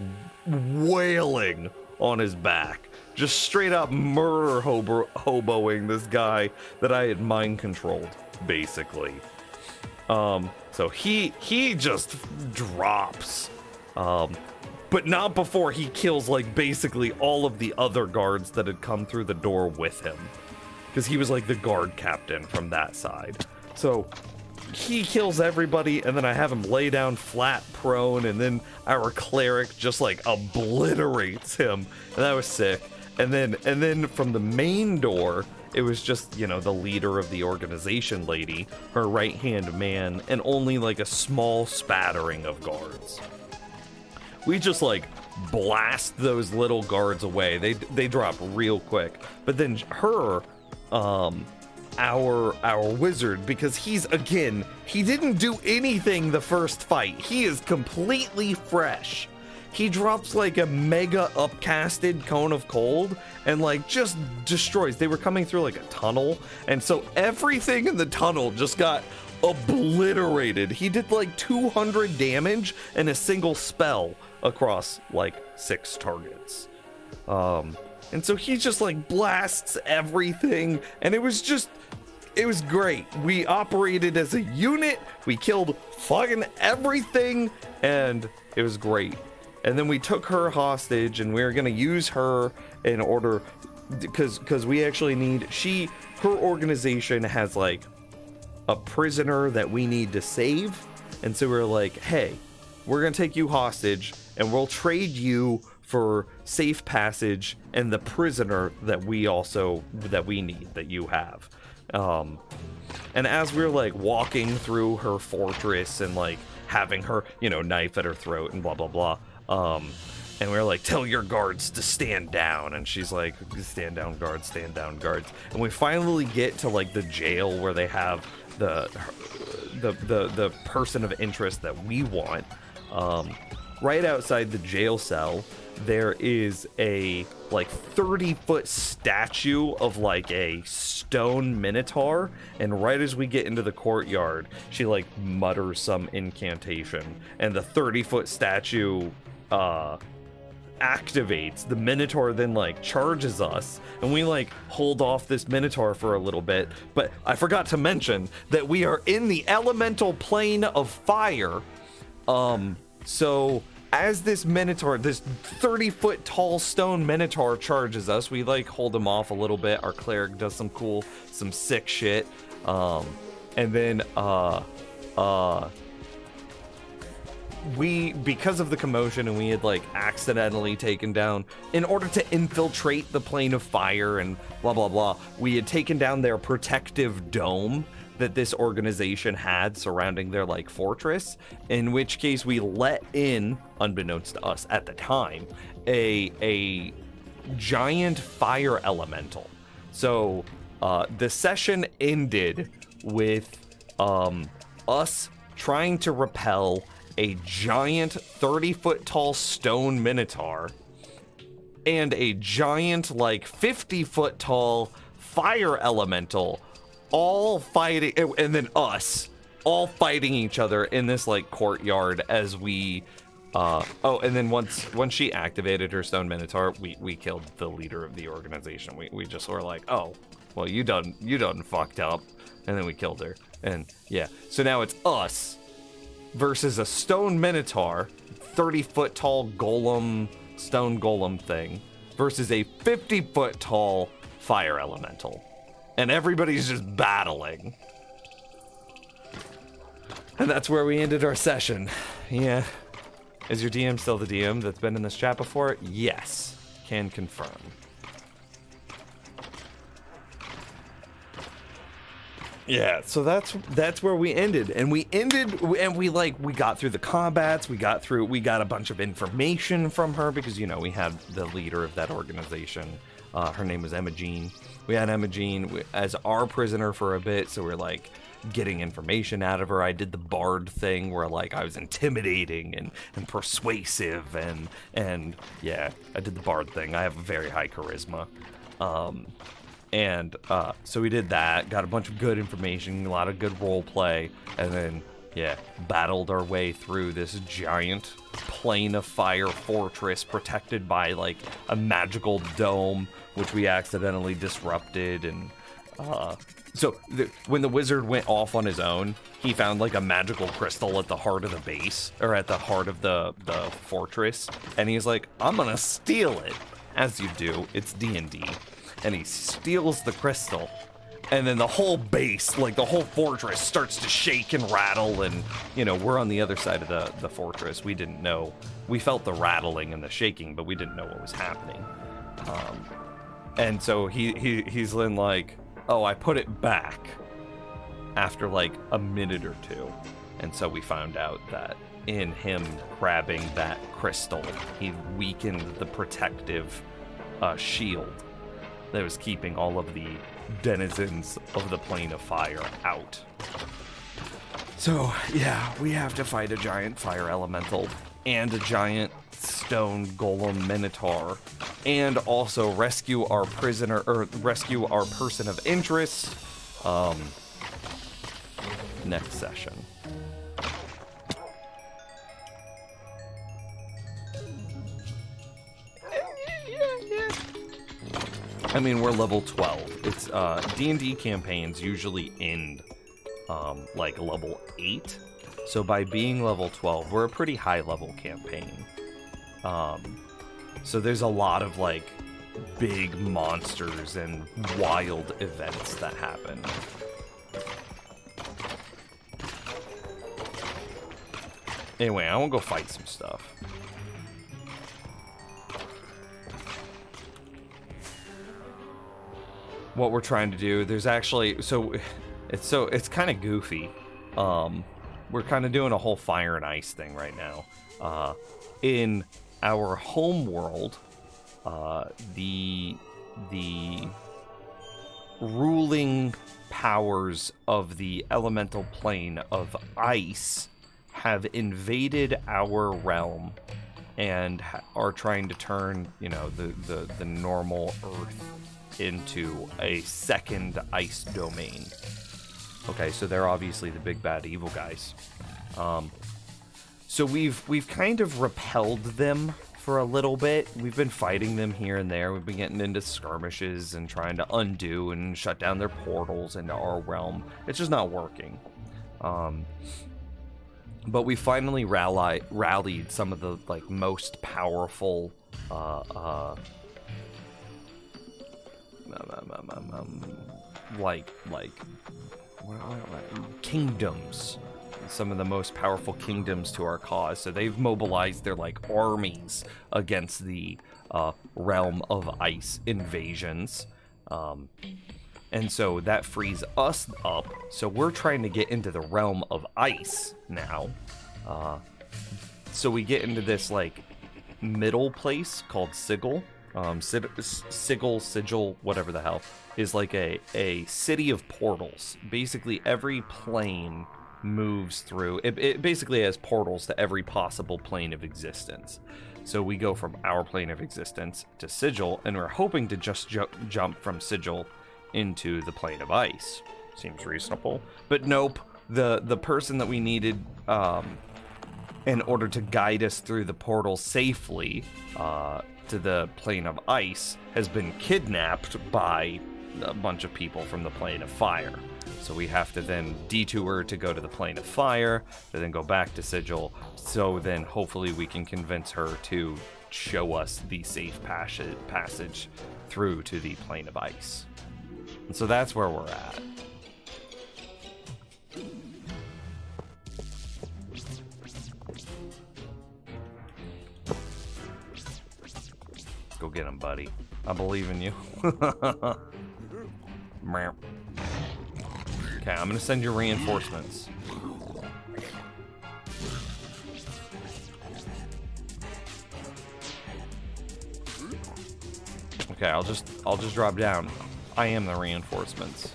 wailing on his back, just straight up murder hoboing this guy that I had mind controlled, basically. So he just drops, but not before he kills like basically all of the other guards that had come through the door with him, because he was like the guard captain from that side. So he kills everybody, and then I have him lay down flat prone, and then our cleric just like obliterates him, and that was sick. And then from the main door, it was just, you know, the leader of the organization lady, her right hand man, and only like a small spattering of guards. We just like blast those little guards away. They drop real quick. But then her our wizard, because he didn't do anything the first fight. He is completely fresh. He drops like a mega upcasted cone of cold and like just destroys. They were coming through like a tunnel, and so everything in the tunnel just got obliterated. He did like 200 damage in a single spell across like 6 targets. And so he just like blasts everything, and it was great. We operated as a unit. We killed fucking everything, and it was great. And then we took her hostage, and we were gonna use her in order, because we actually need, her organization has like a prisoner that we need to save. And so we're like, hey, we're gonna take you hostage, and we'll trade you for safe passage and the prisoner that we need, that you have. And as we're like walking through her fortress and like having her, you know, knife at her throat and blah blah blah, and we're like, tell your guards to stand down, and she's like, stand down guards, stand down guards. And we finally get to like the jail where they have the person of interest that we want. Right outside the jail cell, there is a like 30-foot statue of like a stone minotaur, and right as we get into the courtyard, she like mutters some incantation, and the 30-foot statue activates. The minotaur then like charges us, and we like hold off this minotaur for a little bit. But I forgot to mention that we are in the elemental plane of fire. So as this minotaur, this 30-foot tall stone minotaur charges us, we like hold him off a little bit. Our cleric does some sick shit. And then we, because of the commotion, and we had like accidentally taken down, in order to infiltrate the plane of fire and blah blah blah, we had taken down their protective dome that this organization had surrounding their like fortress, in which case we let in, unbeknownst to us at the time, a giant fire elemental. So the session ended with us trying to repel a giant 30-foot tall stone minotaur and a giant like 50-foot tall fire elemental, all fighting, and then us all fighting each other in this like courtyard as we and then once she activated her stone minotaur, we killed the leader of the organization. We just were like, oh well, you done fucked up, and then we killed her. And yeah, so now it's us versus a stone minotaur, 30-foot tall golem, stone golem thing, versus a 50-foot tall fire elemental. And everybody's just battling. And that's where we ended our session. Yeah. Is your DM still the DM that's been in this chat before? Yes. Can confirm. Yeah, so that's where we ended, and we got through the combats, we got a bunch of information from her, because you know we had the leader of that organization. Her name was Emma Jean. We had Emma Jean as our prisoner for a bit, so we're like getting information out of her. I did the bard thing where like I was intimidating and persuasive, and yeah, I did the bard thing. I have a very high charisma. So we did that, got a bunch of good information, a lot of good role play, and then, yeah, battled our way through this giant plane of fire fortress protected by, like, a magical dome, which we accidentally disrupted, and, when the wizard went off on his own, he found, like, a magical crystal at the heart of the base, or at the heart of the fortress, and he's like, I'm gonna steal it. As you do, it's D&D. And he steals the crystal, and then the whole base, like the whole fortress, starts to shake and rattle, and you know, we're on the other side of the fortress. We didn't know. We felt the rattling and the shaking, but we didn't know what was happening. And so he's then like, oh, I put it back after like a minute or two. And so we found out that in him grabbing that crystal, he weakened the protective shield that was keeping all of the denizens of the plane of fire out. So, yeah, we have to fight a giant fire elemental and a giant stone golem minotaur, and also rescue our prisoner, or rescue our person of interest, next session. I mean, we're level 12. It's D&D campaigns usually end like level 8. So by being level 12, we're a pretty high level campaign. So there's a lot of like big monsters and wild events that happen. Anyway, I want to go fight some stuff. What we're trying to do, there's actually, it's kind of goofy. We're kind of doing a whole fire and ice thing right now. In our home world, the ruling powers of the elemental plane of ice have invaded our realm and are trying to turn, you know, the normal Earth into a second ice domain. Okay, so they're obviously the big bad evil guys. So we've kind of repelled them for a little bit. We've been fighting them here and there. We've been getting into skirmishes and trying to undo and shut down their portals into our realm. It's just not working. But we finally rallied some of the like most powerful kingdoms, some of the most powerful kingdoms to our cause. So they've mobilized their like armies against the realm of ice invasions. And so that frees us up. So we're trying to get into the realm of ice now. So we get into this like middle place called Sigil. Sigil, whatever the hell, is like a city of portals. Basically, every plane moves through. It basically has portals to every possible plane of existence. So we go from our plane of existence to Sigil, and we're hoping to just jump from Sigil into the plane of ice. Seems reasonable. But nope, the person that we needed in order to guide us through the portal safely to the plane of ice has been kidnapped by a bunch of people from the plane of fire. So we have to then detour to go to the plane of fire, to then go back to Sigil, so then hopefully we can convince her to show us the safe passage through to the plane of ice. And so that's where we're at. Go get him, buddy. I believe in you. Okay, I'm gonna send you reinforcements. Okay, I'll just drop down. I am the reinforcements.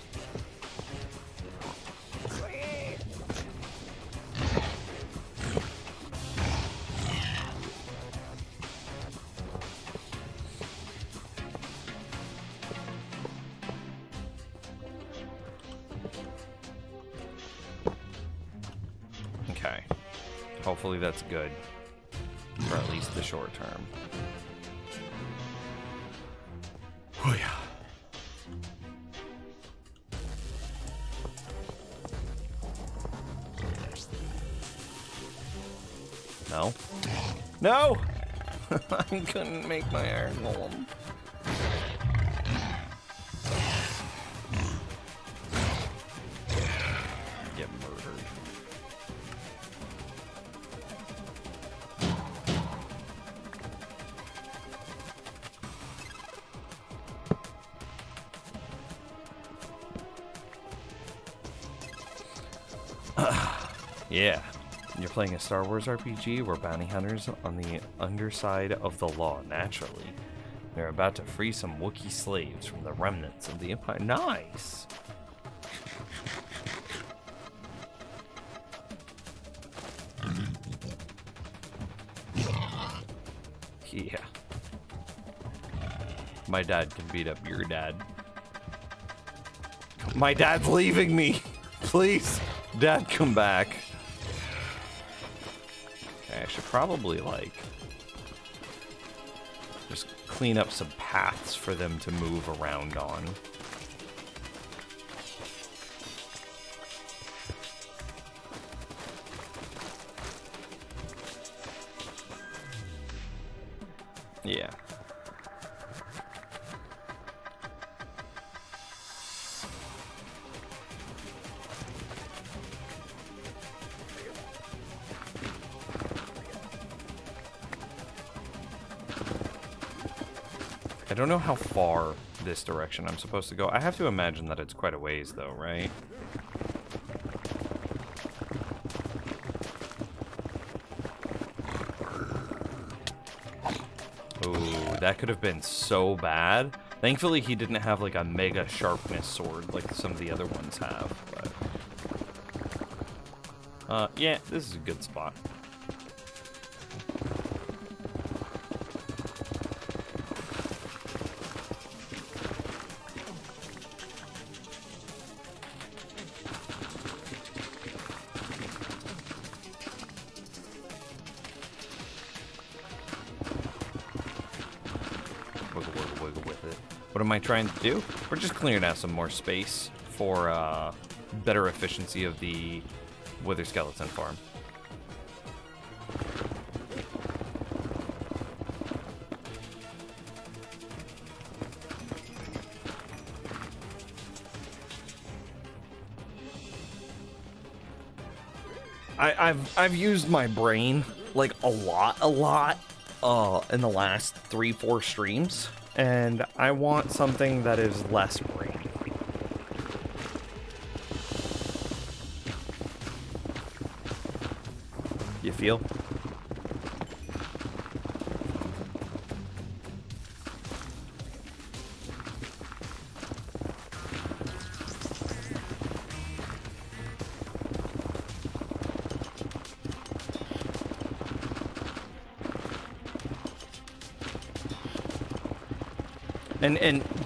Okay. Hopefully that's good. For at least the short term. Oh yeah. No. No! I couldn't make my iron golem. Get murdered. Yeah. You're playing a Star Wars RPG where bounty hunters on the underside of the law, naturally. They're about to free some Wookiee slaves from the remnants of the Empire. Nice! Yeah. My dad can beat up your dad. My dad's leaving me! Please, Dad, come back. Okay, I should probably, like, just clean up some paths for them to move around on. Yeah. I don't know how far this direction I'm supposed to go. I have to imagine that it's quite a ways, though, right? Ooh, that could have been so bad. Thankfully, he didn't have, like, a mega sharpness sword like some of the other ones have, but... yeah, this is a good spot. Wiggle with it. What am I trying to do? We're just clearing out some more space for better efficiency of the Wither Skeleton farm. I've used my brain like a lot in the last 3-4 streams, and I want something that is less brain. deal.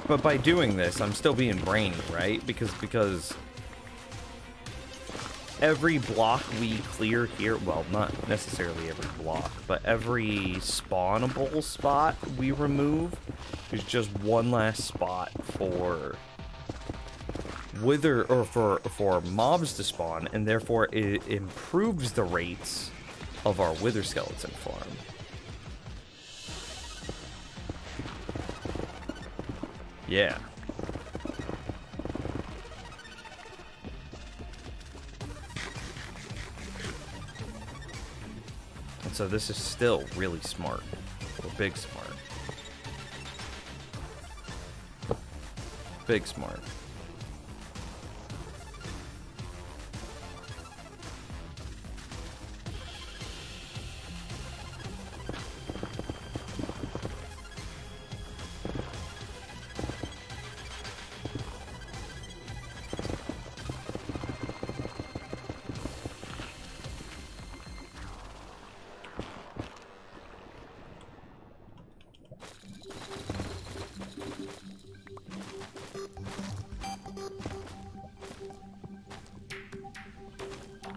But by doing this, I'm still being brainy, right? Because every block we clear here, well, not necessarily every block, but every spawnable spot we remove is just one last spot for wither, or for mobs to spawn, and therefore it improves the rates of our wither skeleton farm. Yeah. And so this is still really smart. Or big smart. Big smart.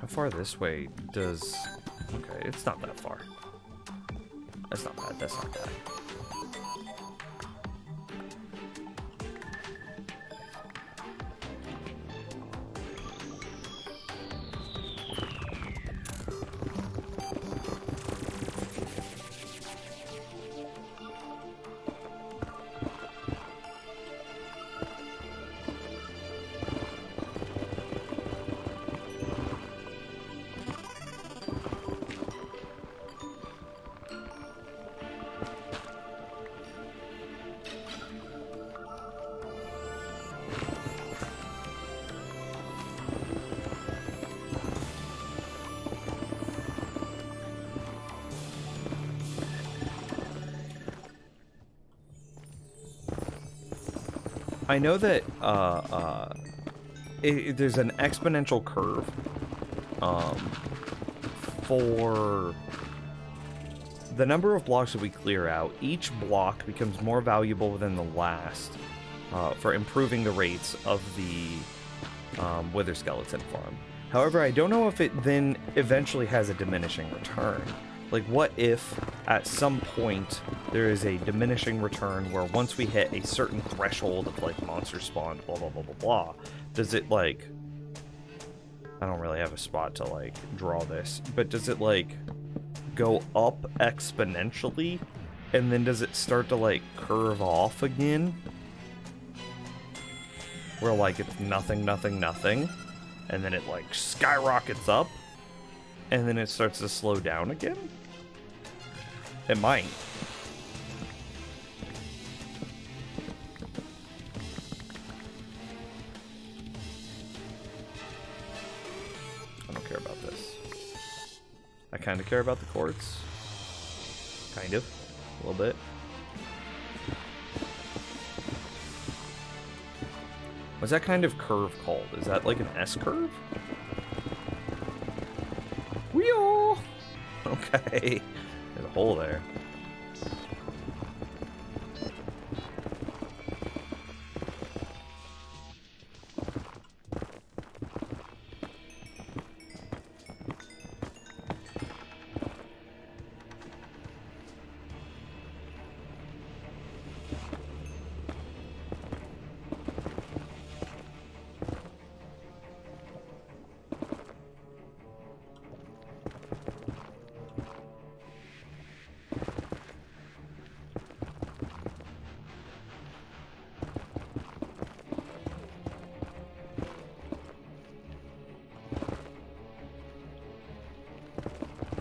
How far this way does... Okay, it's not that far. That's not bad, that's not bad. I know that there's an exponential curve for the number of blocks that we clear out. Each block becomes more valuable than the last for improving the rates of the wither skeleton farm. However, I don't know if it then eventually has a diminishing return. Like, what if at some point there is a diminishing return where once we hit a certain threshold of, like, monster spawn, blah, blah, blah, blah, blah, does it, like... I don't really have a spot to, like, draw this, but does it, like, go up exponentially? And then does it start to, like, curve off again? Where, like, it's nothing, nothing, nothing, and then it, like, skyrockets up, and then it starts to slow down again? It might. I don't care about this. I kind of care about the quartz. Kind of. A little bit. What's that kind of curve called? Is that like an S-curve? Wheel! Okay. There's a hole there.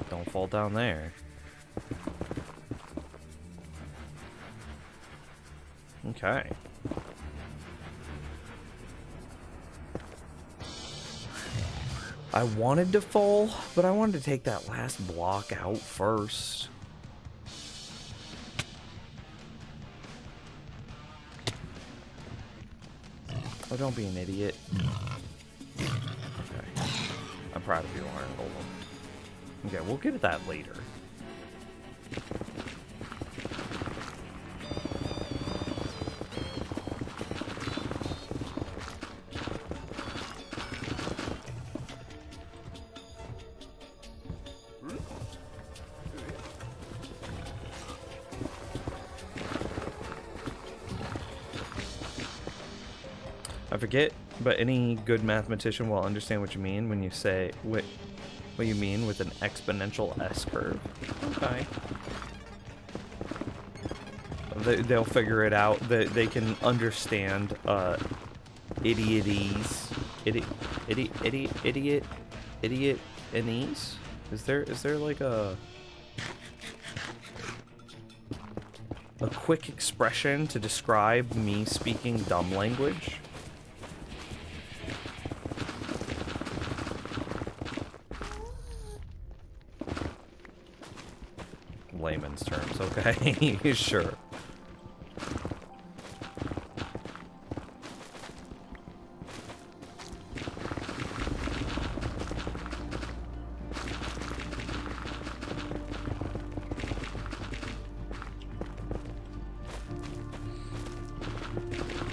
Don't fall down there. Okay. I wanted to fall, but I wanted to take that last block out first. Oh, don't be an idiot. Okay. I'm proud of you, Iron Golem. Okay, we'll get at that later. I forget, but any good mathematician will understand what you mean when you say what you mean with an exponential S curve. Okay. They'll figure it out. They can understand idiotese. Idiot-inese? Is there like a quick expression to describe me speaking dumb language? Layman's terms, okay? Sure.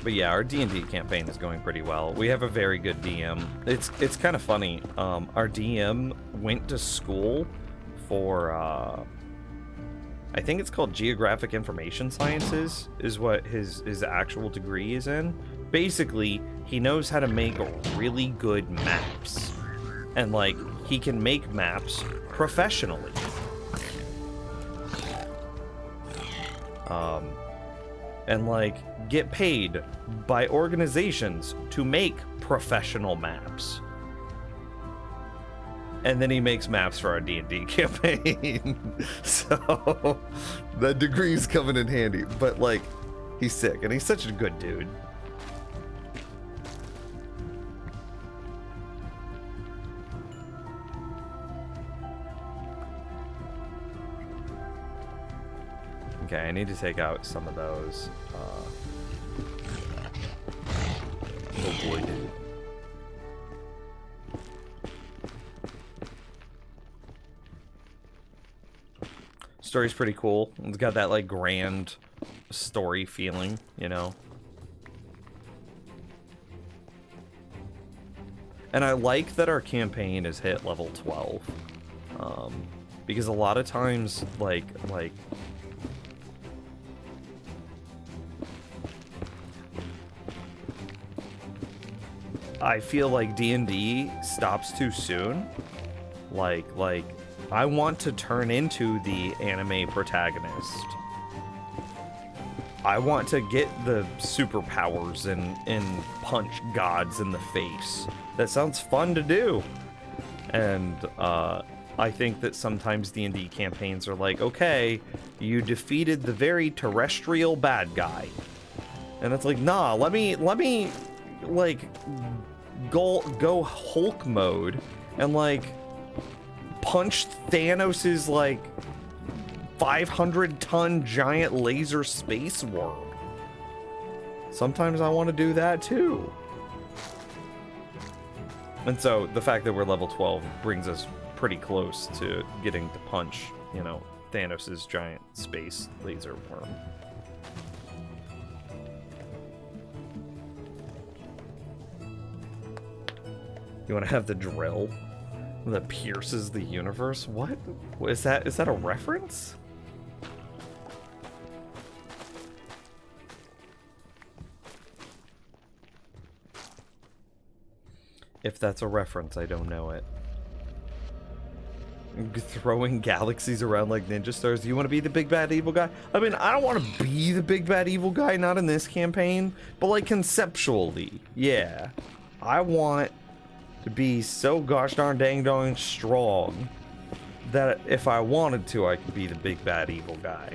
But yeah, our D&D campaign is going pretty well. We have a very good DM. It's kind of funny. Our DM went to school for I think it's called Geographic Information Sciences is what his actual degree is in. Basically, he knows how to make really good maps. And like, he can make maps professionally. And like, get paid by organizations to make professional maps. And then he makes maps for our D&D campaign. So that degree's coming in handy. But like, he's sick and he's such a good dude. Okay, I need to take out some of those. Oh boy, dude. Story's pretty cool. It's got that like grand story feeling, you know. And I like that our campaign is hit level 12. Because a lot of times like I feel like D&D stops too soon. Like I want to turn into the anime protagonist. I want to get the superpowers and punch gods in the face. That sounds fun to do. And I think that sometimes D&D campaigns are like, okay, you defeated the very terrestrial bad guy. And it's like, nah, let me like go Hulk mode and like punch Thanos's like 500-ton giant laser space worm. Sometimes I want to do that too. And so the fact that we're level 12 brings us pretty close to getting to punch, you know, Thanos's giant space laser worm. You want to have the drill that pierces the universe? What? Is that a reference? If that's a reference, I don't know it. Throwing galaxies around like ninja stars. Do you want to be the big bad evil guy? I mean, I don't want to be the big bad evil guy, not in this campaign, but like conceptually, yeah. I want to be so gosh darn dang darn strong that if I wanted to, I could be the big bad evil guy.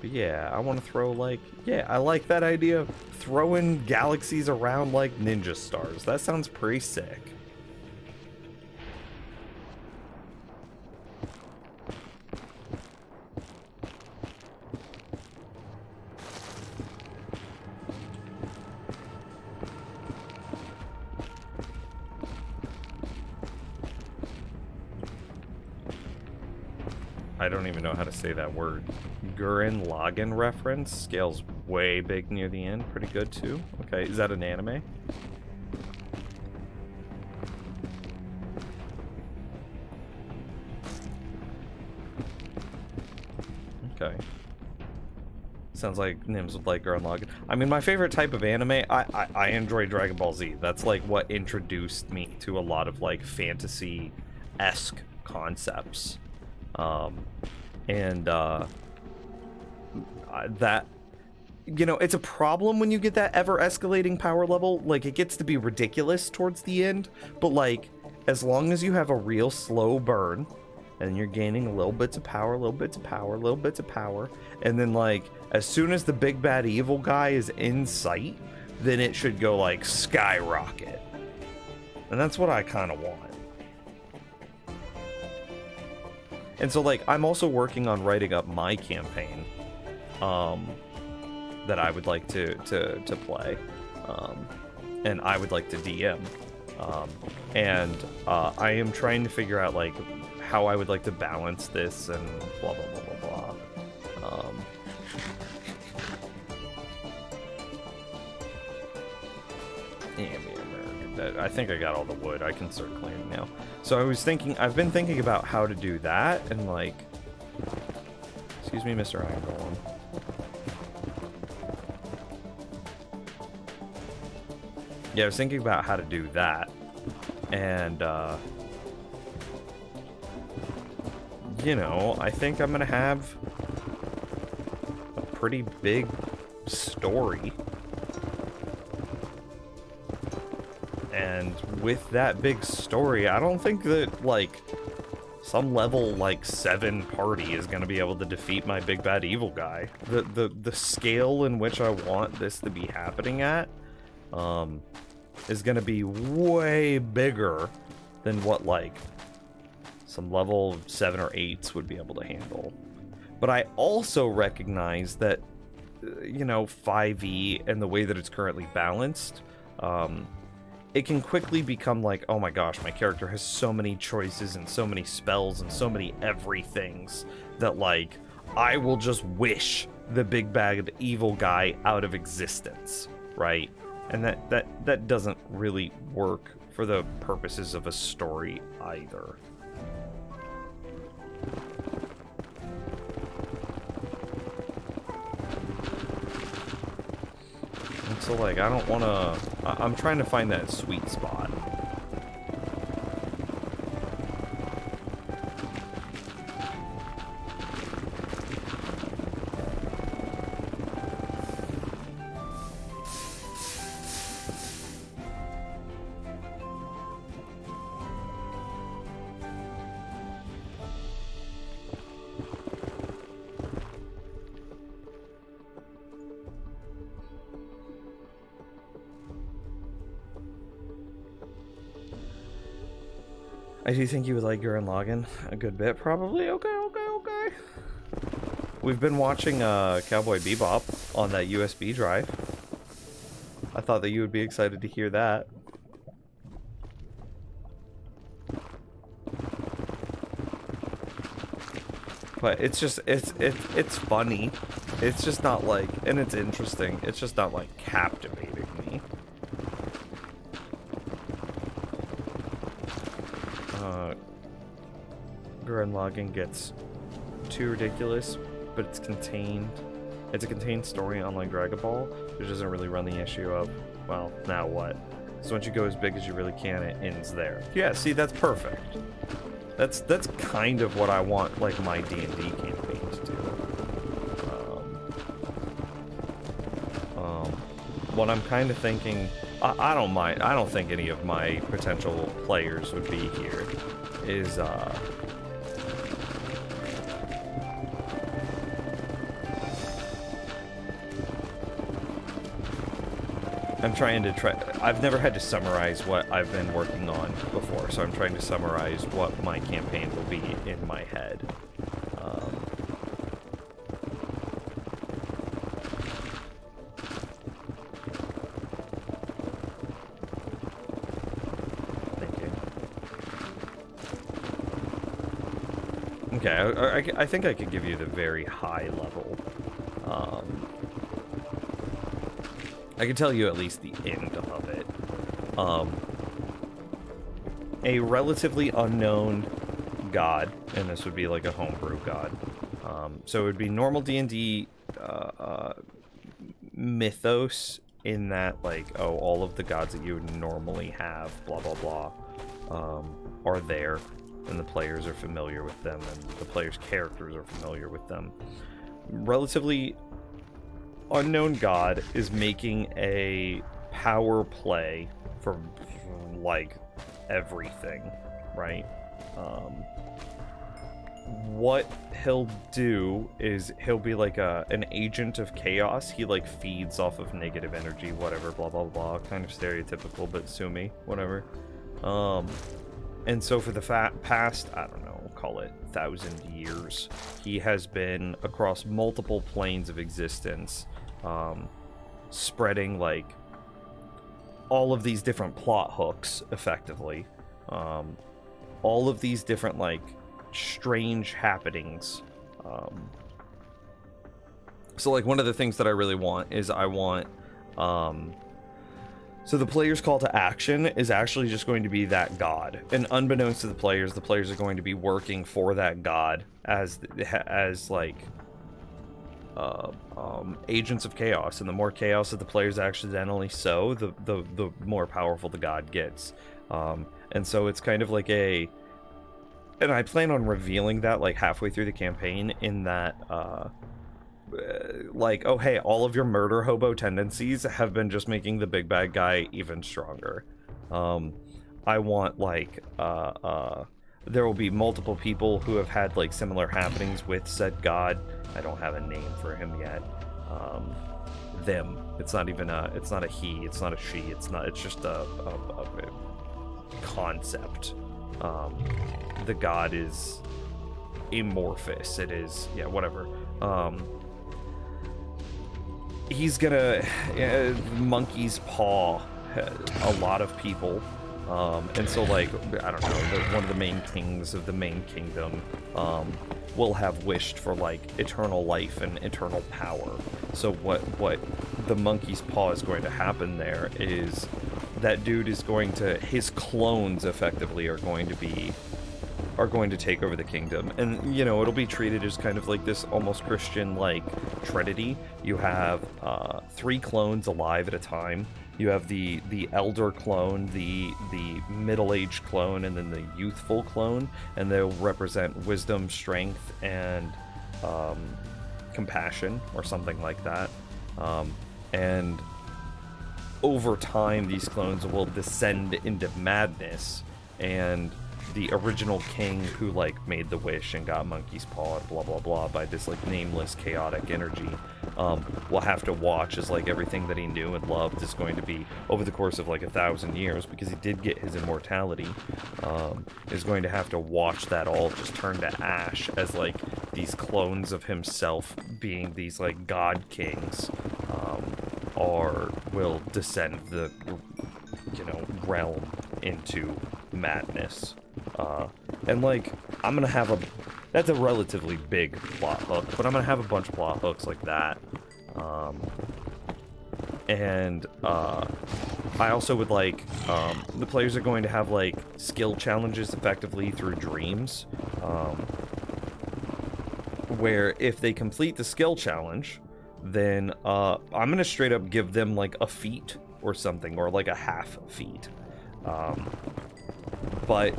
But yeah, I want to throw like, yeah, I like that idea of throwing galaxies around like ninja stars. That sounds pretty sick. I don't even know how to say that word. Gurren Lagann reference. Scale's way big near the end. Pretty good too. Okay, is that an anime? Okay. Sounds like Nims would like Gurren Lagann. I mean, my favorite type of anime, I enjoy Dragon Ball Z. That's like what introduced me to a lot of like fantasy-esque concepts. That, you know, it's a problem when you get that ever escalating power level. Like, it gets to be ridiculous towards the end, but like, as long as you have a real slow burn and you're gaining little bits of power, little bits of power, little bits of power, and then like, as soon as the big bad evil guy is in sight, then it should go like skyrocket. And that's what I kind of want. And so, like, I'm also working on writing up my campaign, that I would like to play, and I would like to DM, I am trying to figure out, like, how I would like to balance this and blah, blah, blah, blah, blah. I think I got all the wood. I can start clearing now. So I've been thinking about how to do that, and like, excuse me, Mr. Iron Golem. Yeah, I was thinking about how to do that, and you know, I think I'm gonna have a pretty big story. And with that big story, I don't think that, like, some level, like, 7 party is going to be able to defeat my big bad evil guy. The scale in which I want this to be happening at, is going to be way bigger than what, like, some level 7 or 8s would be able to handle. But I also recognize that, you know, 5e and the way that it's currently balanced, it can quickly become like, oh my gosh, my character has so many choices and so many spells and so many everythings that, like, I will just wish the big bad evil guy out of existence, right? And that doesn't really work for the purposes of a story either. And so, like, I don't want to... I'm trying to find that sweet spot. I do think you would like Gurren Lagann a good bit, probably. Okay. We've been watching Cowboy Bebop on that USB drive. I thought that you would be excited to hear that. But it's just, it's funny. It's just not like, and it's interesting. It's just not like captivating me. Gurren Lagann gets too ridiculous, but it's contained. It's a contained story, unlike Dragon Ball, which doesn't really run the issue of, well, now what? So once you go as big as you really can, it ends there. Yeah, see, that's perfect. That's kind of what I want, like, my D&D campaign to do. What I'm kind of thinking, I don't mind. I don't think any of my potential players would be here. Is I'm trying to I've never had to summarize what I've been working on before, so I'm trying to summarize what my campaign will be in my head. Thank you. Okay, I think I could give you the very high level. I can tell you at least the end of it. A relatively unknown god, and this would be like a homebrew god. So it would be normal D&D mythos in that, like, oh, all of the gods that you would normally have, blah, blah, blah, are there, and the players are familiar with them, and the players' characters are familiar with them. Relatively unknown god is making a power play for like everything, right? What he'll do is he'll be like an agent of chaos. He like feeds off of negative energy, whatever, blah blah blah, kind of stereotypical, but sue me, whatever. And so for the past, I don't know, we'll call it 1,000 years, he has been across multiple planes of existence, spreading like all of these different plot hooks, effectively. All of these different like strange happenings. So like one of the things that I really want is I want so the player's call to action is actually just going to be that god, and unbeknownst to the players are going to be working for that god as like agents of chaos, and the more chaos that the players accidentally sow, the more powerful the god gets. And so it's kind of like and I plan on revealing that like halfway through the campaign, in that like, oh hey, all of your murder hobo tendencies have been just making the big bad guy even stronger. I want like there will be multiple people who have had like similar happenings with said god. I don't have a name for him yet. Them. It's not even it's not a he, it's not a she, it's just a concept. The god is amorphous. It is, yeah, whatever. He's gonna monkey's paw a lot of people, and so like, I don't know, one of the main kings of the main kingdom will have wished for like eternal life and eternal power. So what the monkey's paw is going to happen there is that dude is going to, his clones effectively are going to take over the kingdom, and you know, it'll be treated as kind of like this almost Christian like trinity. You have 3 clones alive at a time. You have the elder clone, the middle-aged clone, and then the youthful clone, and they'll represent wisdom, strength, and compassion, or something like that. And over time, these clones will descend into madness, and the original king who like made the wish and got monkey's paw and blah blah blah by this like nameless chaotic energy will have to watch as like everything that he knew and loved is going to be, over the course of like 1,000 years, because he did get his immortality, is going to have to watch that all just turn to ash as like these clones of himself, being these like god kings, will descend the, you know, realm into madness. And like, I'm gonna have that's a relatively big plot hook, but I'm gonna have a bunch of plot hooks like that. And I also would like, the players are going to have like skill challenges effectively through dreams, where if they complete the skill challenge, then I'm gonna straight up give them like a feat or something, or like a half feat. But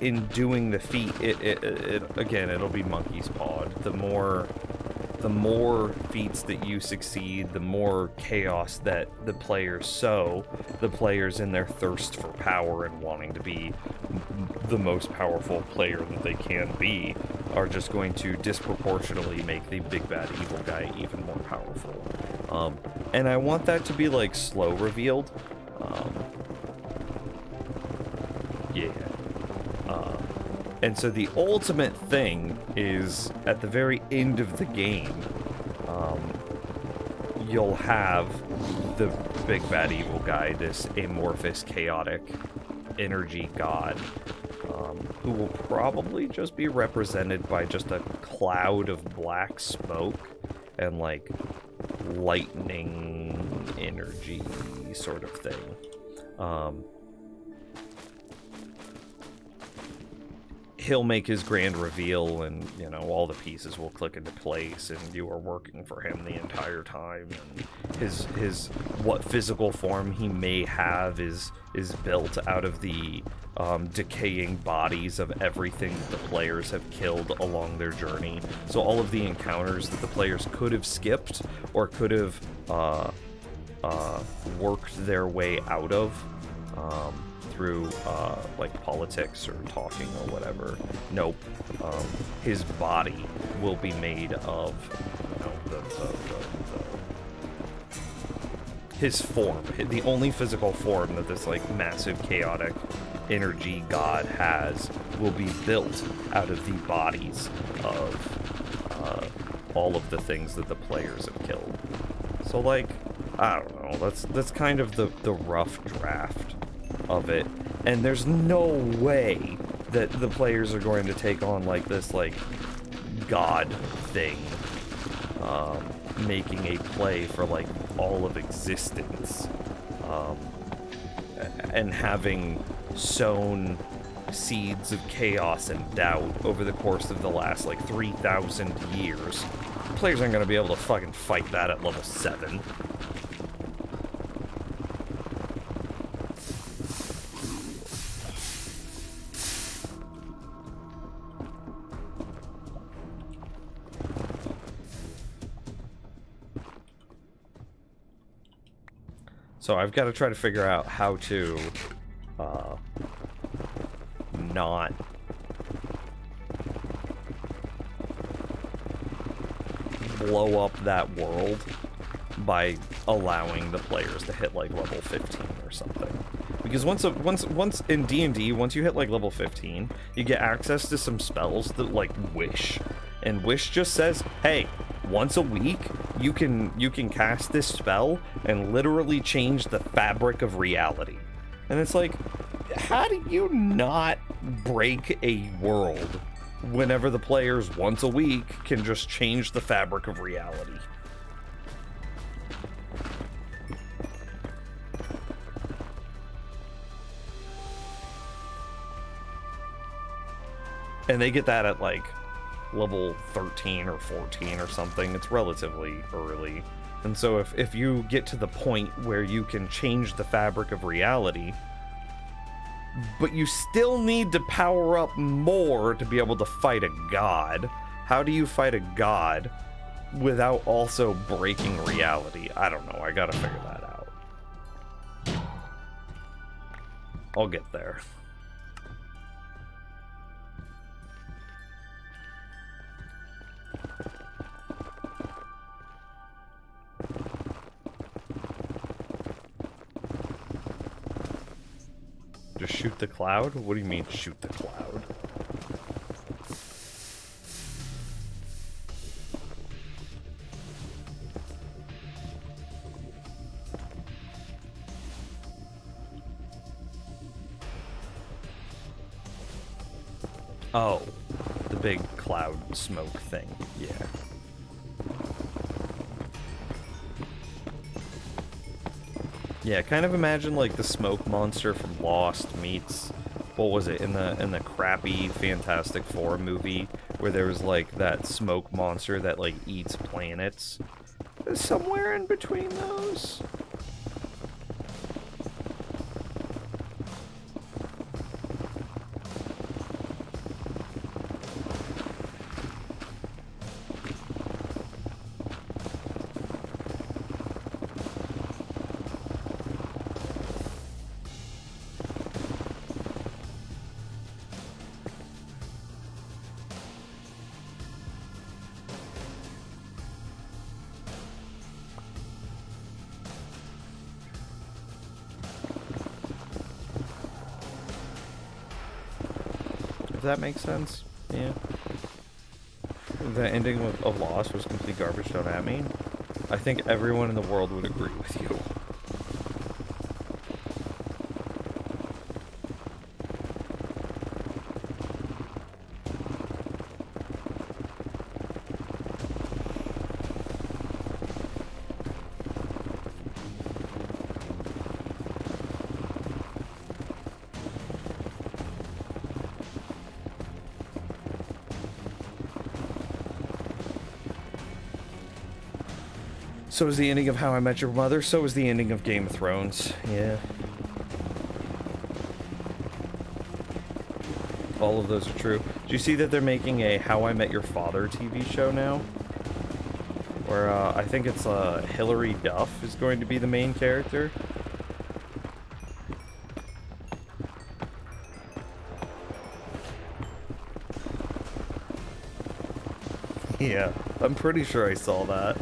in doing the feat, it again, it'll be monkey's paw. The more feats that you succeed, the more chaos that the players sow. The players, in their thirst for power and wanting to be the most powerful player that they can be, are just going to disproportionately make the big bad evil guy even more powerful. And I want that to be like slow revealed. Yeah. And so the ultimate thing is at the very end of the game, you'll have the big bad evil guy, this amorphous, chaotic energy god, who will probably just be represented by just a cloud of black smoke and like lightning energy sort of thing. He'll make his grand reveal, and you know, all the pieces will click into place, and you are working for him the entire time. And his what physical form he may have is built out of the decaying bodies of everything that the players have killed along their journey. So all of the encounters that the players could have skipped or could have worked their way out of through like politics or talking or whatever. Nope. His body will be made of, you know, his form. The only physical form that this like massive chaotic energy god has will be built out of the bodies of all of the things that the players have killed. So like, I don't know, that's kind of the rough draft of it, and there's no way that the players are going to take on like this like god thing, making a play for like all of existence, and having sown seeds of chaos and doubt over the course of the last like 3,000 years. Players aren't going to be able to fucking fight that at level 7. So I've got to try to figure out how to not blow up that world by allowing the players to hit like level 15 or something. Because once in D&D, once you hit like level 15, you get access to some spells that like Wish. And Wish just says, hey, once a week you can cast this spell and literally change the fabric of reality. And it's like, how do you not break a world whenever the players once a week can just change the fabric of reality? And they get that at like level 13 or 14 or something. It's relatively early. And so if you get to the point where you can change the fabric of reality, but you still need to power up more to be able to fight a god, how do you fight a god without also breaking reality? I don't know. I gotta figure that out. I'll get there. Just shoot the cloud? What do you mean, shoot the cloud? Oh, the big cloud smoke thing, yeah. Yeah, kind of imagine like the smoke monster from Lost meets, what was it, in the crappy Fantastic Four movie where there was like that smoke monster that like eats planets. Somewhere in between those. If that makes sense. Yeah. The ending of Lost was complete garbage, don't at me. I think everyone in the world would agree with you. So is the ending of How I Met Your Mother, so is the ending of Game of Thrones. Yeah. All of those are true. Do you see that they're making a How I Met Your Father TV show now? Where, I think it's, Hilary Duff is going to be the main character. Yeah, I'm pretty sure I saw that.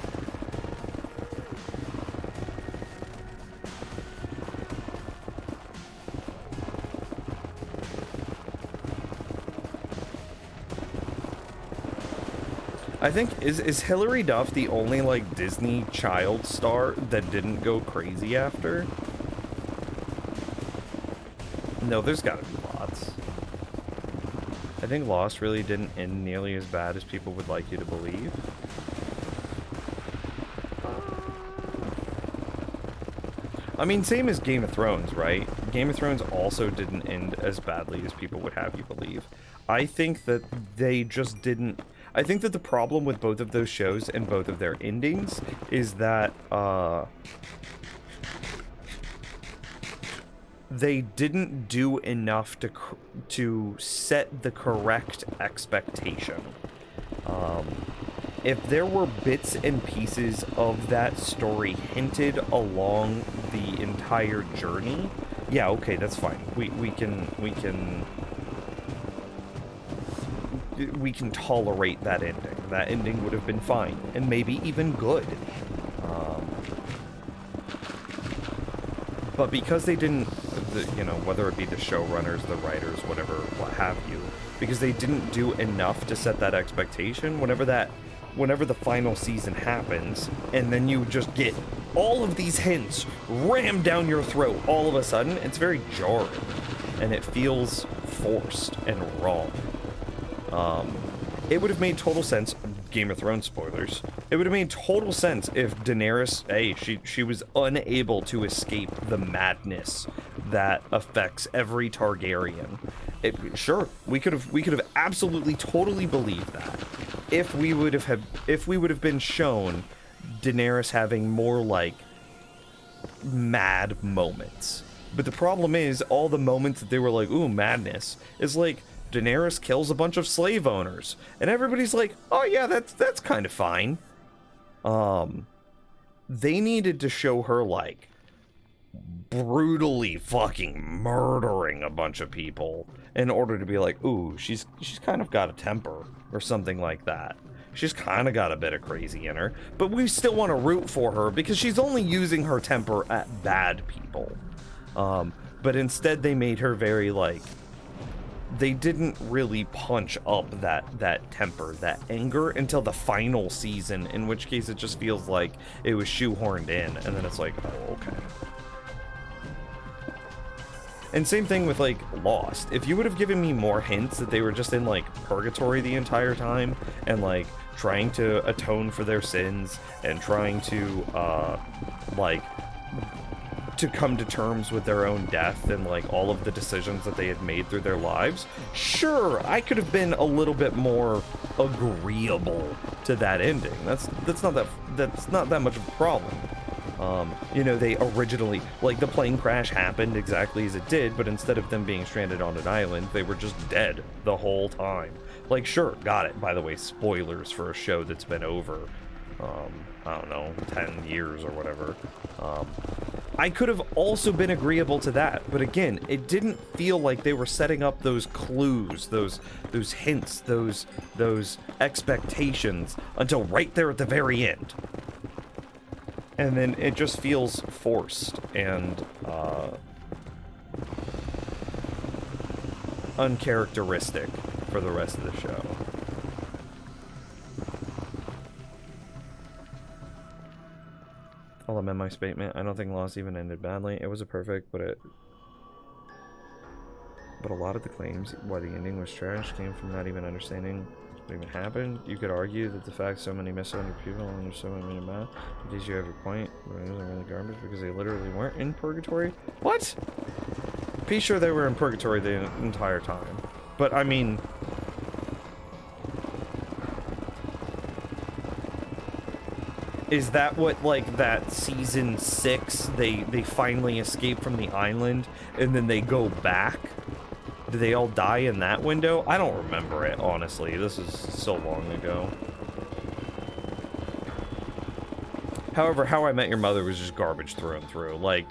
I think, is Hilary Duff the only, like, Disney child star that didn't go crazy after? No, there's gotta be lots. I think Lost really didn't end nearly as bad as people would like you to believe. I mean, same as Game of Thrones, right? Game of Thrones also didn't end as badly as people would have you believe. I think that they just didn't... I think that the problem with both of those shows and both of their endings is that, they didn't do enough to set the correct expectation. If there were bits and pieces of that story hinted along the entire journey, yeah, okay, that's fine. We can tolerate that ending. That ending would have been fine, and maybe even good. But because they didn't, you know, whether it be the showrunners, the writers, whatever, what have you, because they didn't do enough to set that expectation, whenever the final season happens, and then you just get all of these hints rammed down your throat all of a sudden, it's very jarring, and it feels forced and wrong. It would have made total sense, Game of Thrones spoilers, it would have made total sense if Daenerys, she was unable to escape the madness that affects every Targaryen. Sure, we could have absolutely totally believed that if we would have been shown Daenerys having more, like, mad moments. But the problem is, all the moments that they were like, ooh, madness, is like, Daenerys kills a bunch of slave owners, and everybody's like, oh yeah, that's kind of fine. They needed to show her, like, brutally fucking murdering a bunch of people in order to be like, ooh, she's kind of got a temper, or something like that. She's kind of got a bit of crazy in her, but we still want to root for her because she's only using her temper at bad people. But instead they made her very, like, they didn't really punch up that temper, that anger, until the final season, in which case it just feels like it was shoehorned in, and then it's like, oh, okay. And same thing with, like, Lost. If you would have given me more hints that they were just in, like, purgatory the entire time, and, like, trying to atone for their sins, and trying to, like, to come to terms with their own death and, like, all of the decisions that they had made through their lives, sure, I could have been a little bit more agreeable to that ending. That's not that much of a problem. You know, they originally, like, the plane crash happened exactly as it did, but instead of them being stranded on an island, they were just dead the whole time. Like, sure, got it. By the way, spoilers for a show that's been over, I don't know, 10 years or whatever. I could have also been agreeable to that, but again, it didn't feel like they were setting up those clues, those hints, those expectations until right there at the very end. And then it just feels forced and uncharacteristic. for the rest of the show. I'll amend my statement. I don't think Lost even ended badly. It was a perfect, but a lot of the claims why the ending was trash came from not even understanding what even happened. You could argue that the fact so many misunderstood people and so many bad, because you have your point, but it wasn't really garbage because they literally weren't in purgatory. What? Pretty sure they were in purgatory the entire time. But I mean, is that what, like, that season 6, they finally escape from the island and then they go back? Do they all die in that window? I don't remember it, honestly. This is so long ago. However, How I Met Your Mother was just garbage through and through. Like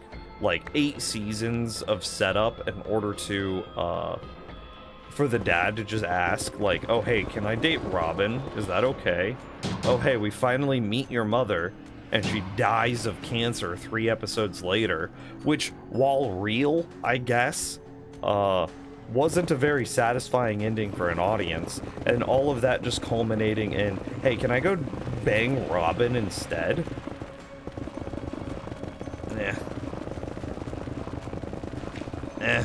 8 seasons of setup in order to, for the dad to just ask, like, oh, hey, can I date Robin? Is that okay? Oh, hey, we finally meet your mother, and she dies of cancer 3 episodes later, which, while real, I guess, wasn't a very satisfying ending for an audience, and all of that just culminating in, hey, can I go bang Robin instead? Eh. Eh.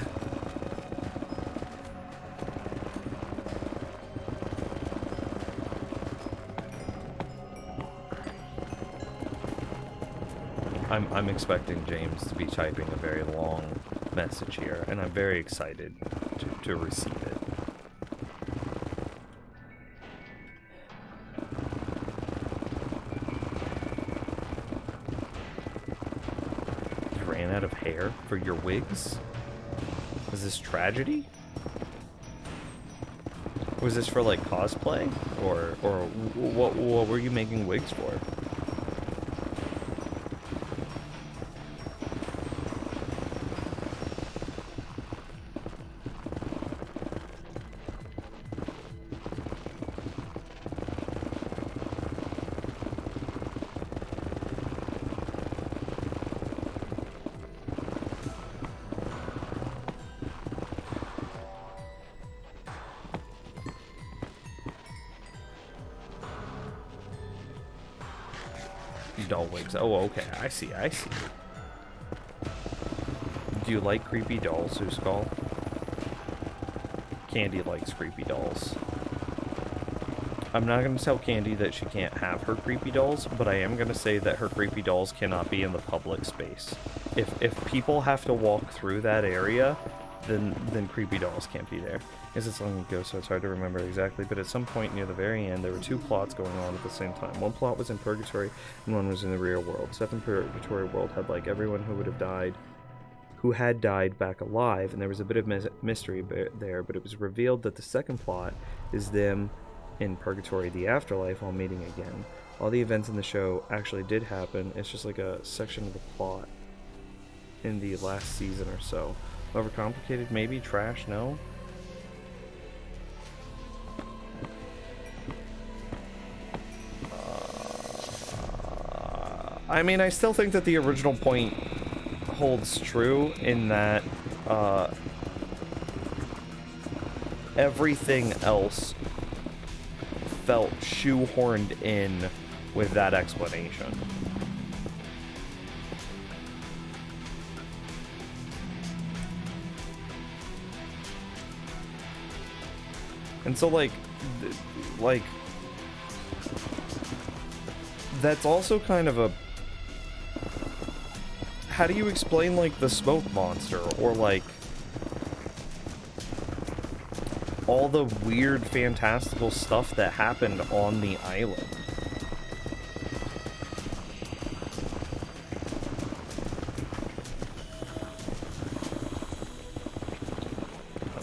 I'm expecting James to be typing a very long message here, and I'm very excited to receive it. You ran out of hair for your wigs? Was this tragedy? Was this for, like, cosplay? Or what were you making wigs for? Doll wigs. Oh, okay. I see. Do you like creepy dolls, Zeuskull? Candy likes creepy dolls. I'm not going to tell Candy that she can't have her creepy dolls, but I am going to say that her creepy dolls cannot be in the public space. If people have to walk through that area, then creepy dolls can't be there. It's so long ago, so it's hard to remember exactly, but at some point near the very end, there were 2 plots going on at the same time. One plot was in Purgatory, and one was in the real world. Stuff in Purgatory world had, like, everyone who would have died, who had died back alive, and there was a bit of mystery there, but it was revealed that the second plot is them in Purgatory, the afterlife, while meeting again. All the events in the show actually did happen. It's just like a section of the plot in the last season or so. Overcomplicated, maybe? Trash? No? I mean, I still think that the original point holds true in that everything else felt shoehorned in with that explanation. And so, like, that's also kind of a... How do you explain, like, the smoke monster, or, like, all the weird, fantastical stuff that happened on the island?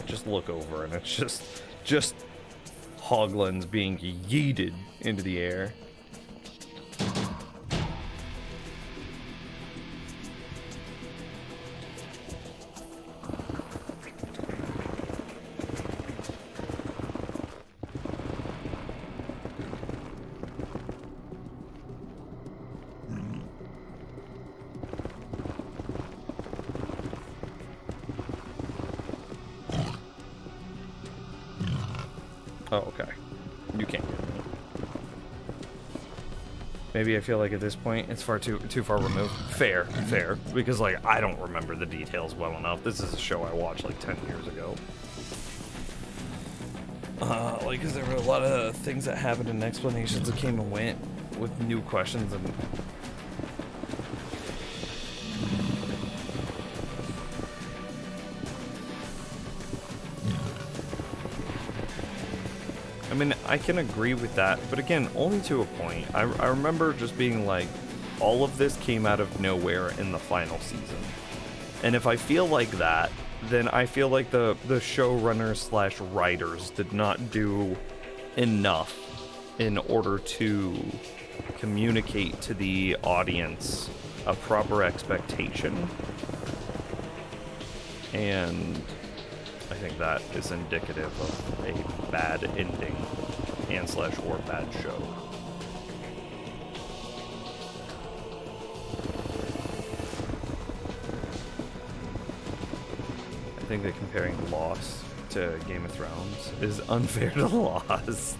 Just look over, and it's just hoglins being yeeted into the air. Oh, okay. You can't get me. Maybe I feel like at this point it's too far removed. Fair, fair. Because like I don't remember the details well enough. This is a show I watched like 10 years ago. Like, because there were a lot of things that happened and explanations that came and went with new questions and. I mean, I can agree with that, but again, only to a point. I remember just being like, all of this came out of nowhere in the final season. And if I feel like that, then I feel like the showrunners / writers did not do enough in order to communicate to the audience a proper expectation. And I think that is indicative of a bad ending and / or bad show. I think that comparing Lost to Game of Thrones is unfair to Lost.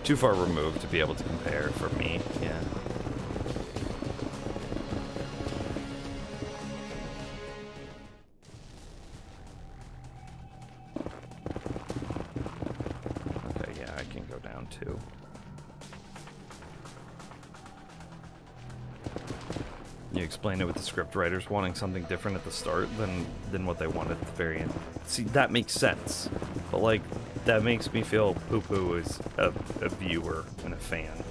Too far removed to be able to compare for me, yeah. Too. You explain it with the script writers wanting something different at the start than what they wanted at the very end. See, that makes sense. But like, that makes me feel poo-poo as a viewer and a fan.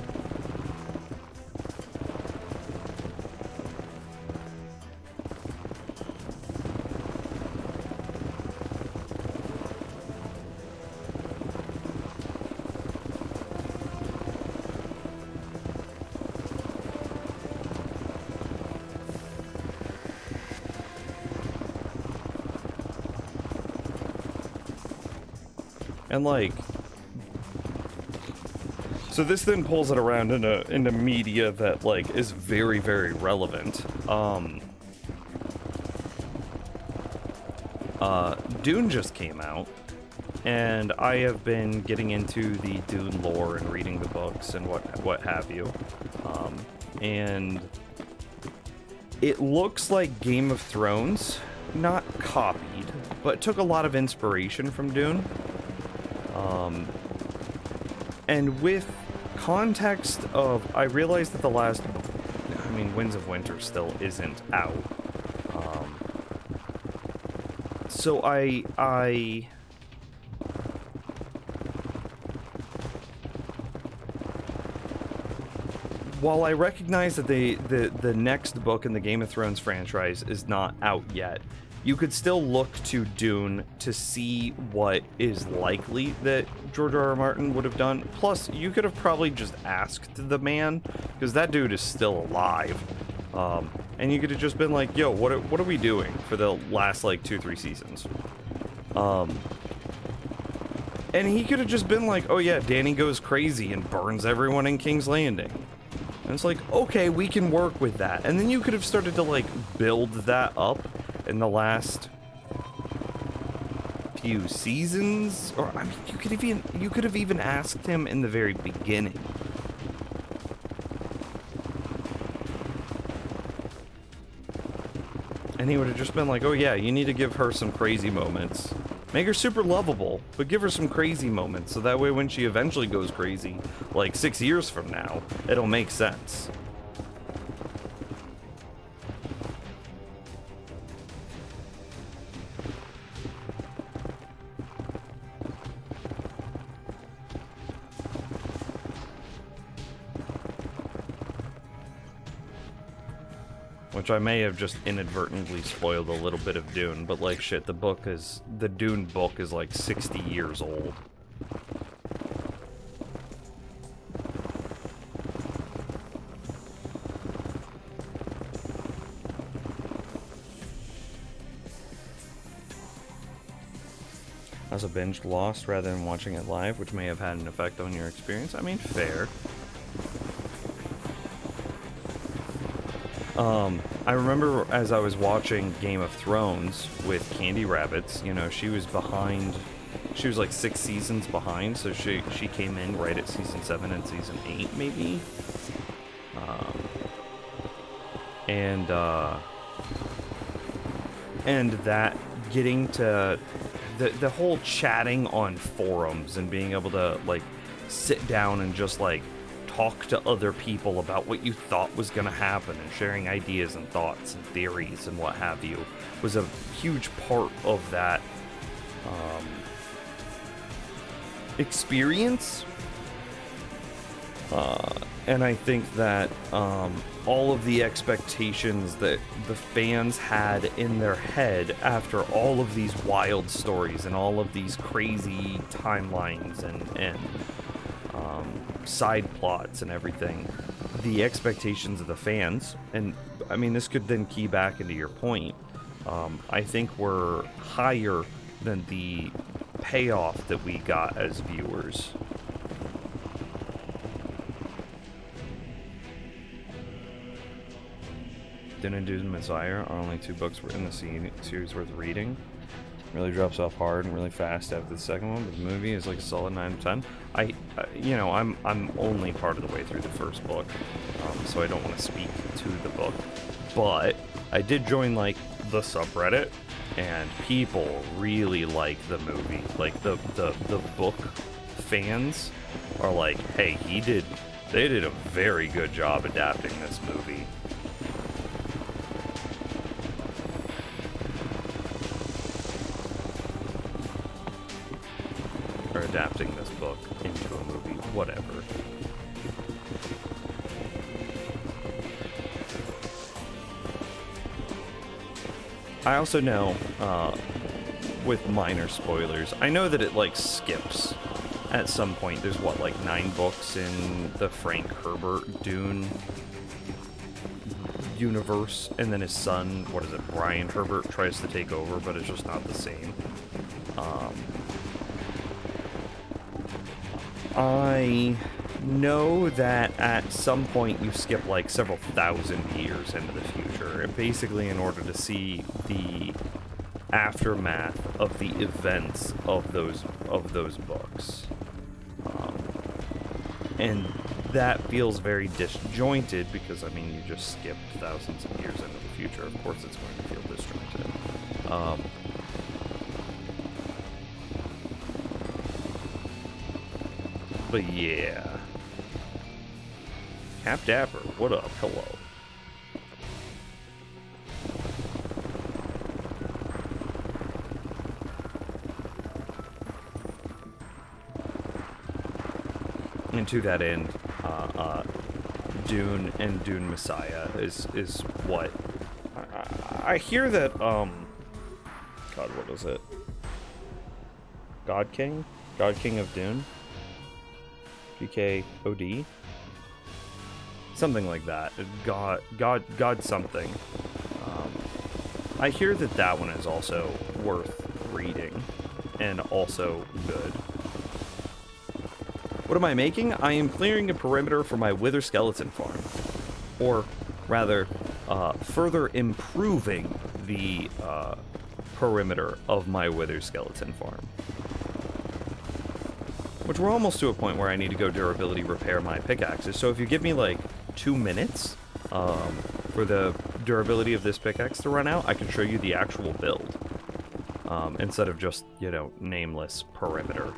And like, so this then pulls it around into media that like is very, very relevant. Dune just came out, and I have been getting into the Dune lore and reading the books and what have you. And it looks like Game of Thrones, not copied, but took a lot of inspiration from Dune. And with context of, I realized that Winds of Winter still isn't out. So while I recognize that the next book in the Game of Thrones franchise is not out yet, you could still look to Dune to see what is likely that George R.R. Martin would have done. Plus, you could have probably just asked the man, because that dude is still alive. And you could have just been like, yo, what are we doing for the last, like, 2-3 seasons? And he could have just been like, oh yeah, Dany goes crazy and burns everyone in King's Landing. And it's like, okay, we can work with that. And then you could have started to, like, build that up in the last few seasons, or I mean, you could have even asked him in the very beginning. And he would have just been like, oh yeah, you need to give her some crazy moments. Make her super lovable, but give her some crazy moments, so that way when she eventually goes crazy, like 6 years from now, it'll make sense. Which I may have just inadvertently spoiled a little bit of Dune, but like shit, the Dune book is like 60 years old. I also binged Lost rather than watching it live, which may have had an effect on your experience. I mean, fair. I remember as I was watching Game of Thrones with Candy Rabbits, you know, she was behind she was like 6 seasons behind, so she came in right at season 7 and season 8 maybe. And that getting to the whole chatting on forums and being able to like sit down and just like talk to other people about what you thought was going to happen and sharing ideas and thoughts and theories and what have you was a huge part of that experience. And I think that all of the expectations that the fans had in their head after all of these wild stories and all of these crazy timelines and side plots and everything, the expectations of the fans, and I mean this could then key back into your point, I think were higher than the payoff that we got as viewers. Dune and Dune Messiah are only 2 books in the series worth reading. Really drops off hard and really fast after the second one, but the movie is like a solid 9 out of 10. I'm only part of the way through the first book, so I don't want to speak to the book. But I did join like the subreddit, and people really like the movie. Like the book fans are like, hey, they did a very good job adapting this movie. Adapting this book into a movie, whatever. I also know, with minor spoilers, I know that it like skips at some point. There's what, like 9 books in the Frank Herbert Dune universe, and then his son, what is it, Brian Herbert, tries to take over, but it's just not the same. I know that at some point you skip like several thousand years into the future, and basically in order to see the aftermath of the events of those books. And that feels very disjointed because, I mean, you just skipped thousands of years into the future. Of course it's going to feel disjointed. But yeah. Cap Dapper, what up? Hello. And to that end, Dune and Dune Messiah is what I hear that God, what is it? God King of Dune? GKOD? Something like that. God something. I hear that one is also worth reading and also good. What am I making? I am clearing a perimeter for my Wither Skeleton farm. Or rather, further improving the perimeter of my Wither Skeleton farm. Which we're almost to a point where I need to go durability repair my pickaxes. So if you give me like 2 minutes for the durability of this pickaxe to run out, I can show you the actual build. Instead of just, you know, nameless perimeter.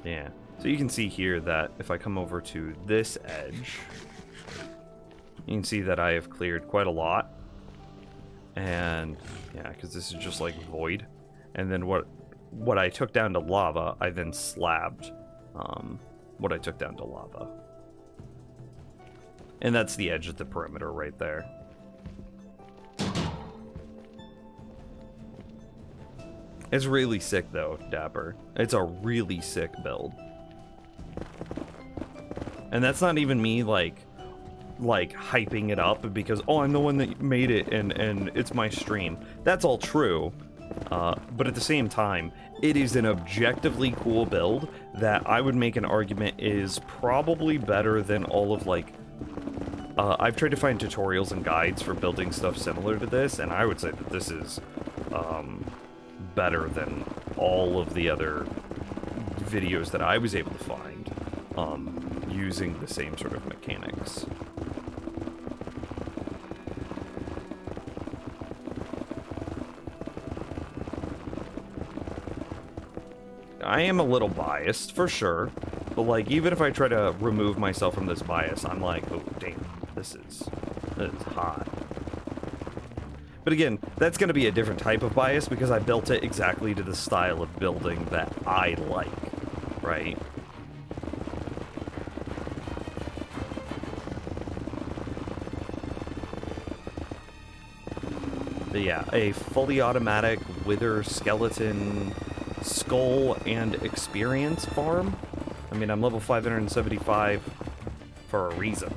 Yeah. So you can see here that if I come over to this edge, you can see that I have cleared quite a lot. And yeah, because this is just like void. And then what I took down to lava, I then slabbed what I took down to lava. And that's the edge of the perimeter right there. It's really sick though, Dapper. It's a really sick build. And that's not even me like hyping it up because, oh, I'm the one that made it and it's my stream. That's all true. But at the same time, it is an objectively cool build that I would make an argument is probably better than all of like I've tried to find tutorials and guides for building stuff similar to this, and I would say that this is better than all of the other videos that I was able to find using the same sort of mechanics. I am a little biased, for sure, but, like, even if I try to remove myself from this bias, I'm like, oh, damn, this is hot. But again, that's going to be a different type of bias because I built it exactly to the style of building that I like, right? But yeah, a fully automatic wither skeleton skull and experience farm. I mean, I'm level 575 for a reason.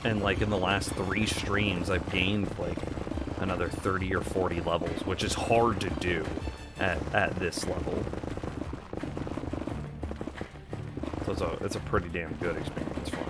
And like in the last 3 streams, I've gained like another 30 or 40 levels, which is hard to do at this level. So it's a pretty damn good experience farm.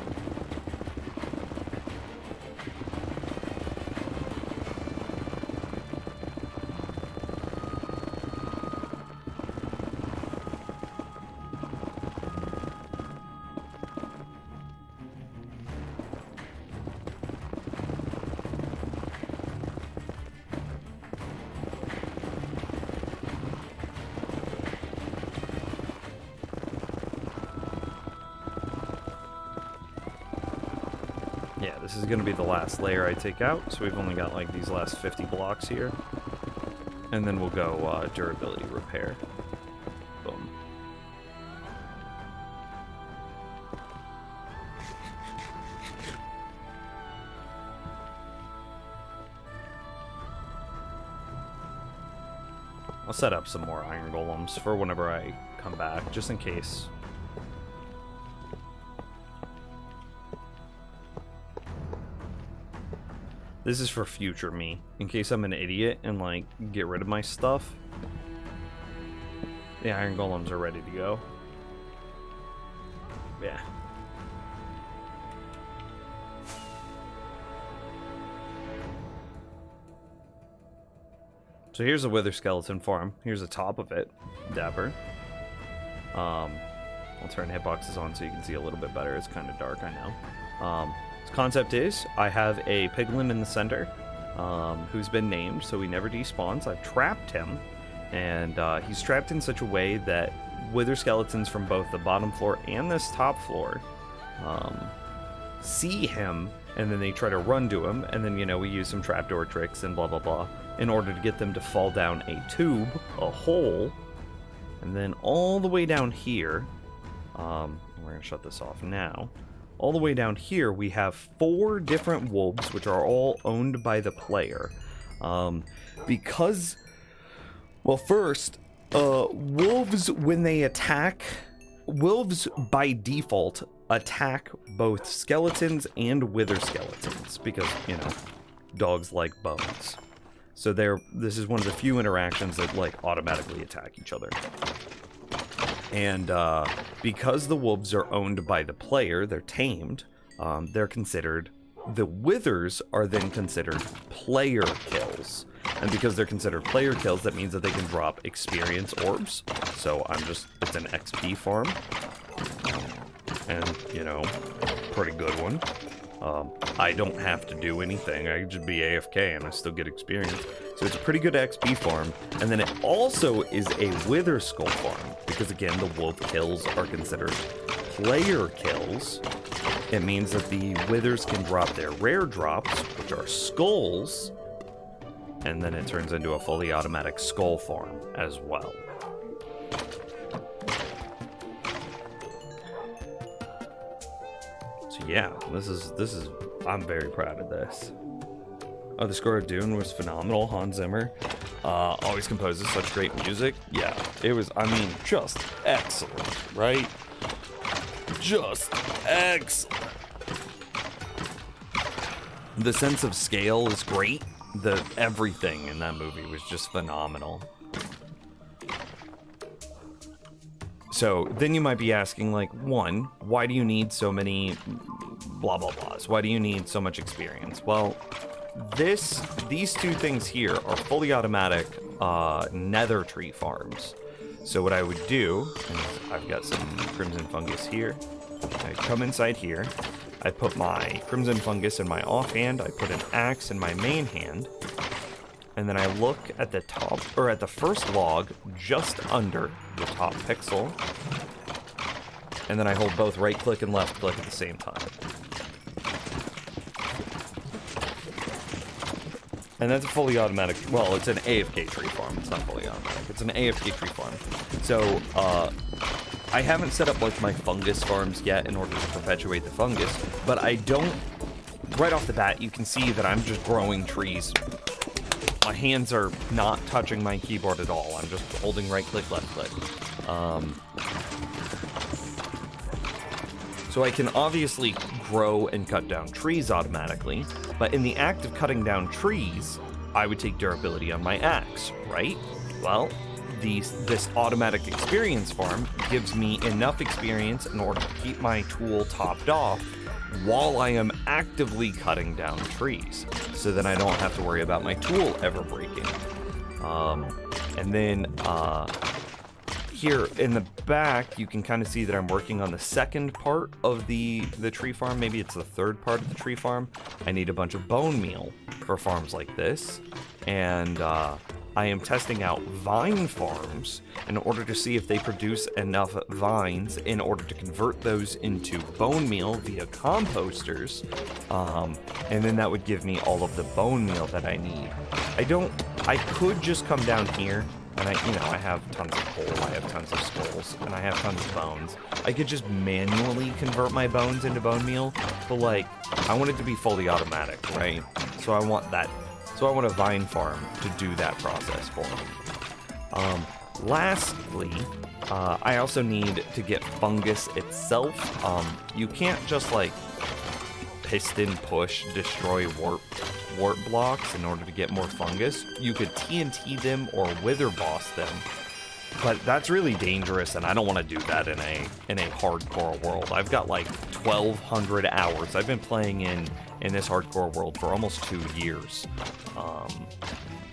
This is going to be the last layer I take out, so we've only got like these last 50 blocks here. And then we'll go durability repair. Boom. I'll set up some more iron golems for whenever I come back, just in case. This is for future me, in case I'm an idiot and, like, get rid of my stuff. The iron golems are ready to go. Yeah. So here's a wither skeleton farm. Here's the top of it. Dapper. I'll turn hitboxes on so you can see a little bit better. It's kind of dark, I know. Concept is, I have a piglin in the center, who's been named, so he never despawns. I've trapped him, and he's trapped in such a way that wither skeletons from both the bottom floor and this top floor see him, and then they try to run to him, and then, you know, we use some trapdoor tricks and blah blah blah in order to get them to fall down a tube, a hole, and then all the way down here, we're going to shut this off now. All the way down here, we have 4 different wolves, which are all owned by the player. Because, well, first, wolves, when they attack, wolves by default attack both skeletons and wither skeletons, because, you know, dogs like bones. So this is one of the few interactions that, like, automatically attack each other. And because the wolves are owned by the player, they're tamed, they're considered, the withers are then considered player kills. And because they're considered player kills, that means that they can drop experience orbs. So it's an XP farm. And, you know, pretty good one. I don't have to do anything. I can just be AFK and I still get experience. So it's a pretty good XP farm. And then it also is a wither skull farm. Because again, the wolf kills are considered player kills. It means that the withers can drop their rare drops, which are skulls. And then it turns into a fully automatic skull farm as well. So yeah, this is I'm very proud of this. Oh, the score of Dune was phenomenal. Hans Zimmer always composes such great music. Yeah, it was, I mean, just excellent, right? Just excellent. The sense of scale is great. Everything in that movie was just phenomenal. So then you might be asking, like, one, why do you need so many blah blah blahs? Why do you need so much experience? Well, these two things here are fully automatic nether tree farms. So what I would do is I've got some crimson fungus here. I come inside here. I put my crimson fungus in my offhand. I put an axe in my main hand. And then I look at the top, or at the first log, just under the top pixel. And then I hold both right click and left click at the same time. And that's a fully automatic, well, it's an AFK tree farm. It's not fully automatic. It's an AFK tree farm. So, I haven't set up like my fungus farms yet in order to perpetuate the fungus, but I don't, right off the bat, you can see that I'm just growing trees. My hands are not touching my keyboard at all. I'm just holding right click, left click. So I can obviously grow and cut down trees automatically, but in the act of cutting down trees, I would take durability on my axe, right? Well, this automatic experience farm gives me enough experience in order to keep my tool topped off while I am actively cutting down trees, so that I don't have to worry about my tool ever breaking. And then here in the back, you can kind of see that I'm working on the second part of the tree farm. Maybe it's the third part of the tree farm. I need a bunch of bone meal for farms like this, and I am testing out vine farms in order to see if they produce enough vines in order to convert those into bone meal via composters, and then that would give me all of the bone meal that I need. I could just come down here, and I have tons of coal, I have tons of skulls, and I have tons of bones. I could just manually convert my bones into bone meal, but like, I want it to be fully automatic, right? So I want that. So I want a vine farm to do that process for me. Lastly, I also need to get fungus itself. You can't just like piston push destroy warp blocks in order to get more fungus. You could TNT them or wither boss them, but that's really dangerous, and I don't want to do that in a hardcore world. I've got like 1,200 hours. I've been playing in this hardcore world for almost 2 years.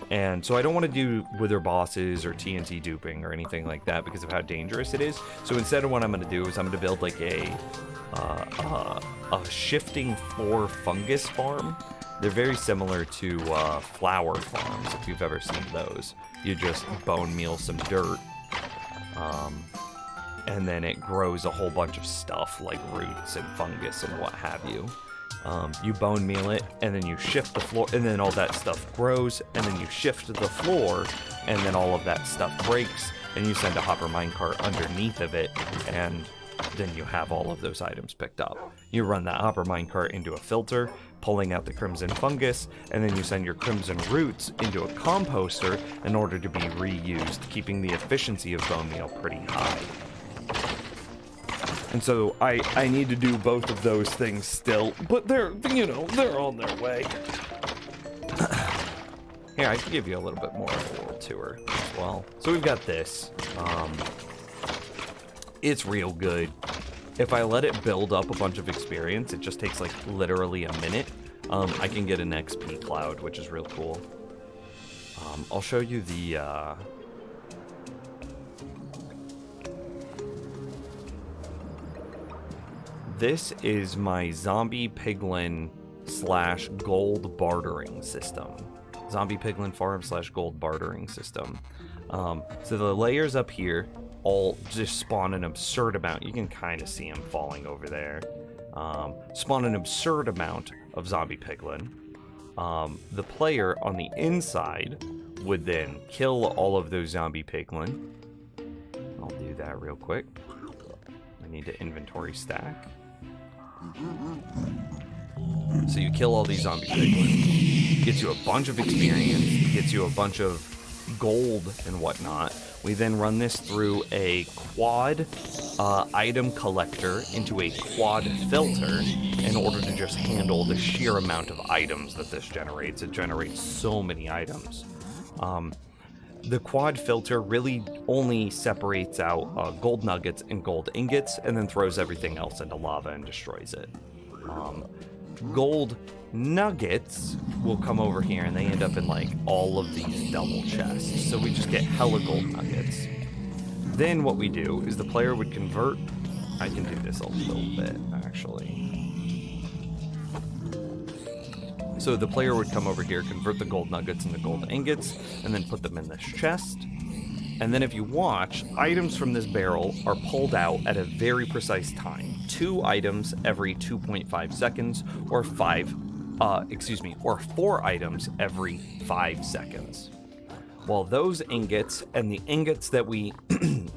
And so I don't want to do wither bosses or TNT duping or anything like that because of how dangerous it is. So instead of what I'm going to do is I'm going to build like a shifting floor fungus farm. They're very similar to flower farms, if you've ever seen those. You just bone meal some dirt, and then it grows a whole bunch of stuff like roots and fungus and what have you. You bone meal it, and then you shift the floor, and then all that stuff grows, and then you shift the floor, and then all of that stuff breaks, and you send a hopper minecart underneath of it, and then you have all of those items picked up. You run that hopper minecart into a filter, pulling out the crimson fungus, and then you send your crimson roots into a composter in order to be reused, keeping the efficiency of bone meal pretty high. And so I need to do both of those things still, but they're on their way. Here, I can give you a little bit more of a world tour as well. So we've got this. It's real good. If I let it build up a bunch of experience, it just takes like literally a minute. I can get an XP cloud, which is real cool. I'll show you the this is my zombie piglin / gold bartering system. Zombie piglin farm / gold bartering system. So the layers up here all just spawn an absurd amount. You can kind of see them falling over there. Spawn an absurd amount of zombie piglin. The player on the inside would then kill all of those zombie piglin. I'll do that real quick. I need to inventory stack. So you kill all these zombie piglin. Gets you a bunch of experience. Gets you a bunch of gold and whatnot. We then run this through a quad item collector into a quad filter in order to just handle the sheer amount of items that this generates. It generates so many items. the quad filter really only separates out gold nuggets and gold ingots, and then throws everything else into lava and destroys it. Gold nuggets will come over here, and they end up in like all of these double chests. So we just get hella gold nuggets. Then what we do is the player would convert. I can do this a little bit, actually. So the player would come over here, convert the gold nuggets into gold ingots, and then put them in this chest. And then if you watch, items from this barrel are pulled out at a very precise time. 2 items every 2.5 seconds, or 4 items every 5 seconds. Well, those ingots and the ingots that we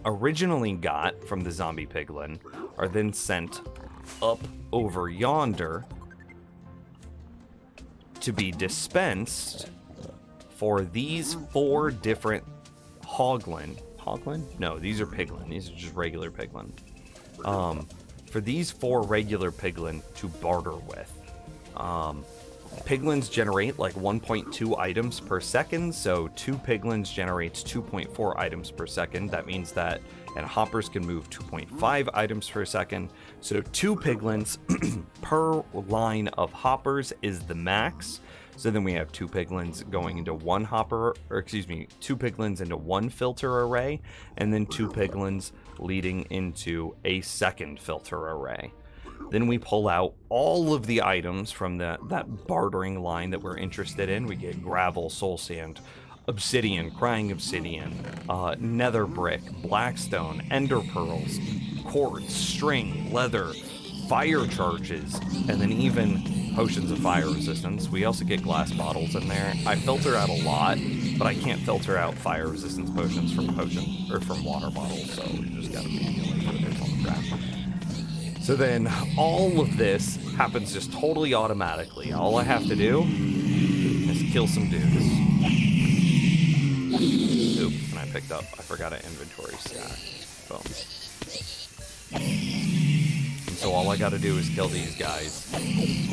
originally got from the zombie piglin are then sent up over yonder to be dispensed for these 4 different hoglin. No, these are piglin. These are just regular piglin. For these 4 regular piglin to barter with. Piglins generate like 1.2 items per second, so 2 piglins generates 2.4 items per second. That means that, and hoppers can move 2.5 items per second. So 2 piglins per line of hoppers is the max. So then we have 2 piglins going into 1 hopper, or excuse me, 2 piglins into 1 filter array, and then 2 piglins leading into a second filter array. Then we pull out all of the items from that bartering line that we're interested in. We get gravel, soul sand, obsidian, crying obsidian, nether brick, blackstone, ender pearls, quartz, string, leather, fire charges, and then even potions of fire resistance. We also get glass bottles in there. I filter out a lot, but I can't filter out fire resistance potions from water bottles, so you just gotta be like, there's all the crap. So then all of this happens just totally automatically. All I have to do is kill some dudes. Oop, and I forgot an inventory stack. Boom. And so all I gotta do is kill these guys.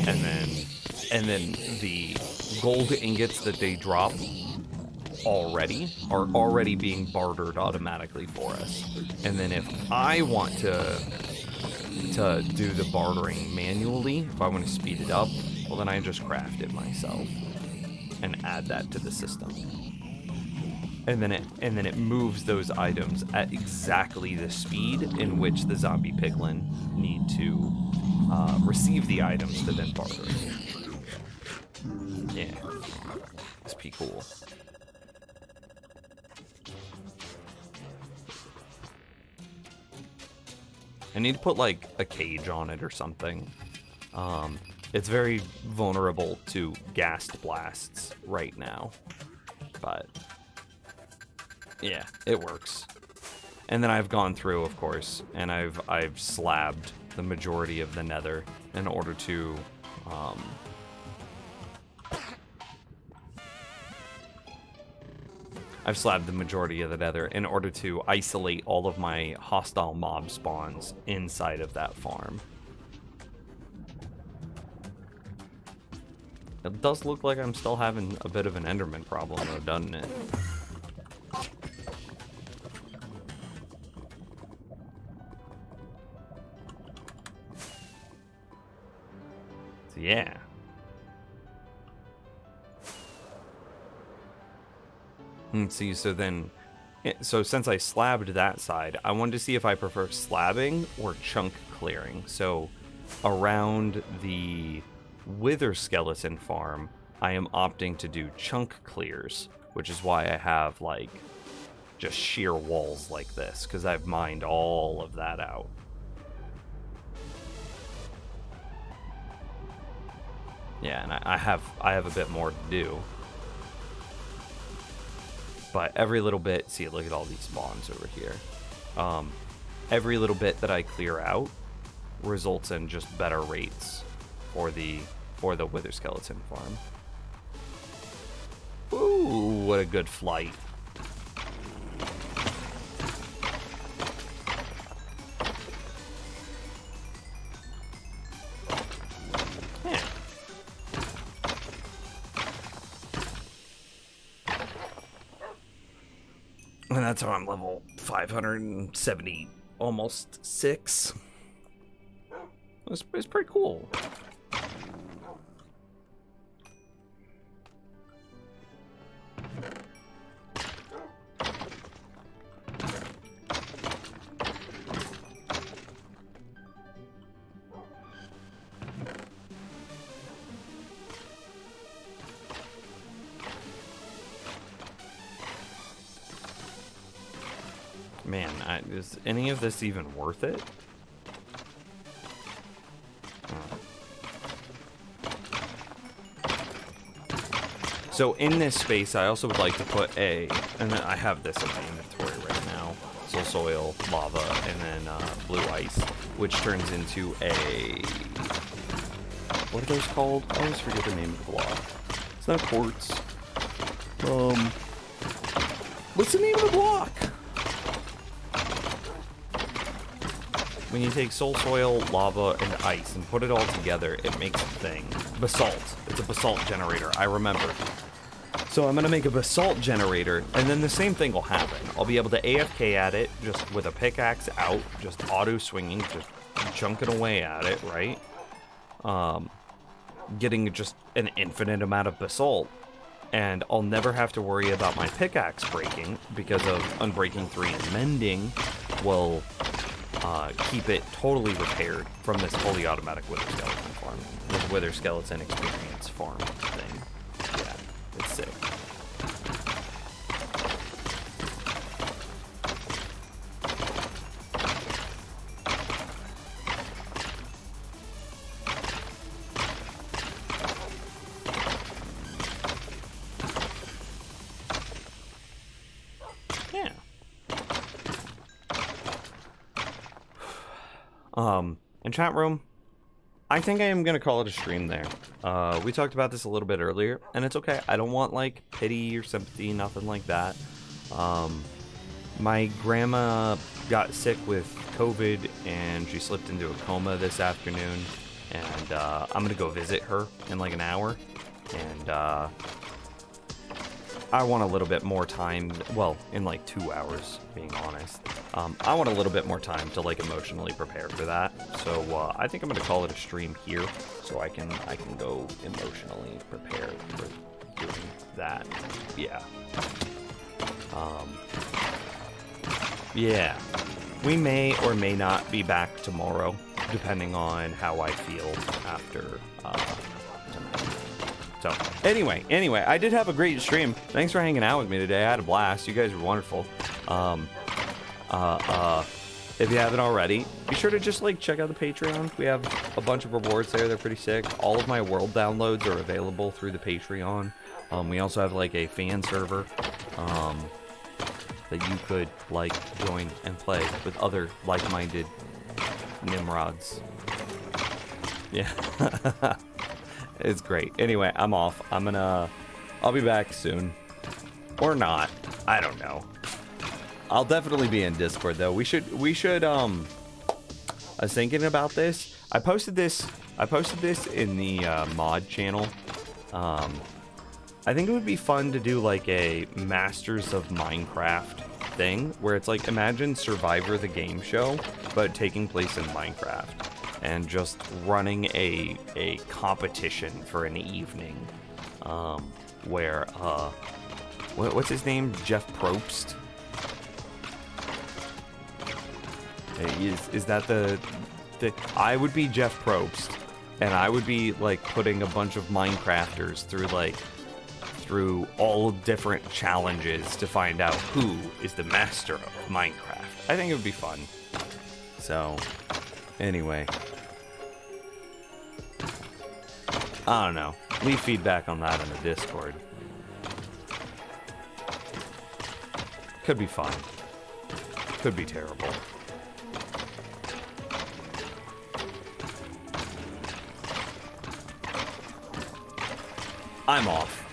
And then the gold ingots that they drop are already being bartered automatically for us. And then if I want to do the bartering manually, if I want to speed it up, well then I just craft it myself and add that to the system. And then it moves those items at exactly the speed in which the zombie piglin need to receive the items to then barter. Yeah, it's pretty cool. I need to put like a cage on it or something. It's very vulnerable to ghast blasts right now, but yeah, it works. And then I've gone through, of course, and I've slabbed the majority of the nether in order to I've slabbed the majority of the nether in order to isolate all of my hostile mob spawns inside of that farm. It does look like I'm still having a bit of an Enderman problem though, doesn't it? So yeah. See, so since I slabbed that side, I wanted to see if I prefer slabbing or chunk clearing. So around the Wither Skeleton farm, I am opting to do chunk clears, which is why I have like just sheer walls like this, because I've mined all of that out. Yeah, and I have a bit more to do. But every little bit, see, look at all these spawns over here. Every little bit that I clear out results in just better rates for the Wither Skeleton farm. Ooh, what a good flight. Yeah. And that's how I'm level 570, almost 6. It's pretty cool. Man, is any of this even worth it? So in this space, I also would like to put and then I have this in my inventory right now. Soul soil, lava, and then blue ice, which turns into a, what are those called? I always forget the name of the block. It's not quartz. What's the name of the block? When you take soul soil, lava, and ice and put it all together, it makes a thing. Basalt. It's a basalt generator. I remember. So I'm going to make a basalt generator, and then the same thing will happen. I'll be able to AFK at it, just with a pickaxe out, just auto-swinging, just chunking away at it, right? Getting just an infinite amount of basalt. And I'll never have to worry about my pickaxe breaking, because of Unbreaking 3 and Mending will keep it totally repaired from this fully automatic wither skeleton farm. This wither skeleton experience farm thing. Yeah, it's sick. In chat room, I think I am going to call it a stream there. We talked about this a little bit earlier, and it's okay. I don't want, like, pity or sympathy, nothing like that. My grandma got sick with COVID, and she slipped into a coma this afternoon, and I'm going to go visit her in, like, an hour, and I want a little bit more time, well, in, like, 2 hours, being honest. I want a little bit more time to, like, emotionally prepare for that. So I think I'm gonna call it a stream here, so I can go emotionally prepare for doing that. Yeah. Yeah. We may or may not be back tomorrow, depending on how I feel after tonight. So anyway, I did have a great stream. Thanks for hanging out with me today. I had a blast. You guys were wonderful. If you haven't already, be sure to just, like, check out the Patreon. We have a bunch of rewards there. They're pretty sick. All of my world downloads are available through the Patreon. We also have, like, a fan server that you could, like, join and play with other like-minded Nimrods. Yeah. It's great. Anyway, I'm off. I'll be back soon. Or not. I don't know. I'll definitely be in Discord though. We should I was thinking about this. I posted this in the mod channel. I think it would be fun to do, like, a Masters of Minecraft thing where it's like, imagine Survivor the game show but taking place in Minecraft, and just running a competition for an evening where what's his name? Jeff Probst? Is that the I would be Jeff Probst, and I would be, like, putting a bunch of Minecrafters through all different challenges to find out who is the master of Minecraft. I think it would be fun. So, anyway. I don't know. Leave feedback on that in the Discord. Could be fun. Could be terrible. I'm off.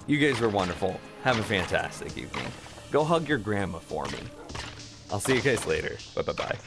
You guys were wonderful. Have a fantastic evening. Go hug your grandma for me. I'll see you guys later. Bye-bye-bye.